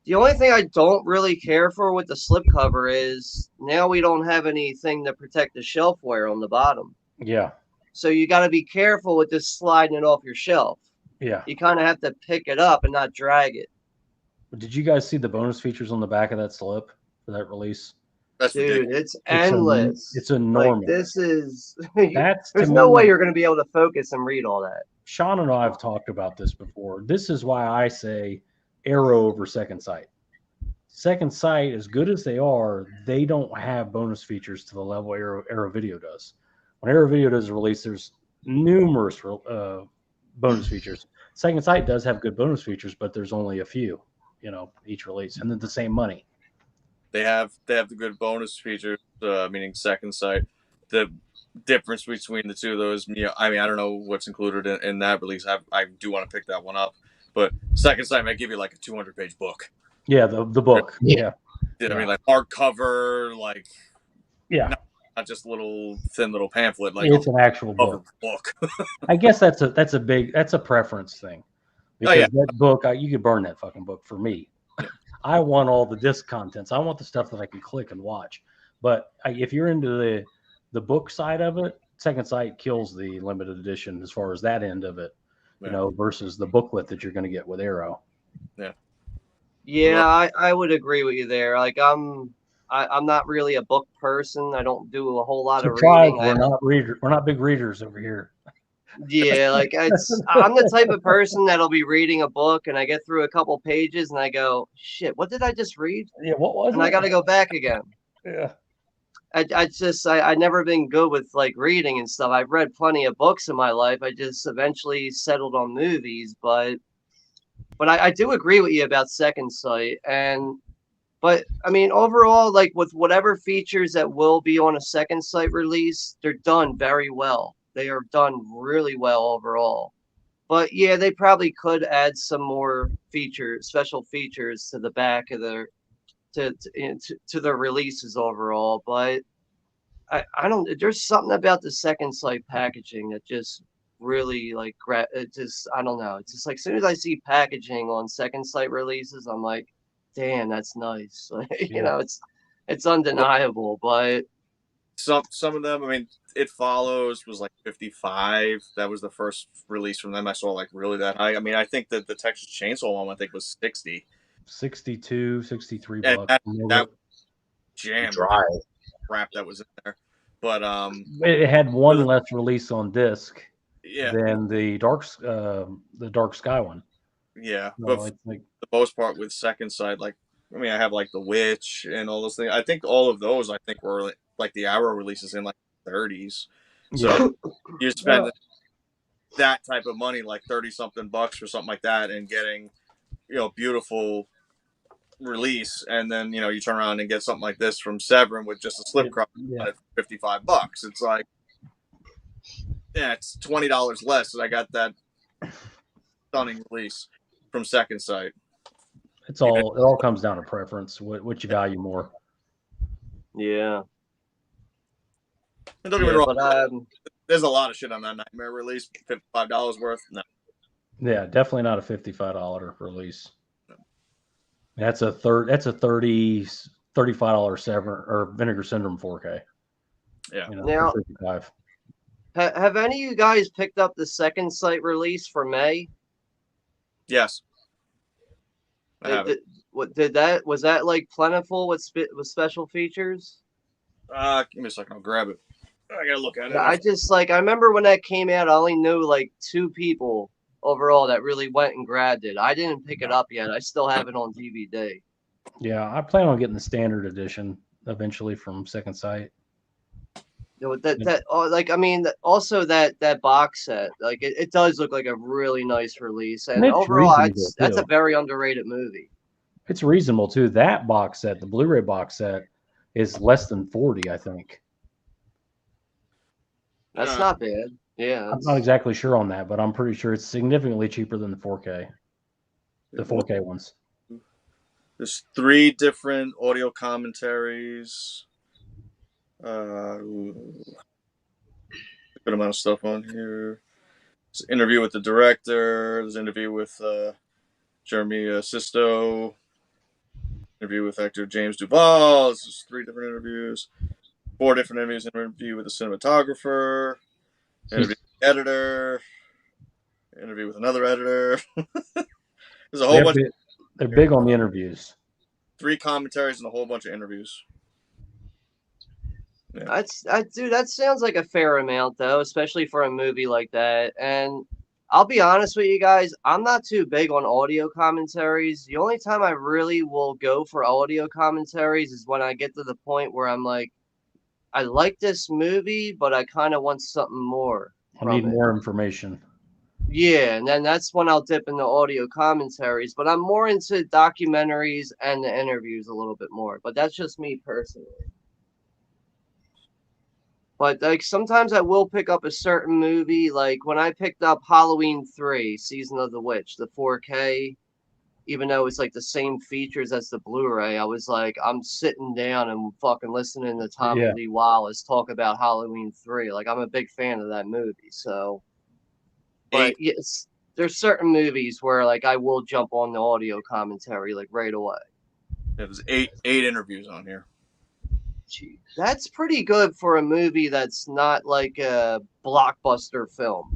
the only thing I don't really care for with the slipcover is now we don't have anything to protect the shelf wear on the bottom. Yeah. So you got to be careful with this sliding it off your shelf. Yeah. You kind of have to pick it up and not drag it. Did you guys see the bonus features on the back of that slip for that release? Dude, it's endless. It's enormous. Like, this is there's no way you're going to be able to focus and read all that. Sean and I have talked about this before. This is why I say Arrow over Second Sight. Second Sight, as good as they are, they don't have bonus features to the level Arrow Video does. When Arrow Video does a release, there's numerous bonus features. Second Sight does have good bonus features, but there's only a few, each release, and then the same money. They have the good bonus features, meaning Second Sight. The difference between the two of those, I mean, I don't know what's included in that release. I do want to pick that one up, but Second Sight might give you like a 200-page book. Yeah, the book. Yeah. I mean, like hardcover, like not just thin little pamphlet. Like it's an actual book. I guess that's a preference thing. Because that book, you could burn that fucking book for me. I want all the disc contents. I want the stuff that I can click and watch. But if you're into the book side of it, Second Sight kills the limited edition as far as that end of it, versus the booklet that you're going to get with Arrow. Yeah, I would agree with you there. Like I'm I'm not really a book person. I don't do a whole lot of Surprise, reading. we're not big readers over here. Yeah, like I'm the type of person that'll be reading a book and I get through a couple pages and I go, shit, what did I just read? Yeah, what was And it? I got to go back again. Yeah. I never been good with like reading and stuff. I've read plenty of books in my life. I just eventually settled on movies, but I do agree with you about Second Sight. But I mean, overall, like with whatever features that will be on a Second Sight release, they're done very well. They are done really well overall. But yeah, they probably could add some more features, special features to the back of their to their releases overall. But I don't. There's something about the Second Sight packaging that just really like it just I don't know. It's just like as soon as I see packaging on Second Sight releases, I'm like, damn, that's nice. Like, you know, it's undeniable. But some of them, I mean, It Follows was like 55. That was the first release from them I saw like really that high. I mean, I think that the Texas Chainsaw one I think was 60. 62, 63 And bucks. that jam Dry. crap that was in there. But it had one less release on disc yeah, than the Dark Sky one. yeah. No, But for it's like, the most part with Second Sight, like I mean, I have like The Witch and all those things. I think all of those I think were like the Arrow releases in like the 30s. So you spend that type of money, like 30 something bucks or something like that, and getting, you know, beautiful release, and then, you know, you turn around and get something like this from Severin with just a slip cover at $55. It's like, yeah, it's $20 less, and I got that stunning release from Second Sight. it all comes down to preference, what you value more. yeah. And don't get me wrong, But there's a lot of shit on that Nightmare release. $55 worth? No. Yeah, definitely not a $55 release. That's a $35 Severin or Vinegar Syndrome 4K. Yeah. You know, Now, for 55. have any of you guys picked up the Second Sight release for May? Yes. I have it. Was that like plentiful with special features? Give me a second. I'll grab it. I gotta look at it. Yeah, I remember when that came out, I only knew like 2 people overall that really went and grabbed it. I didn't pick it up yet. I still have it on DVD. Yeah, I plan on getting the standard edition eventually from Second Sight. You know, also that box set, like it does look like a really nice release, and it's overall, reasonable, that's a too. very underrated movie. It's reasonable too. That box set, the Blu-ray box set, is less than 40, I think. That's not bad. Yeah, I'm not exactly sure on that, but I'm pretty sure it's significantly cheaper than the 4K. The 4K ones. There's 3 different audio commentaries. A good amount of stuff on here. There's an interview with the director. There's an interview with Jeremy Sisto. Interview with actor James Duval. This is 3 different interviews. 4 different interviews. Interview with the cinematographer. Interview with the editor. Interview with another editor. There's a whole bunch. They're big on the interviews. 3 commentaries and a whole bunch of interviews. Yeah. That sounds like a fair amount though, especially for a movie like that. And I'll be honest with you guys, I'm not too big on audio commentaries. The only time I really will go for audio commentaries is when I get to the point where I'm like, I like this movie, but I kind of want something more. I need more information. Yeah, and then that's when I'll dip into audio commentaries. But I'm more into documentaries and the interviews a little bit more. But that's just me personally. But like sometimes I will pick up a certain movie, like when I picked up Halloween 3, Season of the Witch, the 4K, even though it's like the same features as the Blu-ray, I was like, I'm sitting down and fucking listening to Tommy Lee Wallace talk about Halloween 3. Like I'm a big fan of that movie. So, but yes, there's certain movies where like I will jump on the audio commentary like right away. There's 8 interviews on here. Jeez. That's pretty good for a movie that's not like a blockbuster film.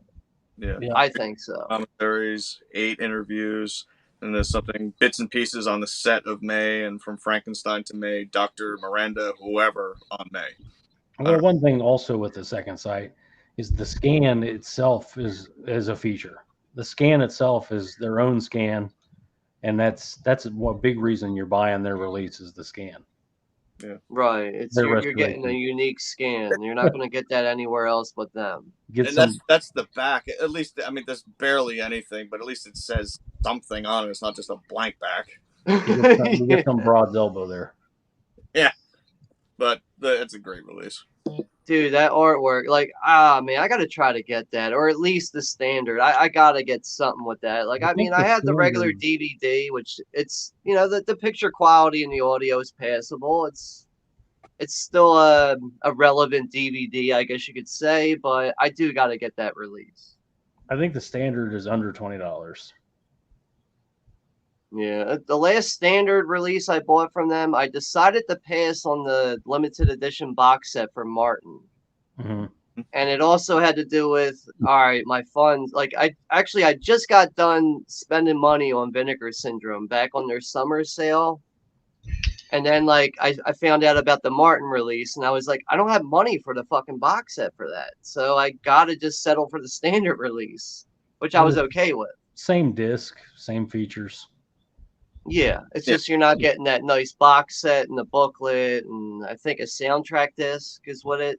Yeah. I think so. Commentaries, 8 interviews, And there's something bits and pieces on the set of May, and from Frankenstein to May, Dr. Miranda, whoever on May. Well, one thing also with the second sight is the scan itself is a feature. The scan itself is their own scan, and that's one big reason you're buying their release is the scan. Yeah. Right. It's Their you're getting a restoration. unique scan. You're not going to get that anywhere else but them. Get And some. that's the back. At least, I mean, there's barely anything, but at least it says something on it. It's not just a blank back. You get some broad's elbow there. Yeah, but it's a great release. Dude, that artwork, like, man, I got to try to get that, or at least the standard. I got to get something with that. Like, I mean, I had the regular DVD, which it's, you know, the picture quality and the audio is passable. It's still a relevant DVD, I guess you could say, but I do got to get that release. I think the standard is under $20. Yeah, the last standard release I bought from them, I decided to pass on the limited edition box set for Martin. Mm-hmm. And it also had to do with, all right, my funds. Like, I just got done spending money on Vinegar Syndrome back on their summer sale. And then, like, I found out about the Martin release, and I was like, I don't have money for the fucking box set for that. So I got to just settle for the standard release, which I was okay with. Same disc, same features. Yeah, it's just you're not getting that nice box set and the booklet, and I think a soundtrack disc is what it.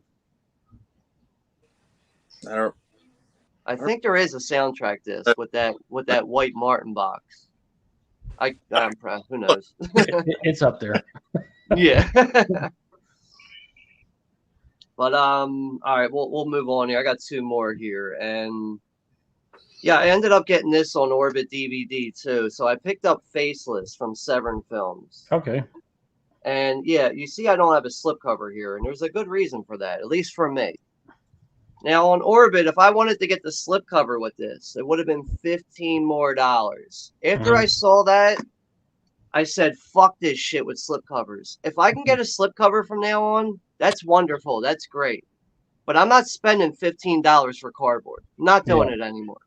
I think there is a soundtrack disc with that white Martin box. I'm proud. Who knows? It's up there. Yeah. But all right, we'll move on here. I got two more here, and yeah, I ended up getting this on Orbit DVD too. So I picked up Faceless from Severin Films. Okay. And yeah, you see I don't have a slipcover here, and there's a good reason for that, at least for me. Now on Orbit, if I wanted to get the slipcover with this, it would have been $15 more. After I saw that, I said, fuck this shit with slipcovers. If I can get a slipcover from now on, that's wonderful. That's great. But I'm not spending $15 for cardboard. I'm not doing it anymore.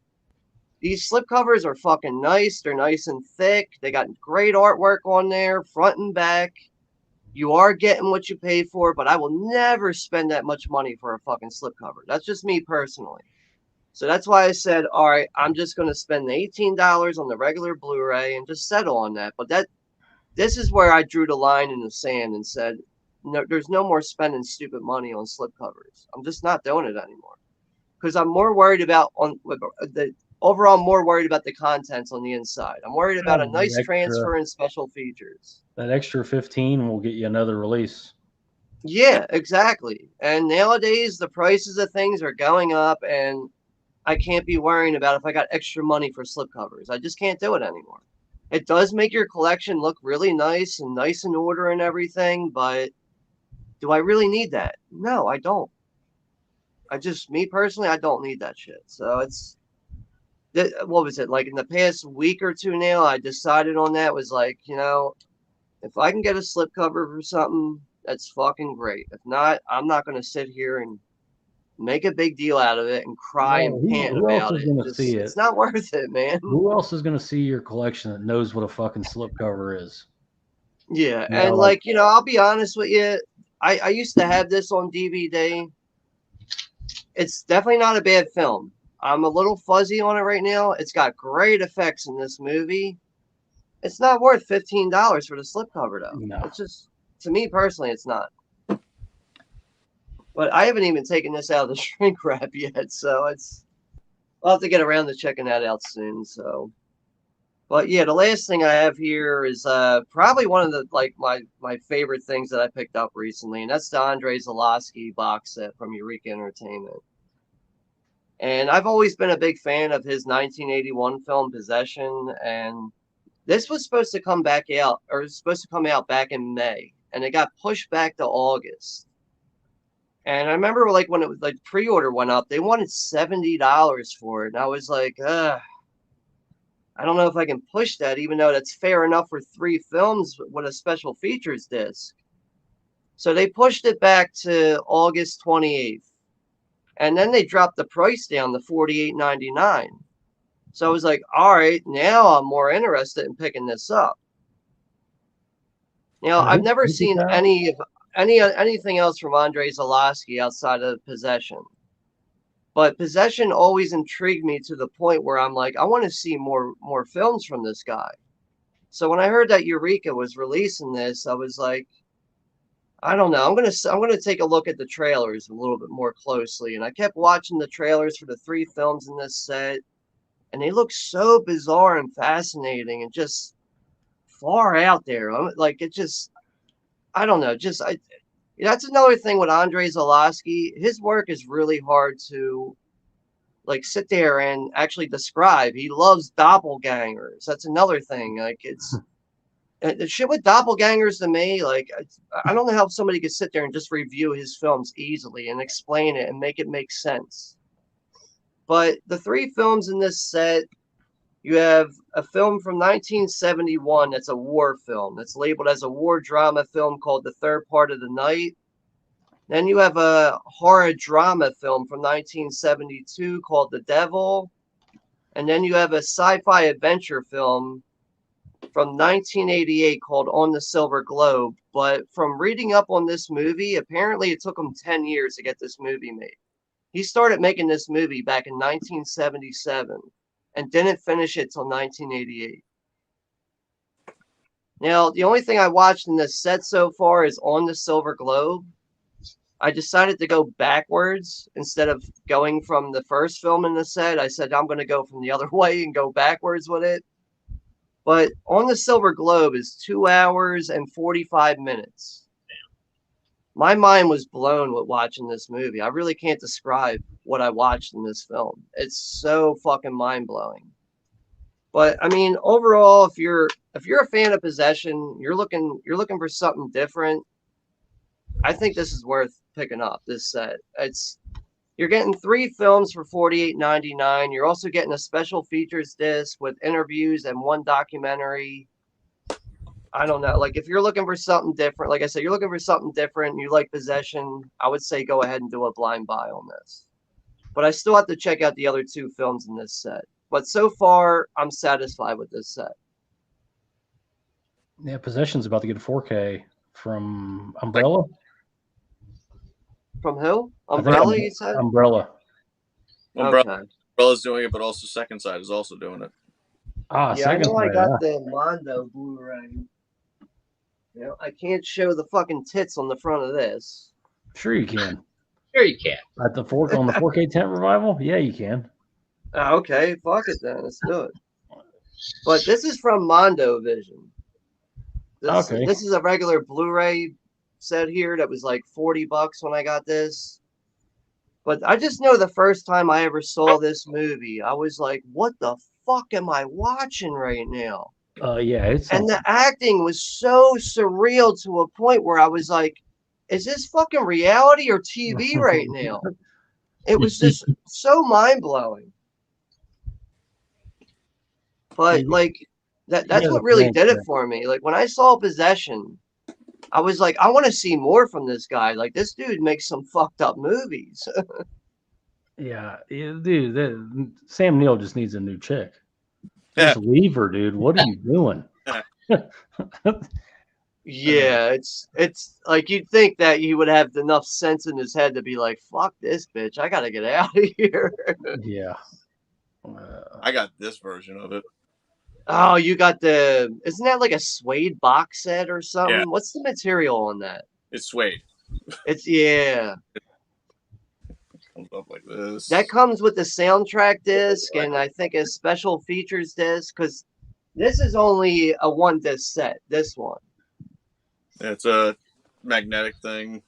These slipcovers are fucking nice. They're nice and thick. They got great artwork on there, front and back. You are getting what you pay for, but I will never spend that much money for a fucking slipcover. That's just me personally. So that's why I said, all right, I'm just going to spend the $18 on the regular Blu-ray and just settle on that. But this is where I drew the line in the sand and said, no, there's no more spending stupid money on slipcovers. I'm just not doing it anymore. Because I'm more worried about overall more worried about the contents on the inside. I'm worried about a nice transfer and special features. That extra 15 will get you another release. Yeah, exactly. And nowadays the prices of things are going up, and I can't be worrying about if I got extra money for slipcovers. I just can't do it anymore. It does make your collection look really nice and nice in order and everything, but do I really need that? No, I don't. Me personally, I don't need that shit. So what was it, like in the past week or two now, I decided on that, was like, you know, if I can get a slipcover for something, that's fucking great. If not, I'm not going to sit here and make a big deal out of it and cry and pant about it. It's not worth it, man. Who else is going to see your collection that knows what a fucking slipcover is? Yeah, and like, you know, I'll be honest with you. I used to have this on DVD. It's definitely not a bad film. I'm a little fuzzy on it right now. It's got great effects in this movie. It's not worth $15 for the slipcover, though. No. It's just, to me personally, it's not. But I haven't even taken this out of the shrink wrap yet, so I'll have to get around to checking that out soon. So, but yeah, the last thing I have here is probably one of the my favorite things that I picked up recently, and that's the Andrzej Zulawski box set from Eureka Entertainment. And I've always been a big fan of his 1981 film Possession, and this was supposed to come back out, or was supposed to come out back in May, and it got pushed back to August. And I remember, like, when it was like pre-order went up, they wanted $70 for it, and I was like, I don't know if I can push that, even though that's fair enough for 3 films with a special features disc. So they pushed it back to August 28th. And then they dropped the price down to $48.99. So I was like, all right, now I'm more interested in picking this up. Now, I've never seen anything else from Andrzej Zulawski outside of Possession. But Possession always intrigued me to the point where I'm like, I want to see more films from this guy. So when I heard that Eureka was releasing this, I was like, I don't know. I'm gonna take a look at the trailers a little bit more closely. And I kept watching the trailers for the 3 films in this set, and they look so bizarre and fascinating and just far out there. Like it just, I don't know. That's another thing with Andrzej Zulawski. His work is really hard to like sit there and actually describe. He loves doppelgangers. That's another thing. Like it's the shit with doppelgangers to me. Like I don't know how somebody could sit there and just review his films easily and explain it and make it make sense. But the 3 films in this set, you have a film from 1971 that's a war film. That's labeled as a war drama film called The Third Part of the Night. Then you have a horror drama film from 1972 called The Devil. And then you have a sci-fi adventure film from 1988 called On the Silver Globe. But from reading up on this movie, apparently it took him 10 years to get this movie made. He started making this movie back in 1977 and didn't finish it till 1988. Now, the only thing I watched in this set so far is On the Silver Globe. I decided to go backwards instead of going from the first film in the set. I said I'm going to go from the other way and go backwards with it. But On the Silver Globe is 2 hours and 45 minutes. My mind was blown with watching this movie. I really can't describe what I watched in this film. It's so fucking mind-blowing. But I mean, overall, if you're a fan of Possession, you're looking for something different, I think this is worth picking up, this set. You're getting 3 films for $48.99. You're also getting a special features disc with interviews and 1 documentary. I don't know. Like, if you're looking for something different, like I said, you're looking for something different, and you like Possession, I would say go ahead and do a blind buy on this. But I still have to check out the other 2 films in this set. But so far, I'm satisfied with this set. Yeah, Possession's about to get a 4K from Umbrella. From who? Umbrella, you said? Umbrella. Okay. Umbrella's doing it, but also Second Sight is also doing it. Yeah, I know I got the Mondo Blu-ray. You know, I can't show the fucking tits on the front of this. Sure you can. Sure you can. On the 4K tent revival? Yeah, you can. Okay, fuck it then. Let's do it. But this is from Mondo Vision. This is a regular Blu-ray set here that was like $40 when I got this. But I just know the first time I ever saw this movie, I was like, what the fuck am I watching right now? Yeah, and the acting was so surreal to a point where I was like, is this fucking reality or TV right now? It was just so mind-blowing. But like that's what really did it for me. Like when I saw Possession, I was like, I want to see more from this guy. Like this dude makes some fucked up movies. Yeah, dude, Sam Neill just needs a new chick. Just leave her, dude. What are you doing? Yeah, it's like you'd think that he would have enough sense in his head to be like, fuck this bitch, I gotta get out of here. Yeah. I got this version of it. Oh, you got isn't that like a suede box set or something? Yeah. What's the material on that? It's suede. Yeah. Comes up like this. That comes with the soundtrack disc and I think a special features disc because this is only a 1 disc set. This one. It's a magnetic thing.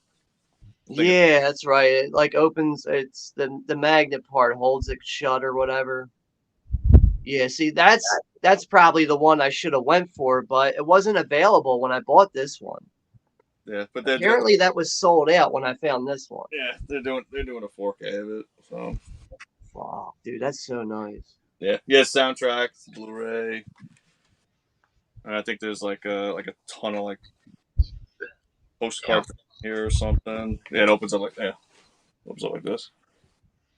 Yeah, that's right. It like opens. It's the magnet part holds it shut or whatever. Yeah, see that's probably the one I should have went for, but it wasn't available when I bought this one. Yeah, but apparently that was sold out when I found this one. Yeah, they're doing a 4K of it. So, fuck, dude, that's so nice. Yeah, soundtrack, Blu-ray. And I think there's like a ton of like postcard here or something. Yeah, it opens up like this.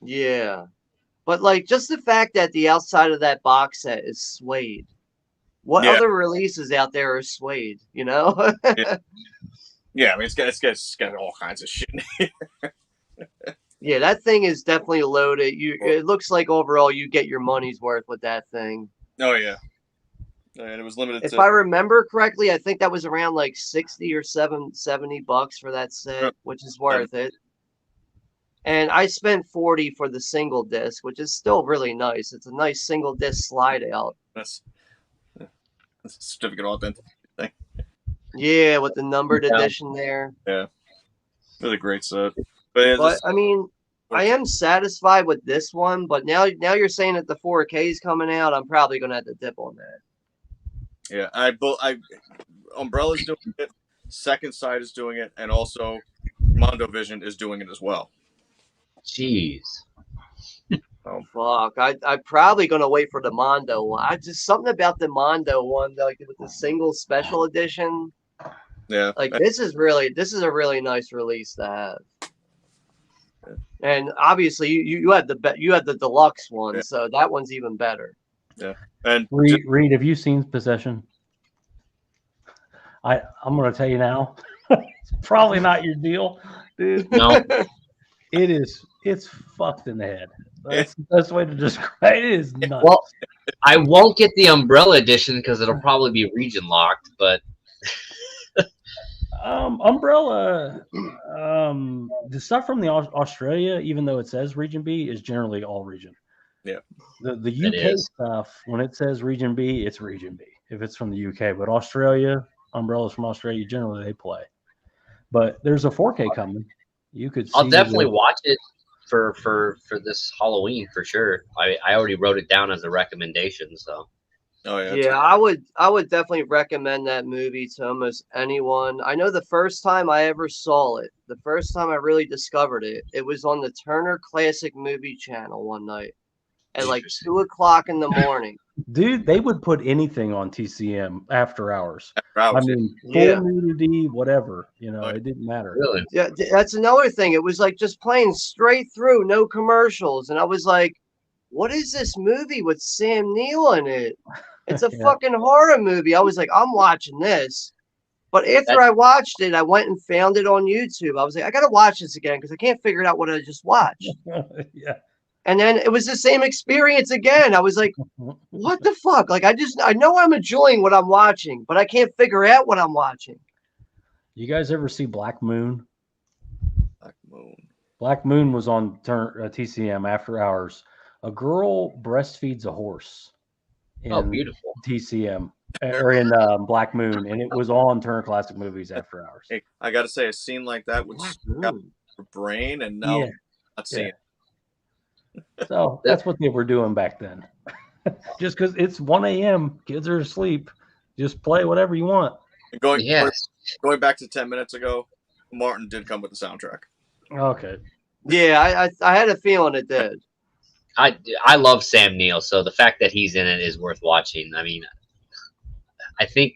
Yeah. But like just the fact that the outside of that box set is suede. What other releases out there are suede? You know? Yeah, I mean it's got all kinds of shit in here. Yeah, that thing is definitely loaded. It looks like overall you get your money's worth with that thing. Oh yeah. And it was limited If to. I remember correctly, I think that was around like 60 or $70 for that set, which is worth it. And I spent 40 for the single disc, which is still really nice. It's a nice single disc slide out. That's a certificate authentic thing. Yeah, with the numbered edition there. Yeah. It was a great set. But I mean, I am satisfied with this one, but now you're saying that the 4K is coming out, I'm probably gonna have to dip on that. Yeah, I Umbrella's doing it, Second Sight is doing it, and also Mondo Vision is doing it as well. Jeez. Oh fuck! I'm probably gonna wait for the Mondo one. I just something about the Mondo one, like with the single special edition. Yeah, like this is a really nice release to have. And obviously, you had the deluxe one, so that one's even better. Yeah, and Reed, have you seen Possession? I'm gonna tell you now, it's probably not your deal, dude. No. It's fucked in the head. That's the best way to describe it. It is nuts. Well, I won't get the Umbrella edition because it'll probably be region locked, but Umbrella, the stuff from the Australia, even though it says region B, is generally all region. Yeah. The UK stuff, when it says region B, it's region B if it's from the UK. But Australia, Umbrellas from Australia, generally they play. But there's a 4K coming. You could see. I'll definitely watch it for this Halloween for sure. I already wrote it down as a recommendation, so. Oh yeah. Yeah, I would definitely recommend that movie to almost anyone. I know the first time I ever saw it, the first time I really discovered it, it was on the Turner Classic Movie Channel one night at like 2:00 in the morning. Dude, they would put anything on TCM after hours. I mean, full nudity, whatever. You know, it didn't matter. Really? Yeah, that's another thing. It was like just playing straight through, no commercials, and I was like, "What is this movie with Sam Neill in it? It's a fucking horror movie." I was like, "I'm watching this." But after I watched it, I went and found it on YouTube. I was like, "I gotta watch this again because I can't figure out what I just watched." Yeah. And then it was the same experience again. I was like, what the fuck? Like, I know I'm enjoying what I'm watching, but I can't figure out what I'm watching. You guys ever see Black Moon? Black Moon. Black Moon was on TCM after hours. A girl breastfeeds a horse. Beautiful. TCM or in Black Moon, and it was on Turner Classic Movies after hours. Hey, I got to say, a scene like that would scout your brain, and now I'm not seeing it. So that's what they were doing back then. Just because it's 1 a.m., kids are asleep. Just play whatever you want. Going back to 10 minutes ago, Martin did come with the soundtrack. Okay. Yeah, I had a feeling it did. I love Sam Neill, so the fact that he's in it is worth watching. I mean, I think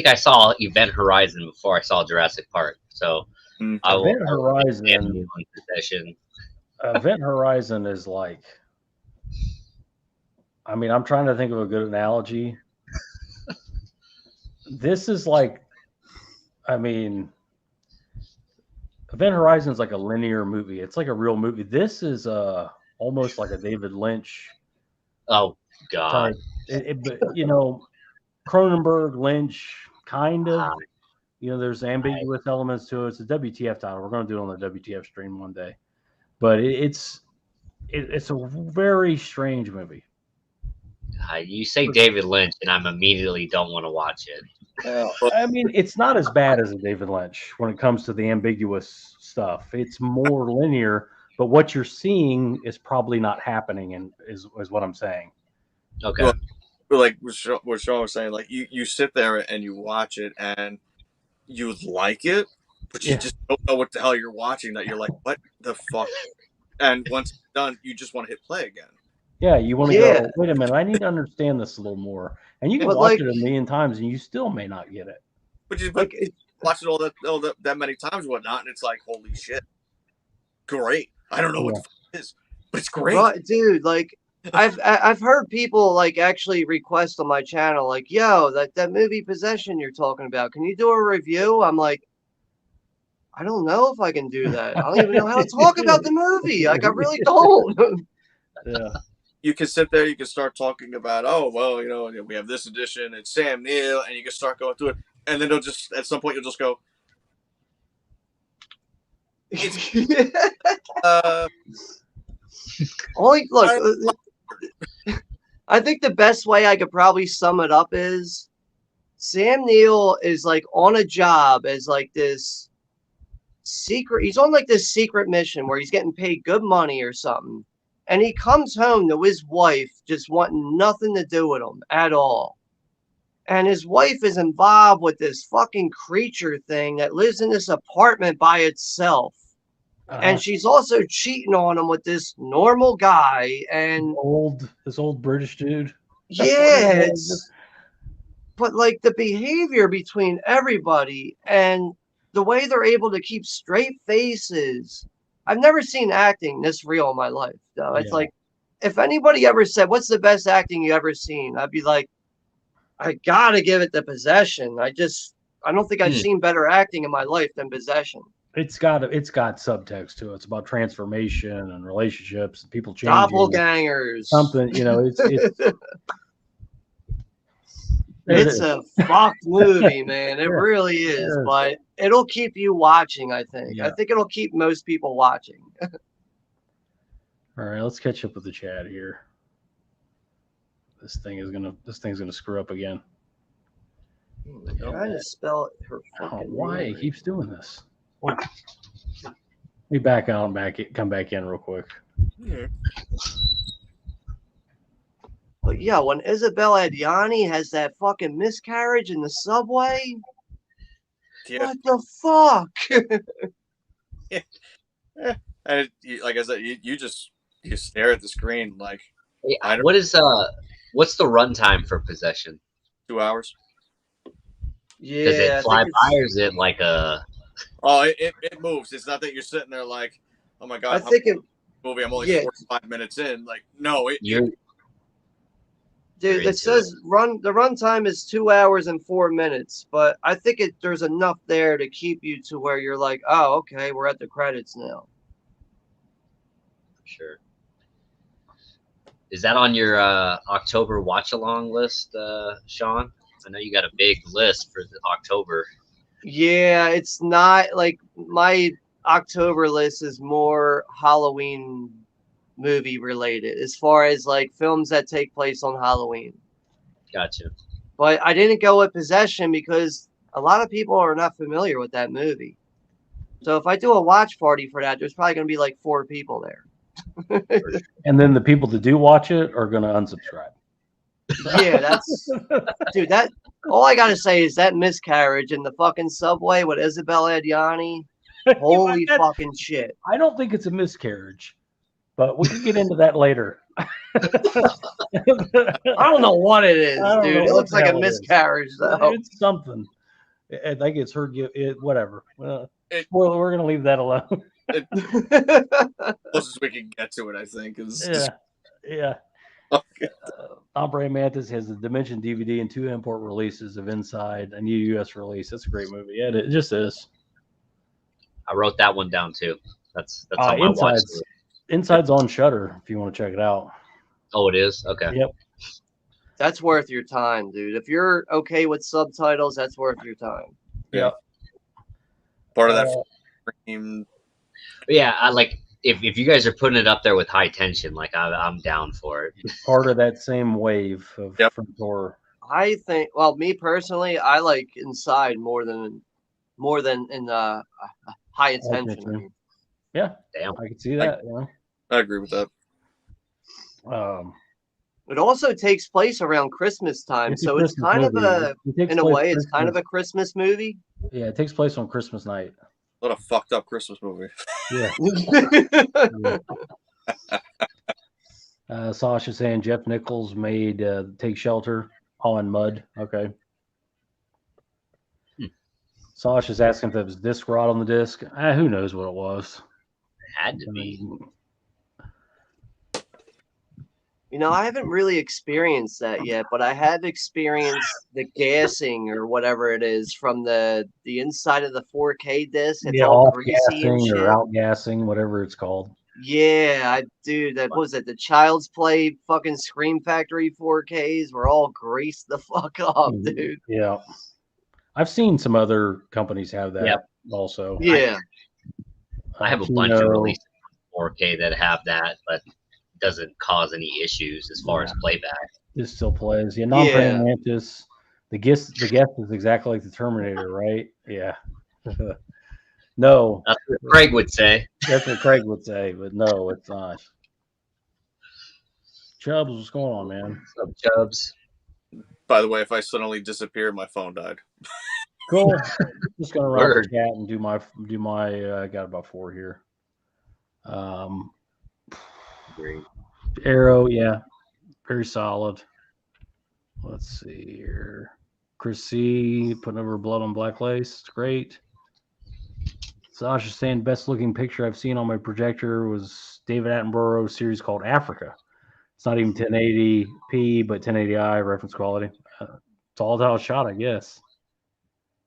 I saw Event Horizon before I saw Jurassic Park, so Event Horizon. Sam Neill in possession. Event Horizon is like, I mean, I'm trying to think of a good analogy. This is like, I mean, Event Horizon is like a linear movie. It's like a real movie. This is almost like a David Lynch. Oh God! But you know, Cronenberg, Lynch, kind of. You know, there's ambiguous elements to it. It's a WTF title. We're going to do it on the WTF stream one day. But it's a very strange movie. You say David Lynch, and I'm immediately don't want to watch it. I mean, it's not as bad as a David Lynch when it comes to the ambiguous stuff. It's more linear, but what you're seeing is probably not happening, and is what I'm saying. Okay. Well, like what Sean was saying, like you sit there and you watch it, and you like it, but you just don't know what the hell you're watching. That you're like, what the fuck? And once it's done, you just want to hit play again. Yeah, you want to go, wait a minute, I need to understand this a little more. And you can watch it a million times and you still may not get it. But you watch it all that many times and whatnot, and it's like, holy shit. Great. I don't know what the fuck it is. It's great. Right, dude, like I've heard people like actually request on my channel, like, yo, that movie Possession you're talking about, can you do a review? I'm like, I don't know if I can do that. I don't even know how to talk about the movie. Like, I really don't. Yeah. You can sit there, you can start talking about, oh, well, we have this edition, it's Sam Neill, and you can start going through it. And then they'll just, at some point, you'll just go, Only look, I think the best way I could probably sum it up is Sam Neill is like on a job as like this secret. He's on like this secret mission where he's getting paid good money or something. And he comes home to his wife just wanting nothing to do with him at all. And his wife is involved with this fucking creature thing that lives in this apartment by itself. And she's also cheating on him with this normal guy and this old British dude. Yeah, but like the behavior between everybody and the way they're able to keep straight faces. I've never seen acting this real in my life, though. It's like, if anybody ever said, "What's the best acting you ever seen?" I'd be like, I gotta give it to Possession. I don't think I've seen better acting in my life than Possession. It's got subtext to it. It's about transformation and relationships and people changing. Doppelgangers. Something, it's a fucked movie, man. It really is, but it'll keep you watching, I think. Yeah. I think it'll keep most people watching. All right, let's catch up with the chat here. This thing's gonna screw up again. I'm trying to spell her fucking why name. it keeps doing this? Let me back out and come back in real quick. Yeah. But yeah, when Isabel Adjani has that fucking miscarriage in the subway, what the fuck? And like I said, you stare at the screen like. What's the runtime for Possession? 2 hours. Yeah. Does it fly by or is it like a? Oh, it moves. It's not that you're sitting there like, oh my god. I think movie. I'm only 45 minutes in. Like, no, dude, it says the runtime is 2 hours and 4 minutes, but I think there's enough there to keep you to where you're like, oh, okay, we're at the credits now. Sure. Is that on your October watch along list, Sean? I know you got a big list for October. Yeah, it's not like my October list is more Halloween movie related as far as like films that take place on Halloween. Gotcha. But I didn't go with Possession because a lot of people are not familiar with that movie. So if I do a watch party for that, there's probably going to be like 4 people there. And then the people that do watch it are going to unsubscribe. Yeah, that's dude. That all I gotta say is that miscarriage in the fucking subway with Isabel Adjani. Holy fucking shit! I don't think it's a miscarriage, but we can get into that later. I don't know what it is, dude. It looks like a miscarriage, though. It's something. I think it's her. Whatever. Spoiler. We're going to leave that alone. Closest we can get to it, I think. Yeah. Okay. Ombre Mantis has the Dimension DVD and 2 import releases of Inside, a new U.S. release. That's a great movie. Yeah, it just is. I wrote that one down too. That's on my watch list. Inside's on Shudder if you want to check it out. Oh, it is? Okay. Yep. That's worth your time, dude. If you're okay with subtitles, that's worth your time. Yeah. Part of that frame. Yeah, I like if you guys are putting it up there with high tension, like I'm down for it. Part of that same wave of horror. I think, well, me personally, I like Inside more than in High Attention. Yeah, damn, I can see that. I agree with that. It also takes place around Christmas time, so it's kind of in a way, it's kind of a Christmas movie. Yeah, it takes place on Christmas night. What a fucked up Christmas movie. Yeah. Sasha saying Jeff Nichols made Take Shelter on Mud. Okay. Sasha's asking if it was disc rot on the disc. Who knows what it was? It had to be. I haven't really experienced that yet, but I have experienced the gassing or whatever it is from the inside of the 4K disc. It's Yeah, all off greasy and gassing or shit. out gassing, whatever it's called. Yeah, dude, that was it. The Child's Play fucking Scream Factory 4Ks were all greased the fuck up, dude. Yeah, I've seen some other companies have that Yep. also. Yeah. I have a bunch of releases on 4K that have that, but doesn't cause any issues as far as playback. This still plays. Yeah, non-praying mantis. The guest is exactly like the Terminator, right? Yeah. No. That's what Craig would say. That's what Craig would say, but no, it's not. Chubbs, what's going on, man? What's up, Chubbs? By the way, if I suddenly disappeared, my phone died. Cool. Just gonna run the chat and do my. I got about 4 here. Arrow, yeah, very solid. Let's see here. Chris C. putting over Blood on Black Lace. It's great. Sasha saying best looking picture I've seen on my projector was David Attenborough's series called Africa. It's not even 1080p, but 1080i reference quality. It's all how it's shot, I guess.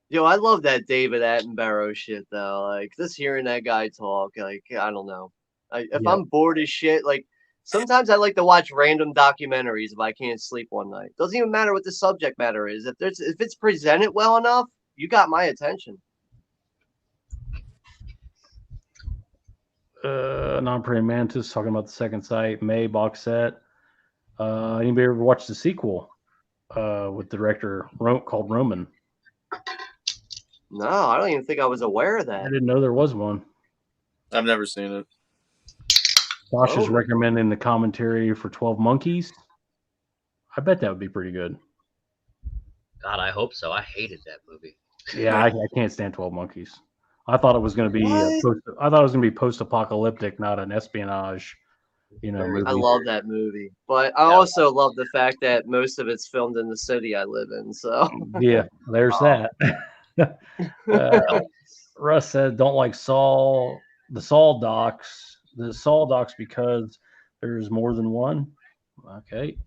Yo, I love that David Attenborough shit though. Like just hearing that guy talk, like I don't know. If I'm bored as shit, like sometimes I like to watch random documentaries if I can't sleep one night. Doesn't even matter what the subject matter is. If it's presented well enough, you got my attention. Non-praying mantis talking about the second sight May box set. Anybody ever watched the sequel with the director called Roman? No, I don't even think I was aware of that. I didn't know there was one. I've never seen it. Sasha's recommending the commentary for 12 Monkeys. I bet that would be pretty good. God, I hope so. I hated that movie. Yeah, I can't stand 12 Monkeys. I thought it was going to be post-apocalyptic, not an espionage, movie. I love that movie, but I also love the fact that most of it's filmed in the city I live in. So yeah, there's that. Russ said, "Don't like Saul." The Saul docs because there's more than one. Okay.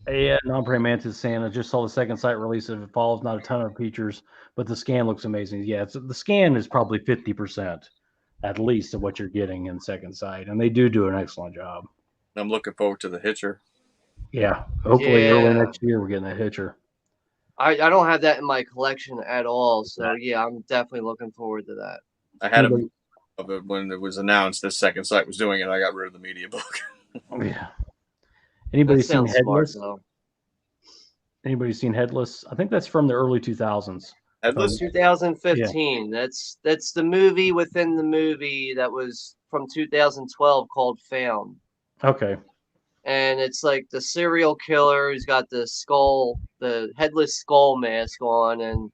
Yeah, non-praying mantis saying I just saw the second site release of it follows not a ton of features, but the scan looks amazing. Yeah, the scan is probably 50% at least of what you're getting in second sight, and they do an excellent job. I'm looking forward to the Hitcher. Yeah, hopefully early next year we're getting a Hitcher. I don't have that in my collection at all, so yeah, I'm definitely looking forward to that. I had a of it when it was announced this second site was doing it. I got rid of the media book. Yeah. Anybody seen Headless? Anybody seen Headless? I think that's from the early 2000s. Headless? 2015. Yeah. That's the movie within the movie that was from 2012 called Found. Okay. And it's like the serial killer who's got the headless skull mask on, and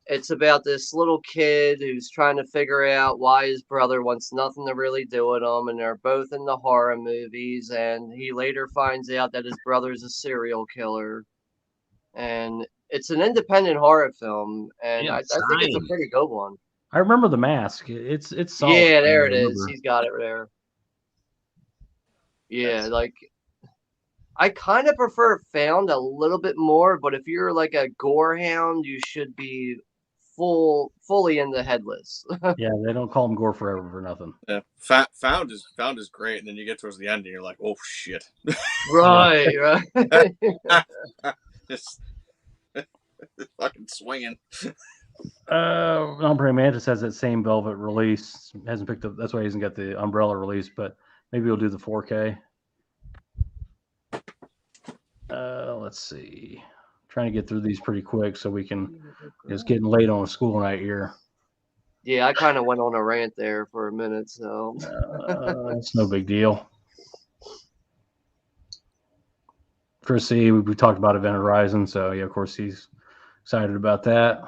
it's about this little kid who's trying to figure out why his brother wants nothing to really do with him, and they're both in the horror movies, and he later finds out that his brother's a serial killer. And it's an independent horror film, and I think it's a pretty good one. I remember the mask. It's solid. Yeah, there it is. He's got it there. Yeah, like I kind of prefer Found a little bit more, but if you're like a gore hound, you should be fully into Headless. Yeah, they don't call him Gore Forever for nothing. Yeah, Found is great, and then you get towards the end, and you're like, oh shit. Right. Just fucking swinging. Non-praying mantis has that same Velvet release. Hasn't picked up. That's why he hasn't got the Umbrella release, but maybe he'll do the 4K. Let's see. Trying to get through these pretty quick so we can. It's getting late on a school night here. Yeah, I kind of went on a rant there for a minute, so it's no big deal. Chris C, we talked about Event Horizon, so yeah, of course he's excited about that.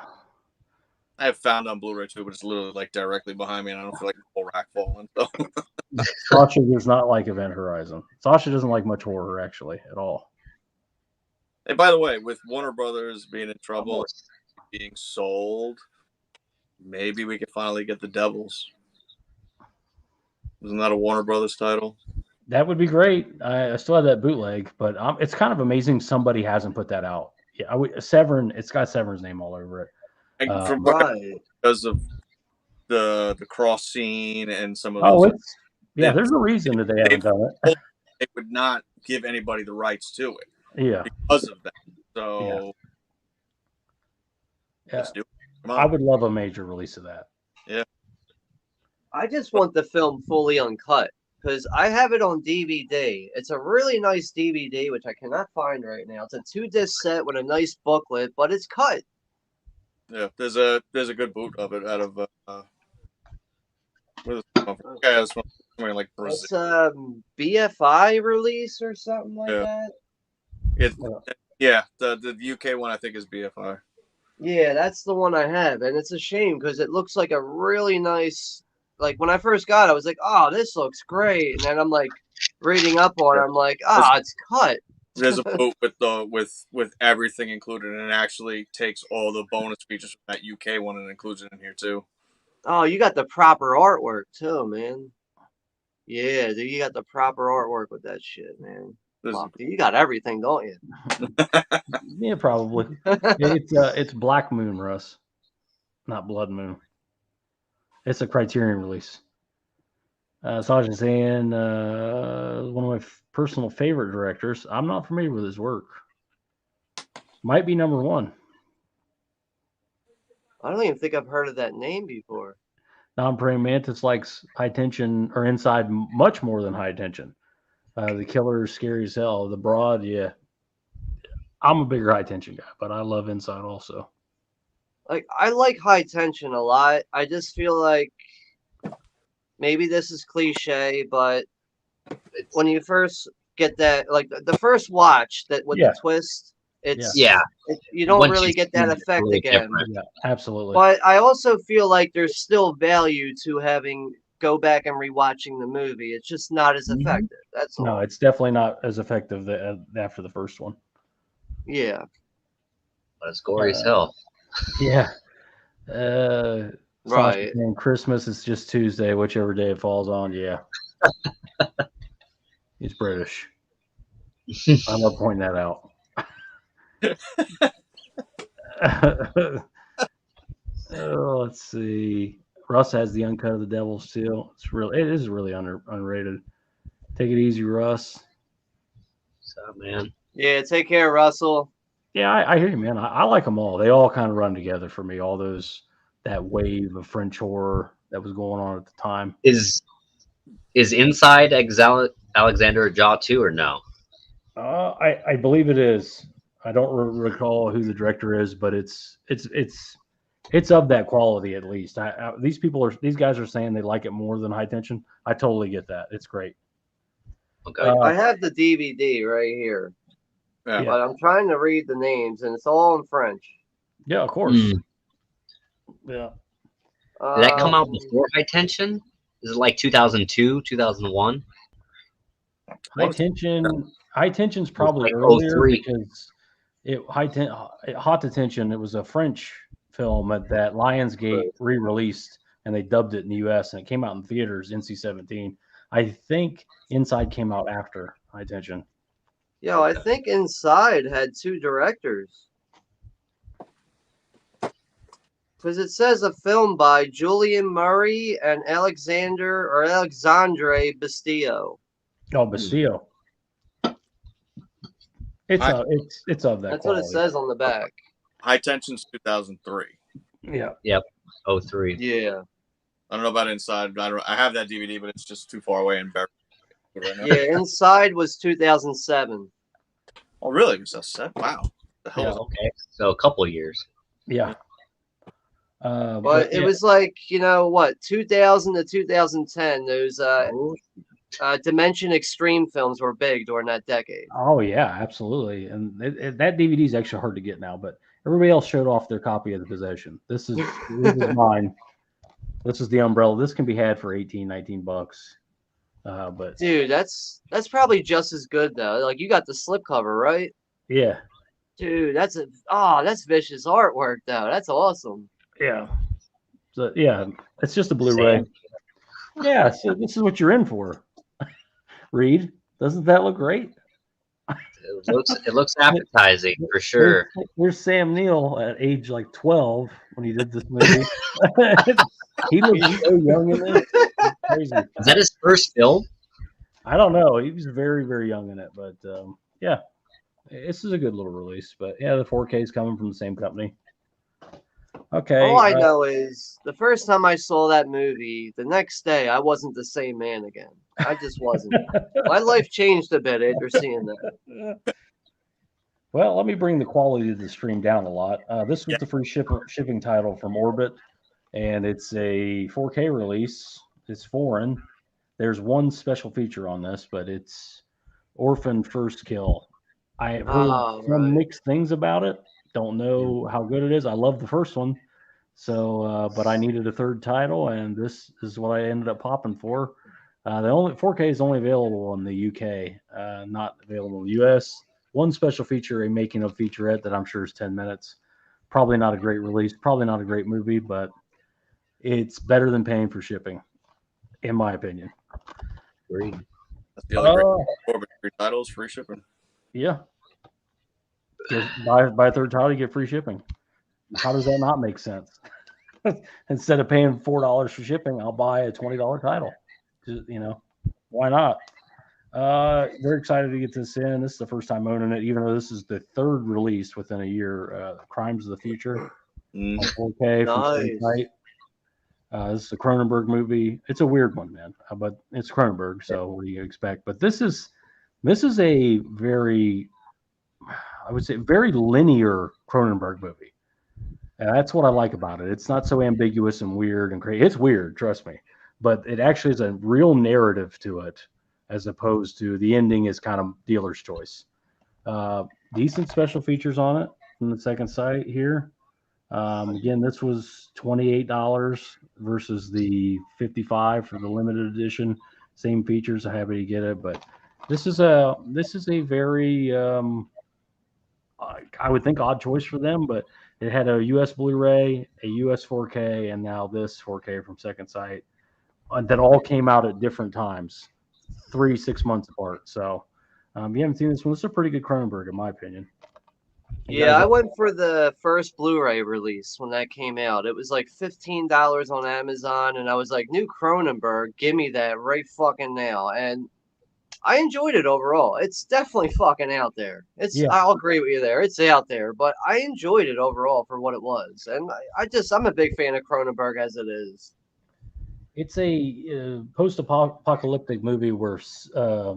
I have Found on Blu-ray too, but it's literally like directly behind me, and I don't feel like a whole rack falling. So. Sasha does not like Event Horizon. Sasha doesn't like much horror actually at all. And by the way, with Warner Brothers being in trouble, being sold, maybe we could finally get The Devils. Isn't that a Warner Brothers title? That would be great. I still have that bootleg, but it's kind of amazing somebody hasn't put that out. Yeah, Severin. It's got Severin's name all over it. From Right. because of the cross scene and some of Oh, those. there's a reason that they haven't done it. They would not give anybody the rights to it. Yeah, because of that. So let's do it. Come on. I would love a major release of that. Yeah. I just want the film fully uncut because I have it on DVD. It's a really nice DVD, which I cannot find right now. It's a 2-disc set with a nice booklet, but it's cut. Yeah, there's a good boot of it out of where's this from? Yeah, it's from somewhere like Brazil. It's a BFI release or something like that. The UK one I think is BFI. Yeah, that's the one I have, and it's a shame because it looks like a really nice. Like when I first got it, I was like, "Oh, this looks great," and then I'm like reading up on it. I'm like, it's cut. There's a boot with everything included, and it actually takes all the bonus features from that UK one and includes it in here too. Oh, you got the proper artwork too, man. Yeah, dude, you got the proper artwork with that shit, man. Fuck, dude, you got everything, don't you? Yeah, probably. It's Black Moon, Russ, not Blood Moon. It's a Criterion release. Sajid Zayn, one of my personal favorite directors. I'm not familiar with his work. Might be number one. I don't even think I've heard of that name before. Non-praying mantis likes high tension or inside much more than high tension. The killer is scary as hell. The broad, yeah. I'm a bigger high tension guy, but I love inside also. Like I like high tension a lot. I just feel like maybe this is cliche, but when you first get that, like the first watch that with the twist, you don't really get that effect really again. Yeah, absolutely. But I also feel like there's still value to having go back and rewatching the movie. It's just not as effective. That's all. No, it's definitely not as effective after the first one. Yeah. But it's gory as hell. Yeah. Right. And Christmas is just Tuesday, whichever day it falls on. Yeah. He's British. I'm gonna point that out. Let's see. Russ has the uncut of the Devil's Seal. It is really unrated. Take it easy, Russ. What's up, man? Yeah, take care, Russell. Yeah, I hear you, man. I like them all. They all kind of run together for me. All that wave of French horror that was going on at the time. Is Inside Alexander a Jaw too, or no? I believe it is. I don't recall who the director is, but it's of that quality at least. These guys are saying they like it more than high tension. I totally get that. It's great. Okay. I have the DVD right here. Yeah. But I'm trying to read the names, and it's all in French. Yeah, of course. Yeah. Did that come out before High Tension? Is it like 2002, 2001? High Tension's probably like earlier 03. because Hot Detention, it was a French film that Lionsgate re-released, and they dubbed it in the U.S., and it came out in theaters, NC-17. I think Inside came out after High Tension. Yeah, I think Inside had 2 directors. Because it says a film by Julian Murray and Alexandre Bastillo. Oh, Bastillo. It's of that. That's quality. what it says on the back. High Tension's 2003. Yeah. Yep. 03. Yeah. I don't know about Inside. I have that DVD, but it's just too far away and buried. Right now. Yeah, Inside was 2007. Oh, really? Was that set? Wow. The hell? Yeah, okay. So a couple of years. Yeah. But it was like, 2000 to 2010, those Dimension Extreme films were big during that decade. Oh, yeah, absolutely. And that DVD is actually hard to get now, but everybody else showed off their copy of The Possession. This is mine. This is the Umbrella. This can be had for $18-19. But dude, that's probably just as good though. Like you got the slipcover, right? Yeah. Dude, that's vicious artwork though. That's awesome. Yeah. So yeah, it's just a Blu-ray. Yeah, so this is what you're in for. Reed, doesn't that look great? It looks appetizing for sure. There's Sam Neill at age like 12 when he did this movie. He looks so young in this. It's crazy. Is that his first film? I don't know. He was very, very young in it, but yeah, this is a good little release. But yeah, the 4K is coming from the same company. Okay. All I know is the first time I saw that movie, the next day I wasn't the same man again. I just wasn't. My life changed a bit after seeing that. Well, let me bring the quality of the stream down a lot. This was the free shipping title from Orbit, and it's a 4K release. It's foreign. There's one special feature on this, but it's Orphan First Kill. I have heard some mixed things about it. Don't know how good it is. I love the first one, so but I needed a third title, and this is what I ended up popping for. The only 4K is only available in the UK, not available in the US. One special feature, a making of featurette that I'm sure is 10 minutes. Probably not a great release, probably not a great movie, but it's better than paying for shipping, in my opinion. Agreed. That's the other great Orbit free titles, free shipping. Yeah. Just buy a third title, you get free shipping. How does that not make sense? Instead of paying $4 for shipping, I'll buy a $20 title. Just, why not? Very excited to get this in. This is the first time owning it, even though this is the third release within a year. Crimes of the Future on 4K from same site. This is a Cronenberg movie. It's a weird one, man, but it's Cronenberg, so what do you expect? But this is a very, I would say, very linear Cronenberg movie. And that's what I like about it. It's not so ambiguous and weird and crazy. It's weird, trust me, but it actually is a real narrative to it, as opposed to the ending is kind of dealer's choice. Decent special features on it from the second site here. Again, this was $28 versus the $55 for the limited edition. Same features. I'm happy to get it, but this is a very I would think odd choice for them, but it had a US Blu-ray, a US 4K, and now this 4K from Second Sight that all came out at different times, 6 months apart. So you haven't seen this one. This is a pretty good Cronenberg, in my opinion. Yeah, I went for the first Blu-ray release when that came out. It was like $15 on Amazon, and I was like, new Cronenberg, give me that right fucking now. And I enjoyed it overall. It's definitely fucking out there. I'll agree with you there. It's out there, but I enjoyed it overall for what it was. And I'm a big fan of Cronenberg as it is. It's a post-apocalyptic movie where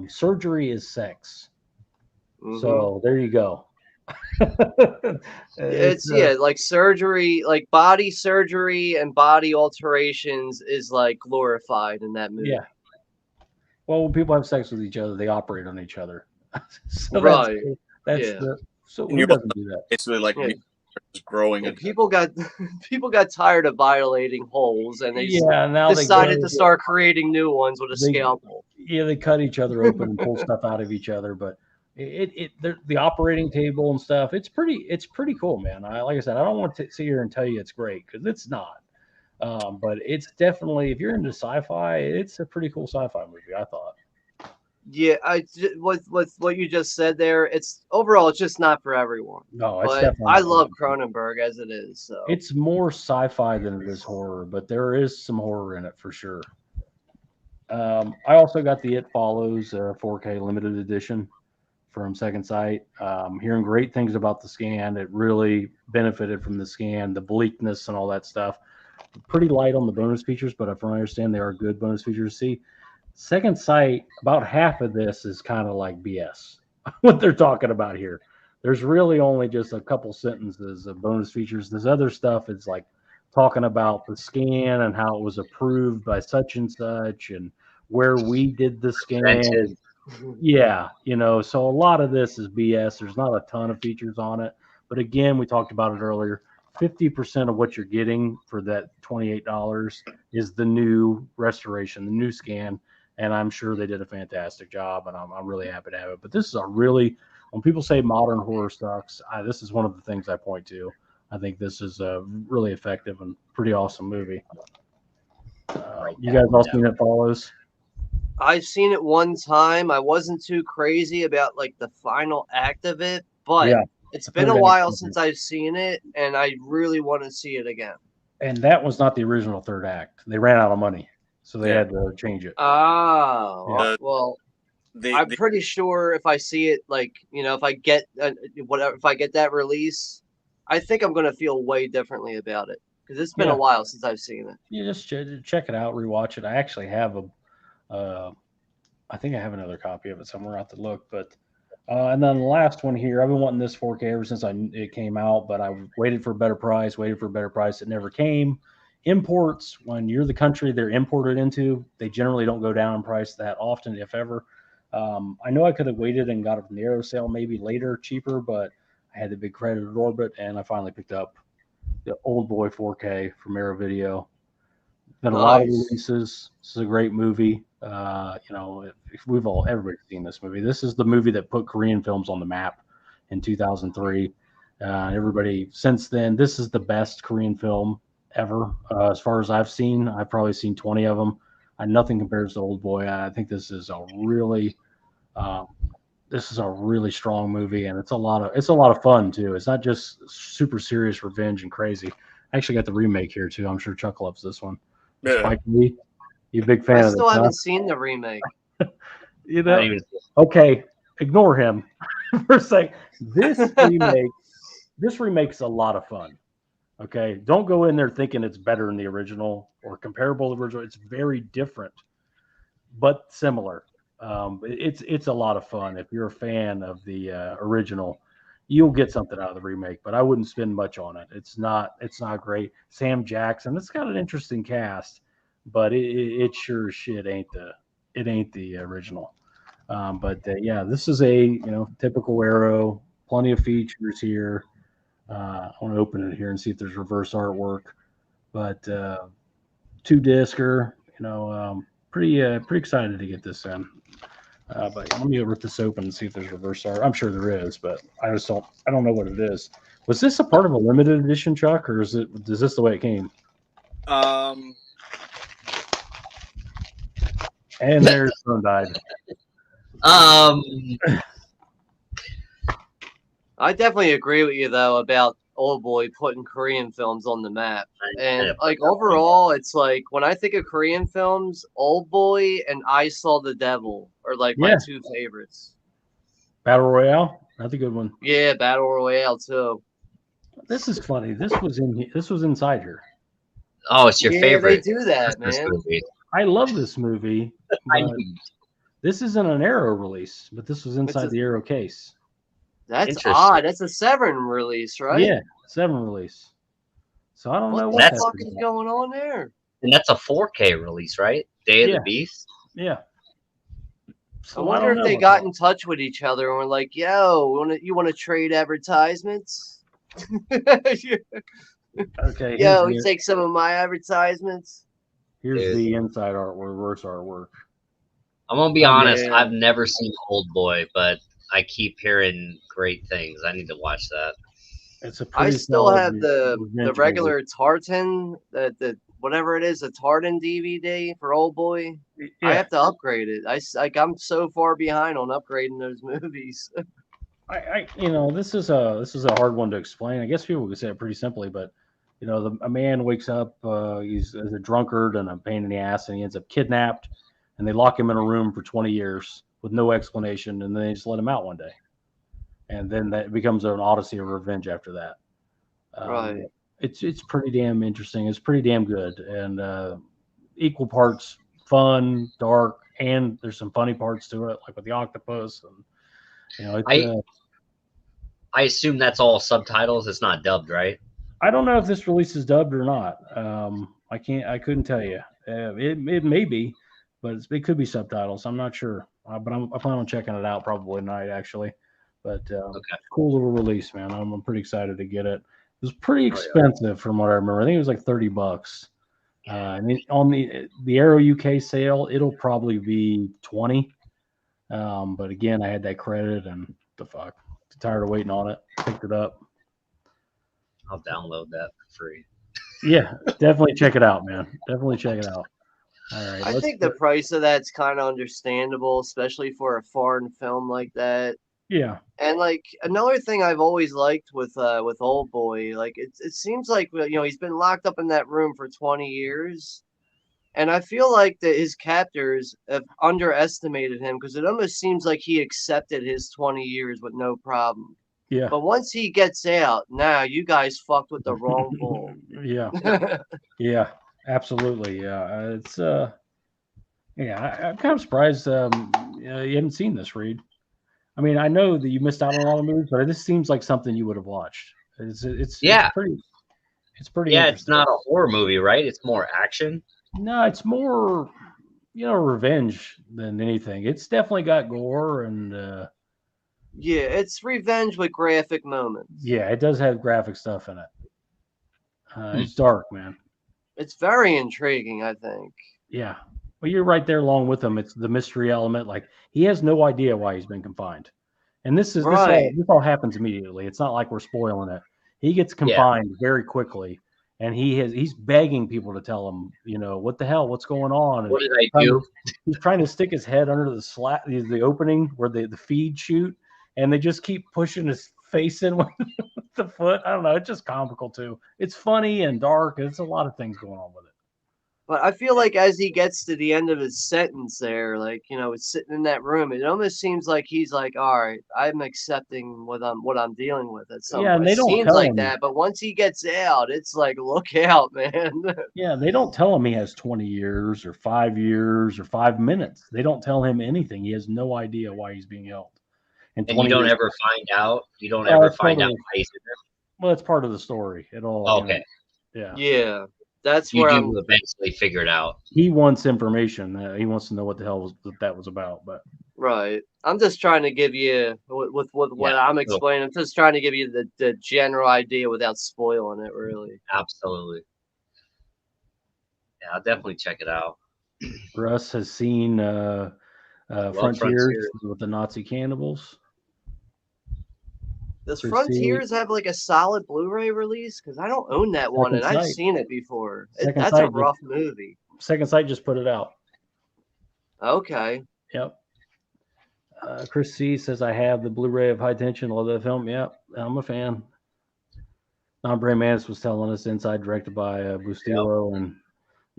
surgery is sex. Mm-hmm. So there you go. It's like surgery, like body surgery and body alterations is like glorified in that movie. Yeah. Well, when people have sex with each other, they operate on each other. So right. So who doesn't do that? It's really like growing. And people got tired of violating holes, and they now decided to start creating new ones with a scalpel. Yeah, they cut each other open and pull stuff out of each other, but the operating table and stuff. It's pretty cool, man. Like I said, I don't want to sit here and tell you it's great because it's not. But it's definitely, if you're into sci-fi, it's a pretty cool sci-fi movie, I thought. Yeah, with what you just said there, it's just not for everyone. No, it's definitely. I love Cronenberg as it is. So it's more sci-fi than it is horror, but there is some horror in it for sure. I also got the It Follows 4K limited edition from Second Sight. Hearing great things about the scan. It really benefited from the scan, the bleakness and all that stuff. Pretty light on the bonus features, but if I understand, they are good bonus features. See, Second Sight, about half of this is kind of like BS, what they're talking about here. There's really only just a couple sentences of bonus features. This other stuff is like talking about the scan and how it was approved by such and such and where we did the scan. Yeah, so a lot of this is BS. There's not a ton of features on it. But again, we talked about it earlier. 50% of what you're getting for that $28 is the new restoration, the new scan. And I'm sure they did a fantastic job, and I'm really happy to have it. But this is when people say modern horror sucks, this is one of the things I point to. I think this is a really effective and pretty awesome movie. You guys all seen It Follows? I've seen it one time. I wasn't too crazy about like the final act of it, but Yeah, it's the been a third act while is since I've seen it, and I really want to see it again. And that was not the original third act. They ran out of money, so they had to change it. Oh, Yeah. well, The, I'm the pretty sure if I see it, like, you know, if I get whatever, if I get that release, I think I'm gonna feel way differently about it because it's been Yeah. a while since I've seen it. You just check it out, rewatch it. I actually have I think I have another copy of it somewhere. I have to look, but and then the last one here, I've been wanting this 4K ever since it came out, but I waited for a better price, waited for a better price. It never came. Imports, when you're the country they're imported into, they generally don't go down in price that often, if ever. I know I could have waited and got it from the Arrow sale maybe later, cheaper, but I had the big credit at Orbit, and I finally picked up the Old Boy 4K from Arrow Video. Been a lot of Nice. releases. This is a great movie. You know, if everybody's seen this movie. This is the movie that put Korean films on the map in 2003. Everybody since then, this is the best Korean film ever. As far as I've seen, I've probably seen 20 of them. Nothing compares to Old Boy. I think uh, this is a really strong movie, and it's a lot of fun too. It's not just super serious revenge and crazy. I actually got the remake here too. I'm sure Chuck loves this one. Yeah. Spike Lee, you a big fan I of this? still haven't Huh? seen the remake. You Not know, even okay, ignore him for a second. This remake's a lot of fun. Okay, don't go in there thinking it's better than the original or comparable to the original. It's very different, but similar. It's a lot of fun. If you're a fan of the original, you'll get something out of the remake. But I wouldn't spend much on it. It's not great. Sam Jackson. It's got an interesting cast, but it sure as shit ain't the original. But yeah, this is a typical Arrow. Plenty of features here. I want to open it here and see if there's reverse artwork. But two discer, pretty excited to get this in. But let me rip this open and see if there's reverse art. I'm sure there is, but I don't know what it is. Was this a part of a limited edition, Chuck, or is this the way it came? And there's Stone died. I definitely agree with you though about Old Boy putting Korean films on the map. And like overall, it's like when I think of Korean films, Old Boy and I Saw the Devil are like my two favorites. Battle Royale, that's a good one. Yeah, Battle Royale too. This is funny. This was inside here. Oh, it's your favorite. They do that, man. Movie. I love this movie. This isn't an Arrow release, but this was inside the Arrow case. That's odd. That's a Severin release, right? Yeah, Severin release. So I don't know what the fuck is going on there. And that's a 4K release, right? Day of the Beast. Yeah. So I wonder if they got in touch with each other and were like, "Yo, you want to trade advertisements?" Okay. Yo, you take some of my advertisements. Here's the inside artwork, reverse artwork. I'm gonna be honest. Yeah. I've never seen Old Boy, but I keep hearing great things. I need to watch that. I still have the regular Tartan, the whatever it is, the Tartan DVD for Old Boy. Yeah. I have to upgrade it. I'm so far behind on upgrading those movies. This is a hard one to explain. I guess people could say it pretty simply, but a man wakes up, he's a drunkard and a pain in the ass, and he ends up kidnapped, and they lock him in a room for 20 years with no explanation, and then they just let him out one day. And then that becomes an odyssey of revenge after that. Right. It's pretty damn interesting. It's pretty damn good, and equal parts fun, dark, and there's some funny parts to it, like with the octopus. And I assume that's all subtitles. It's not dubbed, right? I don't know if this release is dubbed or not. I couldn't tell you. It may be, but it could be subtitles. I'm not sure. But I plan on checking it out probably tonight, actually. But cool little release, man. I'm pretty excited to get it. It was pretty expensive from what I remember. I think it was like $30. And on the Arrow UK sale, it'll probably be 20. But again, I had that credit, and the fuck, tired of waiting on it. Picked it up. I'll download that for free. Yeah, definitely check it out, man. Definitely check it out. All right, I think the price of that's kind of understandable, especially for a foreign film like that. yeah, And like another thing I've always liked with Old Boy, like it seems like he's been locked up in that room for 20 years, and I feel like that his captors have underestimated him because it almost seems like he accepted his 20 years with no problem. yeah, But once he gets out, now you guys fucked with the wrong bull. yeah, yeah, absolutely. Yeah, it's yeah. I'm kind of surprised you haven't seen this, Reed. I mean, I know that you missed out on a lot of movies, but this seems like something you would have watched. It's Yeah, pretty yeah. It's interesting. not a horror movie, right? It's more action. No, it's more revenge than anything. It's definitely got gore and Yeah, it's revenge with graphic moments. yeah, it does have graphic stuff in it. It's dark, man. It's very intriguing, I think. Yeah. Well, you're right there along with him. It's the mystery element. Like he has no idea why he's been confined, and this Right. all happens immediately. It's not like we're spoiling it. He gets confined very quickly, and he's begging people to tell him, what the hell, what's going on. And What did I do? he's trying to stick his head under the opening where the feed shoot, and they just keep pushing his face in with the foot. I don't know. It's just comical too. It's funny and dark. It's a lot of things going on with it. But I feel like as he gets to the end of his sentence there, like, it's sitting in that room, it almost seems like he's like, all right, I'm accepting what I'm dealing with at some Yeah, and point. they It don't seems tell like him. that, but once he gets out, it's like, look out, man. Yeah, they don't tell him he has 20 years or 5 years or 5 minutes. They don't tell him anything. He has no idea why he's being held. And you don't ever find out. You don't Well, ever it's find part out of- why he's in there. Well, it's part of the story. It all. Okay. Yeah. Yeah, that's You where do eventually figure it out. He wants information. He wants to know what the hell that was about. But right. I'm just trying to give you with what I'm explaining. I'm just trying to give you the general idea without spoiling it, really. Absolutely. Yeah, I'll definitely check it out. Russ has seen Frontiers with the Nazi cannibals. Does Frontiers have like a solid Blu-ray release? Because I don't own that one, and I've seen it before. That's a rough movie. Second Sight just put it out. Okay. Yep. Chris C says, I have the Blu-ray of High Tension. Love that film. Yep, I'm a fan. Andre Manis was telling us Inside, directed by Bustillo and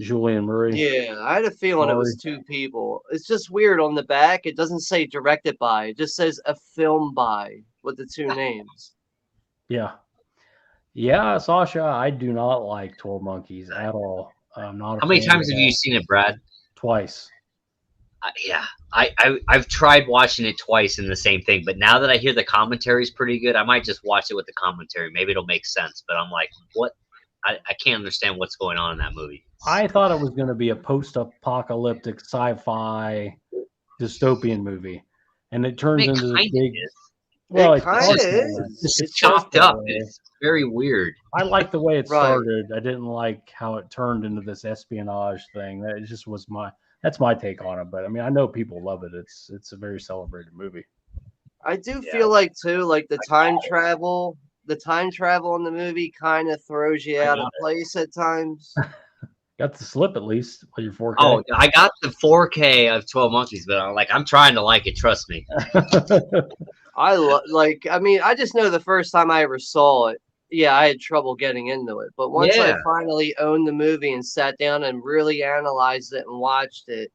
Julian Murray. Yeah, I had a feeling it was two people. It's just weird on the back. It doesn't say directed by. It just says a film by with the two names. Yeah. Yeah, Sasha, I do not like 12 Monkeys at all. I'm not. How many times have you seen it, Brad? Twice. Yeah, I've tried watching it twice in the same thing, but now that I hear the commentary is pretty good, I might just watch it with the commentary. Maybe it'll make sense. But I'm like, what? I can't understand what's going on in that movie. I thought it was going to be a post-apocalyptic sci-fi dystopian movie, and it turns into this big. Well, it kind of is. It's chopped up. It's very weird. I like the way it started. I didn't like how it turned into this espionage thing. That just was that's my take on it. But I mean, I know people love it. It's a very celebrated movie. I do feel like too, like the time travel in the movie kind of throws you out of place at times. Got the slip at least with your 4K. Oh, I got the 4K of 12 Monkeys, but I'm trying to like it. Trust me. I mean, I just know the first time I ever saw it, yeah, I had trouble getting into it. But once I finally owned the movie and sat down and really analyzed it and watched it,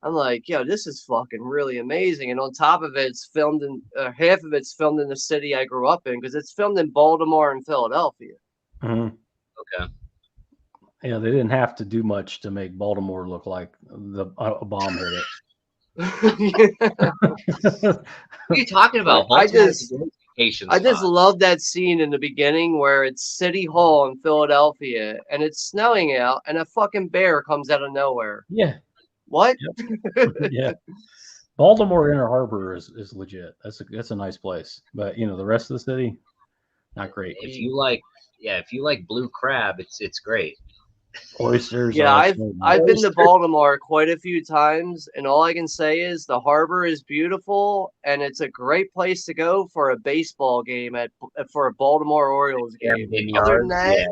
I'm like, yo, this is fucking really amazing. And on top of it, it's filmed in half of it's filmed in the city I grew up in because it's filmed in Baltimore and Philadelphia. Mm-hmm. Okay. Yeah, they didn't have to do much to make Baltimore look like a bomb hit it. What are you talking about? I just love that scene in the beginning where it's City Hall in Philadelphia and it's snowing out and a fucking bear comes out of nowhere. Yeah. What? Yep. Yeah. Baltimore Inner Harbor is legit. That's a nice place. But the rest of the city, not great. If you like blue crab, it's great. Oysters. Yeah, I've been to Baltimore quite a few times, and all I can say is the harbor is beautiful, and it's a great place to go for a baseball game for a Baltimore Orioles game. Other than that,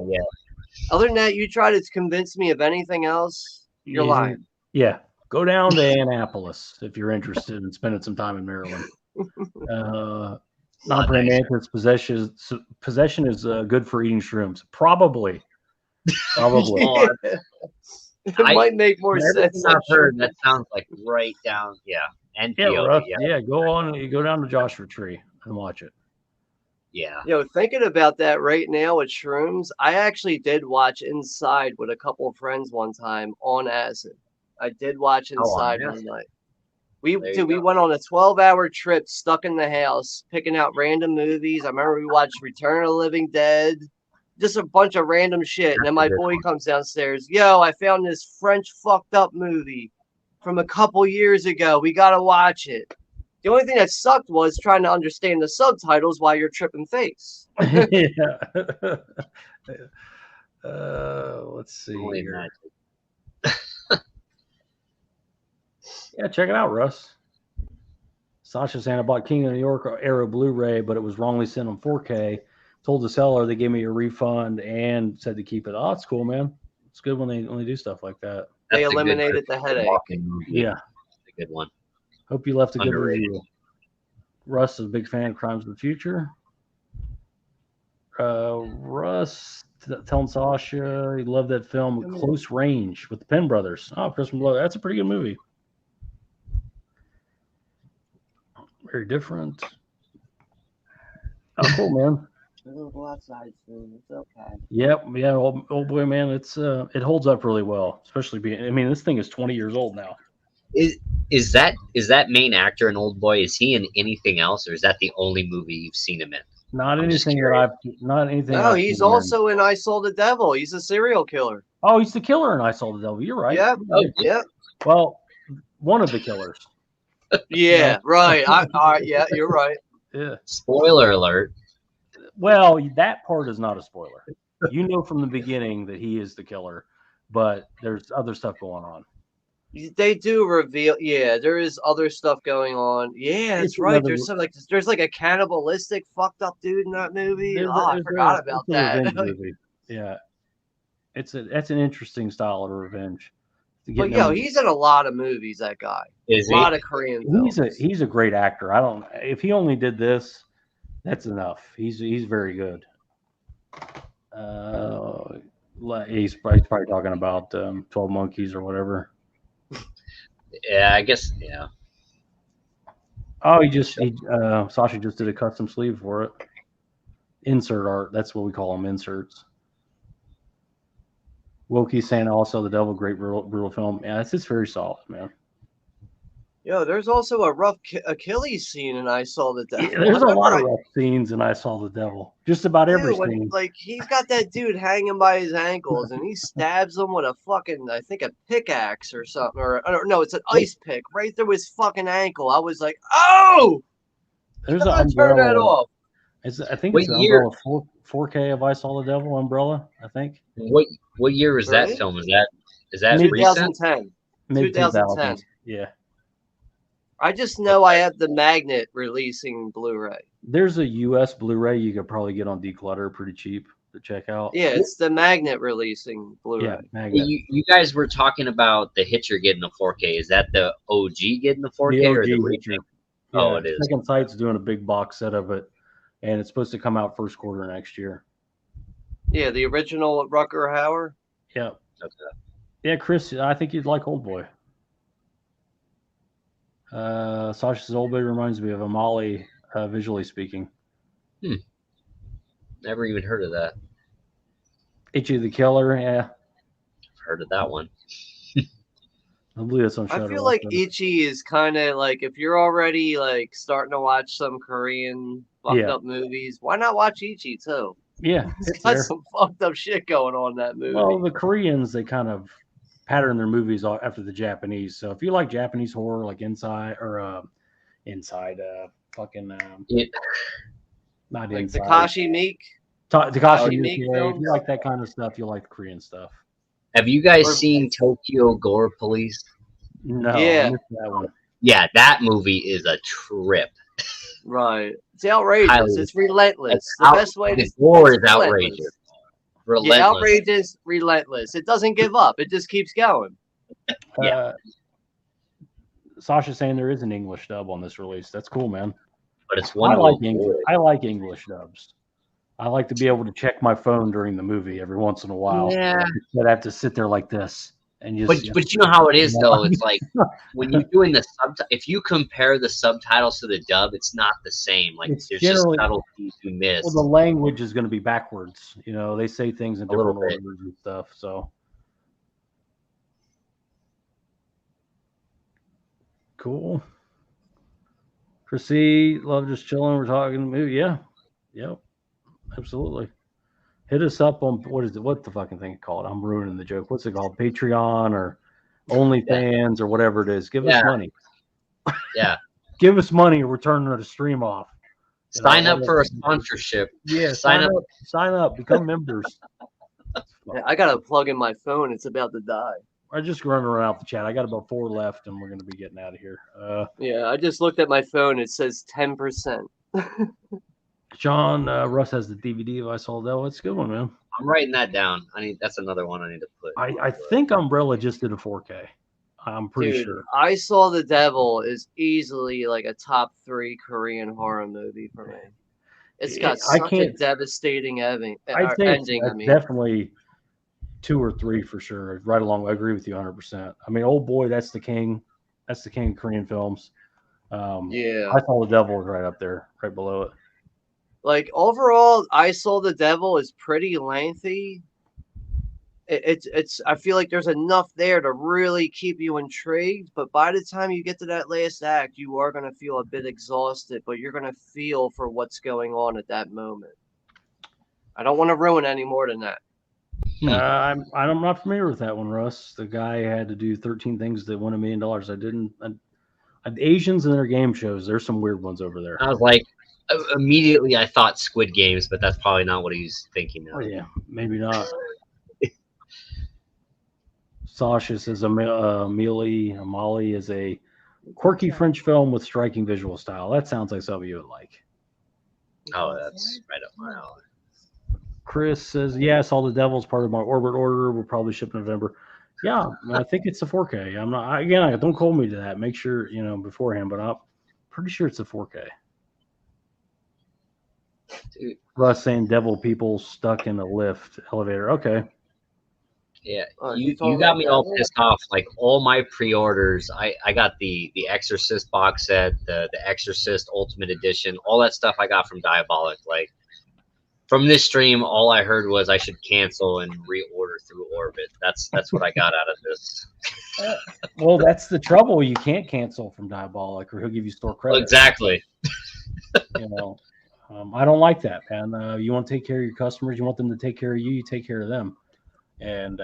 Other than that, you try to convince me of anything else, you're lying. Yeah. Go down to Annapolis if you're interested in spending some time in Maryland. Non-praying mantis possession is good for eating shrooms. Probably. It might make more sense. I've heard that sounds like right down. Yeah. And Russ, go down to Joshua Tree and watch it. Yeah. Thinking about that right now with shrooms, I actually did watch Inside with a couple of friends one time on acid. I did watch Inside one night. We went on a 12-hour trip, stuck in the house, picking out random movies. I remember we watched Return of the Living Dead, just a bunch of random shit. And then my boy comes downstairs. Yo, I found this French fucked up movie from a couple years ago. We gotta watch it. The only thing that sucked was trying to understand the subtitles while you're tripping face. Let's see here. Yeah, check it out, Russ. Sasha saying I bought King of New York Arrow Blu-ray, but it was wrongly sent on 4K. Told the seller they gave me a refund and said to keep it. Oh, that's cool, man. It's good when they do stuff like that. They eliminated the headache. Yeah, a good one. Hope you left a good review. Russ is a big fan of Crimes of the Future. Russ telling Sasha he loved that film Close Range with the Penn brothers. Oh, Chris Blow. That's a pretty good movie. Very different. Oh, cool, man. We'll go outside soon. It's okay. Yep. Yeah, old boy, man. It holds up really well, especially this thing is 20 years old now. Is that main actor an Old Boy? Is he in anything else, or is that the only movie you've seen him in? Not anything. No, he's also in I Saw the Devil. He's a serial killer. Oh, he's the killer in I Saw the Devil. You're right. Yep. Yep. Well, one of the killers. Yeah. Right. Yeah, you're right. Yeah. Spoiler alert. Well, that part is not a spoiler. You know from the beginning that he is the killer, but there's other stuff going on. They do reveal, there is other stuff going on. Yeah, that's right. There's like a cannibalistic fucked up dude in that movie. I forgot about that. Movie. Yeah, that's an interesting style of revenge. But he's in a lot of movies. That guy, a lot of Korean films. He's a great actor. If he only did this, that's enough. He's very good. He's probably talking about 12 Monkeys or whatever. Yeah, I guess. Yeah. Oh, Sasha just did a custom sleeve for it. Insert art. That's what we call them, inserts. Wilkie saying also the Devil, great brutal film. Yeah, it's very solid, man. There's also a rough Achilles scene in I Saw the Devil. Yeah, there's a lot of rough scenes in I Saw the Devil. Just about every scene. Like he's got that dude hanging by his ankles, and he stabs him with a fucking, I think, a pickaxe or something, or no, it's an ice pick right through his fucking ankle. I was like, oh! There's an umbrella. Turn that off. I think it's an umbrella 4K of I Saw the Devil umbrella. I think. What year was that film? Is that 2010? Mid 2010. Yeah. I just know I have the Magnet releasing Blu-ray. There's a US Blu-ray you could probably get on Declutter pretty cheap to check out. Yeah, it's the Magnet releasing Blu-ray. Yeah, Magnet. You guys were talking about the Hitcher getting a 4K. Is that the OG getting the 4K or the remake? Oh, it is. Second Sight's doing a big box set of it, and it's supposed to come out first quarter next year. Yeah, the original Rucker Hauer. Yeah. Okay. Yeah, Chris, I think you'd like Old Boy. Sasha's Old Boy reminds me of Amali, visually speaking. Never even heard of that. Itchy the Killer, yeah. I've heard of that one. I believe it's on Shudder. I feel like Itchy is kind of like, if you're already like starting to watch some Korean fucked up movies, why not watch Itchy too? Yeah, it's got some fucked up shit going on in that movie. Well, the Koreans, they kind of pattern their movies after the Japanese. So if you like Japanese horror, like Inside, not Inside. Takashi Miike. Takashi Miike. If you like that kind of stuff, you'll like the Korean stuff. Have you guys seen Tokyo Gore Police? No. Yeah. That one. Yeah, that movie is a trip. Right. It's outrageous. It's relentless. The best way to gore is outrageous. Relentless. Yeah, outrage is relentless. It doesn't give up. It just keeps going. Yeah. Sasha's saying there is an English dub on this release. That's cool, man. But it's I one like to English. avoid. I like English dubs. I like to be able to check my phone during the movie every once in a while. Yeah. But I have to sit there like this and just. But you know how it is though. It's like when you're doing the if you compare the subtitles to the dub, it's not the same. Like It's there's generally- just subtleties you miss. Well, the language is going to be backwards. You know, they say things in A little different bit. orders and stuff. So cool. Chrissy, love just chilling. We're talking movie. Yeah. Yep. Absolutely. Hit us up on what the fucking thing called? I'm ruining the joke. What's it called? Patreon or OnlyFans or whatever it is. Give us money. Yeah. Give us money or we're turning the stream off. Sign up for a sponsorship. Yeah, Sign up. Sign up. Become members. Yeah, I gotta plug in my phone. It's about to die. I just running around the chat. I got about 4 left, and we're going to be getting out of here. Yeah, I just looked at my phone. It says 10%. John Russ has the DVD of I Saw the Devil. It's a good one, man. I'm writing that down. That's another one I need to put. I think Umbrella just did a 4K. I'm pretty Dude, sure. I Saw the Devil is easily like a top 3 Korean horror movie for me. It's got such a devastating ending. I think it's definitely 2 or 3 for sure. Right along, I agree with you 100%. I mean, Old Boy, that's the king. That's the king of Korean films. Yeah, I Saw the Devil is right up there, right below it. Like overall, I Saw the Devil is pretty lengthy. It's I feel like there's enough there to really keep you intrigued, but by the time you get to that last act, you are going to feel a bit exhausted, but you're going to feel for what's going on at that moment. I don't want to ruin any more than that. I'm not familiar with that one, Russ. The guy had to do 13 things that won $1 million. I didn't. Asians and their game shows. There's some weird ones over there. I was like, immediately I thought Squid Games, but that's probably not what he's thinking of. Oh yeah, maybe not. Sasha says Amelie is a quirky French film with striking visual style. That sounds like something you would like. Oh, that's right up my alley. Chris says, yes, All the Devil's part of my Orbit order. We'll probably ship in November. Yeah, I think it's a 4K. I'm not, again, don't hold me to that. Make sure, beforehand, but I'm pretty sure it's a 4K. Dude. Russ saying devil people stuck in a lift elevator. Okay. Yeah, you got me all pissed off. Like all my pre-orders, I got the Exorcist box set, the Exorcist Ultimate Edition, all that stuff I got from Diabolic. Like from this stream, all I heard was I should cancel and reorder through Orbit. That's what I got out of this. Well, that's the trouble. You can't cancel from Diabolic, or he'll give you store credit. Exactly. I don't like that, man. You want to take care of your customers. You want them to take care of you. You take care of them. And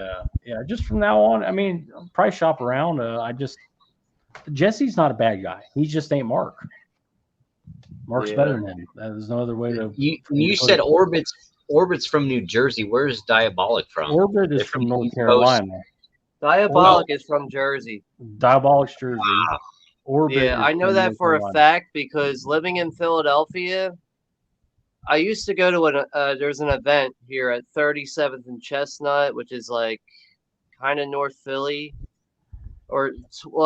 just from now on, I mean, price shop around. Jesse's not a bad guy. He just ain't Mark. Mark's better than him. There's no other way to. You said Orbit's from New Jersey. Where's Diabolic from? Orbit is from North Carolina. Diabolic is from Jersey. Diabolic's Jersey. Wow. Orbit. Yeah, I know that for a fact because living in Philadelphia, I used to go to there's an event here at 37th and Chestnut, which is like kind of North Philly,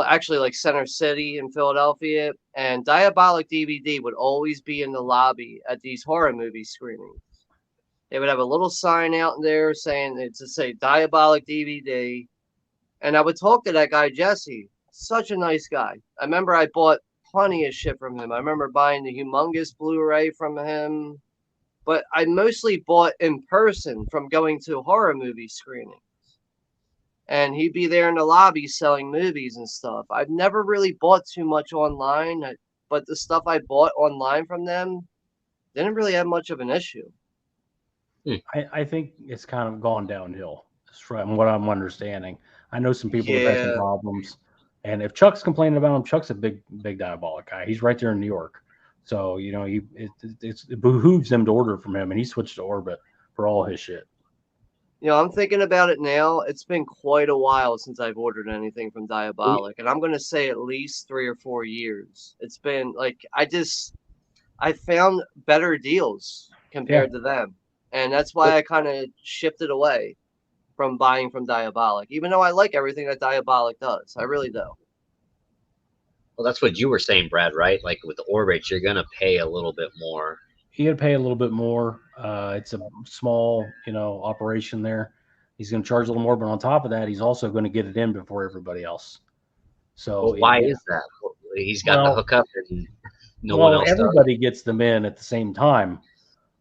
actually like Center City in Philadelphia. And Diabolic DVD would always be in the lobby at these horror movie screenings. They would have a little sign out there saying it to say Diabolic DVD. And I would talk to that guy, Jesse. Such a nice guy. I remember I bought plenty of shit from him. I remember buying the humongous Blu-ray from him. But I mostly bought in person from going to horror movie screenings. And he'd be there in the lobby selling movies and stuff. I've never really bought too much online, but the stuff I bought online from them didn't really have much of an issue. I think it's kind of gone downhill from what I'm understanding. I know some people have had some problems. And if Chuck's complaining about him, Chuck's a big Diabolic guy. He's right there in New York. So, it behooves him to order from him, and he switched to Orbit for all his shit. I'm thinking about it now. It's been quite a while since I've ordered anything from Diabolic, and I'm going to say at least 3 or 4 years. It's been like I found better deals compared to them. and that's why I kind of shifted away from buying from Diabolic, even though I like everything that Diabolic does. I really do. Well, that's what you were saying, Brad, right? Like with the Orbit, you're gonna pay a little bit more. You got to pay a little bit more. It's a small, operation there. He's going to charge a little more, but on top of that, he's also going to get it in before everybody else. So Well, why is that? He's got the hookup, and no one else everybody gets them in at the same time.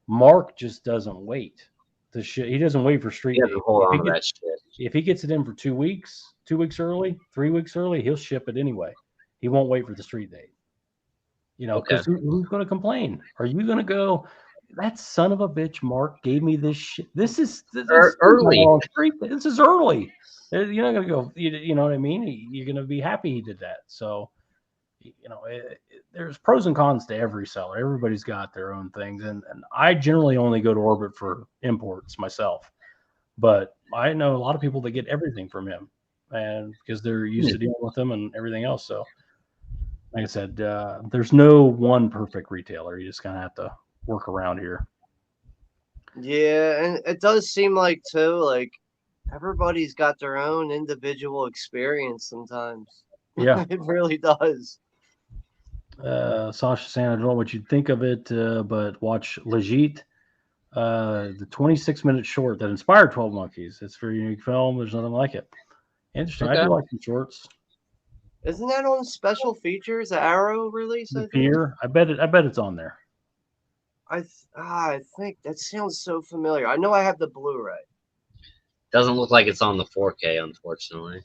Mark just doesn't wait. He doesn't wait for street date. Hold on to that shit. If he gets it in for 2 weeks, 2 weeks early, 3 weeks early, he'll ship it anyway. He won't wait for the street date. Because who's going to complain? Are you going to go, that son of a bitch Mark gave me this shit? This is early. This is early. You're not going to go, you know what I mean? You're going to be happy he did that. So, there's pros and cons to every seller. Everybody's got their own things. And I generally only go to Orbit for imports myself. But I know a lot of people that get everything from him, and because they're used to dealing with him and everything else. So, like I said, there's no one perfect retailer. You just kind of have to work around here. Yeah, and it does seem like, too, like everybody's got their own individual experience sometimes. Yeah. It really does. Sasha saying, I don't know what you'd think of it, but watch Legit, the 26-minute short that inspired 12 Monkeys. It's a very unique film. There's nothing like it. Interesting. Okay. I do like some shorts. Isn't that on special features? The Arrow release? Here, I bet it's on there. I think that sounds so familiar. I know I have the Blu-ray. Doesn't look like it's on the 4K, unfortunately.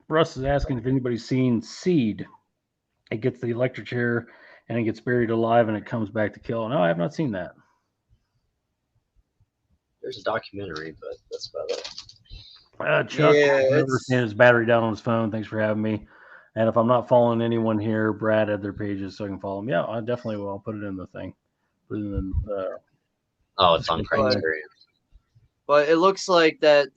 Russ is asking if anybody's seen Seed. It gets the electric chair and it gets buried alive and it comes back to kill. No, I have not seen that. There's a documentary, but that's about it. Chuck, his battery down on his phone. Thanks for having me. And if I'm not following anyone here, Brad had their pages so I can follow them. Yeah, I definitely will. I'll put it in the thing. Put it in it's on Criterion. But it looks like that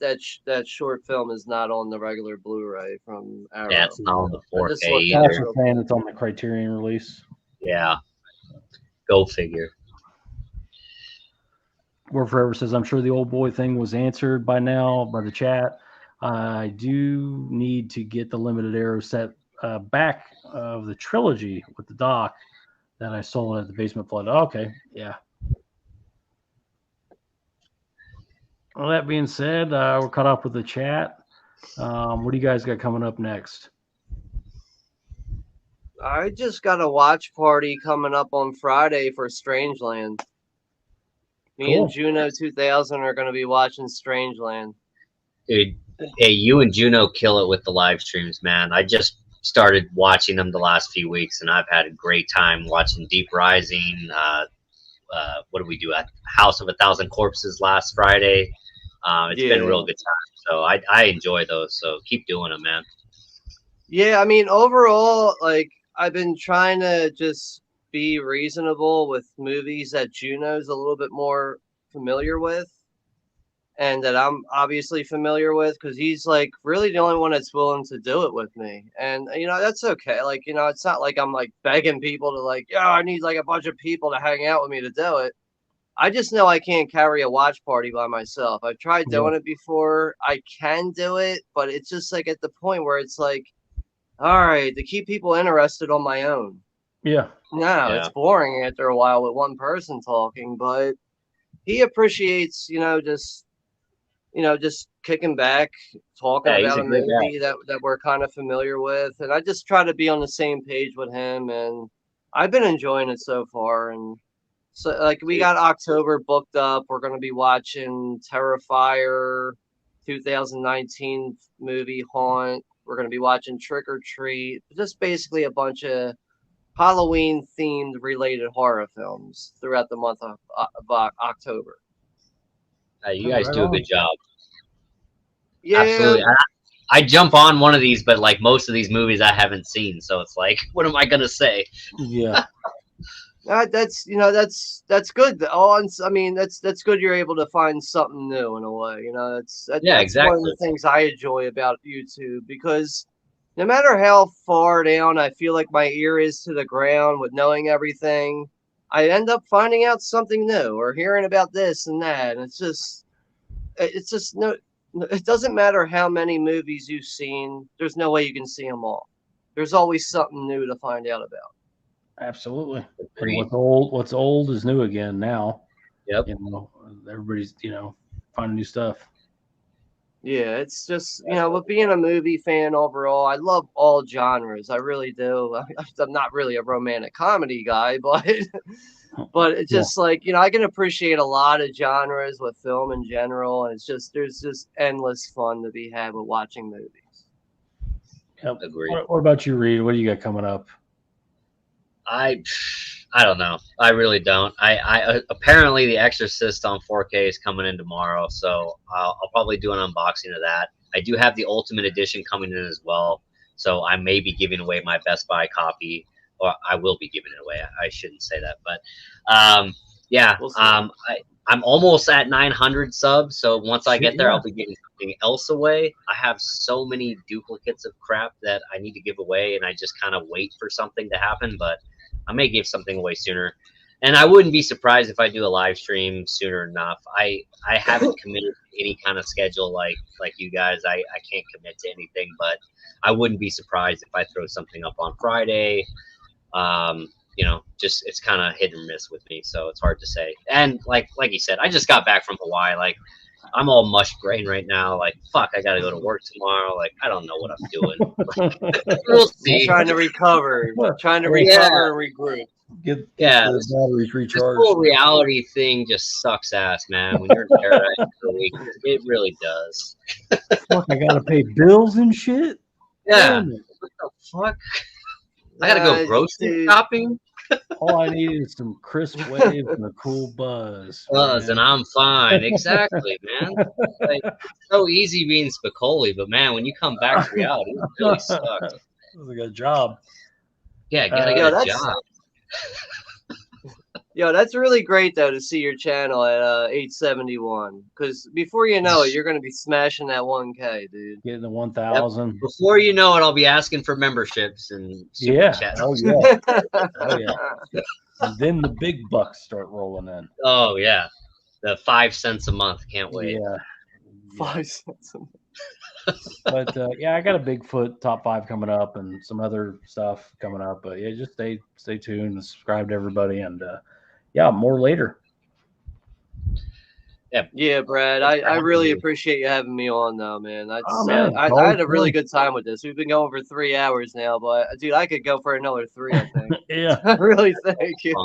short film is not on the regular Blu-ray from Arrow. Yeah, it's not on the 4K either. It's on the Criterion release. Yeah. Go figure. War Forever says, I'm sure the old boy thing was answered by now by the chat. I do need to get the limited arrow set back of the trilogy with the dock that I sold at the Basement Flood. Okay, yeah. Well, that being said, we're caught up with the chat. What do you guys got coming up next? I just got a watch party coming up on Friday for Strangeland. Me and Juno 2000 are going to be watching Strangeland. Dude, hey, you and Juno kill it with the live streams, man. I just started watching them the last few weeks, and I've had a great time watching Deep Rising. What did we do? House of 1,000 Corpses last Friday. It's been a real good time. So I enjoy those. So keep doing them, man. Yeah, I mean, overall, like, I've been trying to just be reasonable with movies that Juno's a little bit more familiar with and that I'm obviously familiar with, because he's like really the only one that's willing to do it with me. And that's okay. Like, it's not like I'm like begging people to like, I need like a bunch of people to hang out with me to do it. I just know I can't carry a watch party by myself. I've tried doing it before. I can do it, but it's just like at the point where it's like, all right, to keep people interested on my own. Yeah. No, it's boring after a while with one person talking, but he appreciates, just kicking back, talking about a movie that we're kind of familiar with. And I just try to be on the same page with him, and I've been enjoying it so far. And so, like, we got October booked up. We're going to be watching Terrifier, 2019 movie Haunt. We're going to be watching Trick or Treat, just basically a bunch of Halloween themed related horror films throughout the month of October. You guys do a good job. Yeah, absolutely. I jump on one of these, but like most of these movies I haven't seen, so it's like, what am I gonna say? Yeah. That's good. I mean, that's good. You're able to find something new in a way. That's exactly one of the things I enjoy about YouTube, because no matter how far down I feel like my ear is to the ground with knowing everything, I end up finding out something new or hearing about this and that. And it's just no, it doesn't matter how many movies you've seen. There's no way you can see them all. There's always something new to find out about. Absolutely. And what's old is new again now. Yep. You know, everybody's, finding new stuff. Yeah, it's just, but being a movie fan overall, I love all genres. I really do. I'm not really a romantic comedy guy, but it's just like, I can appreciate a lot of genres with film in general. And there's just endless fun to be had with watching movies. Yep. Agreed. What about you, Reed? What do you got coming up? I don't know. I really don't. I apparently The Exorcist on 4K is coming in tomorrow, so I'll probably do an unboxing of that. I do have the Ultimate Edition coming in as well, so I may be giving away my Best Buy copy, or I will be giving it away. I shouldn't say that, but yeah. We'll see. I'm almost at 900 subs, so once I get there, Yeah. I'll be giving something else away. I have so many duplicates of crap that I need to give away, and I just kind of wait for something to happen, but I may give something away sooner. And I wouldn't be surprised if I do a live stream sooner enough. I haven't committed to any kind of schedule like you guys. I can't commit to anything, but I wouldn't be surprised if I throw something up on Friday. Just it's kind of hit and miss with me, so it's hard to say. And like you said, I just got back from Hawaii. Like, I'm all mush brain right now. Like, fuck, I gotta go to work tomorrow. Like, I don't know what I'm doing. We'll see. Trying to recover and regroup. Get Yeah, the batteries This recharged. whole reality thing just sucks ass, man. When you're in paradise for a week, it really does. Fuck, I gotta pay bills and shit. Yeah. Damn it. What the fuck? I gotta go grocery shopping. All I need is some crisp waves and a cool buzz. man. And I'm fine. Exactly, man. Like, so easy being Spicoli, but man, when you come back to reality, it really sucks. This is a good job. Yeah, gotta get a job. Yo, that's really great though to see your channel at 871. Because before you know it, you're gonna be smashing that 1K, dude. Getting the 1,000. Before you know it, I'll be asking for memberships and super Yeah. chats. Oh yeah. Oh yeah. And then the big bucks start rolling in. Oh yeah, the 5 cents a month. Can't wait. Yeah. 5 cents. But yeah, I got a Bigfoot top 5 coming up and some other stuff coming up. But yeah, just stay tuned and subscribe to everybody. And yeah, more later. Yeah, Brad. I really appreciate you having me on though, man. That's, Oh, man. I had a really good time with this. We've been going for 3 hours now, but dude, I could go for another 3, I think. Yeah. I really thank you.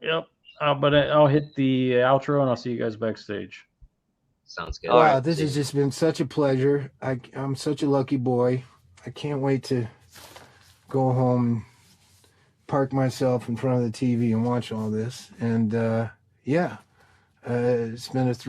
Yep. But I'll hit the outro and I'll see you guys backstage. Sounds good. Wow, this has just been such a pleasure. I'm such a lucky boy. I can't wait to go home and park myself in front of the TV and watch all this. And yeah, it's been a thrill.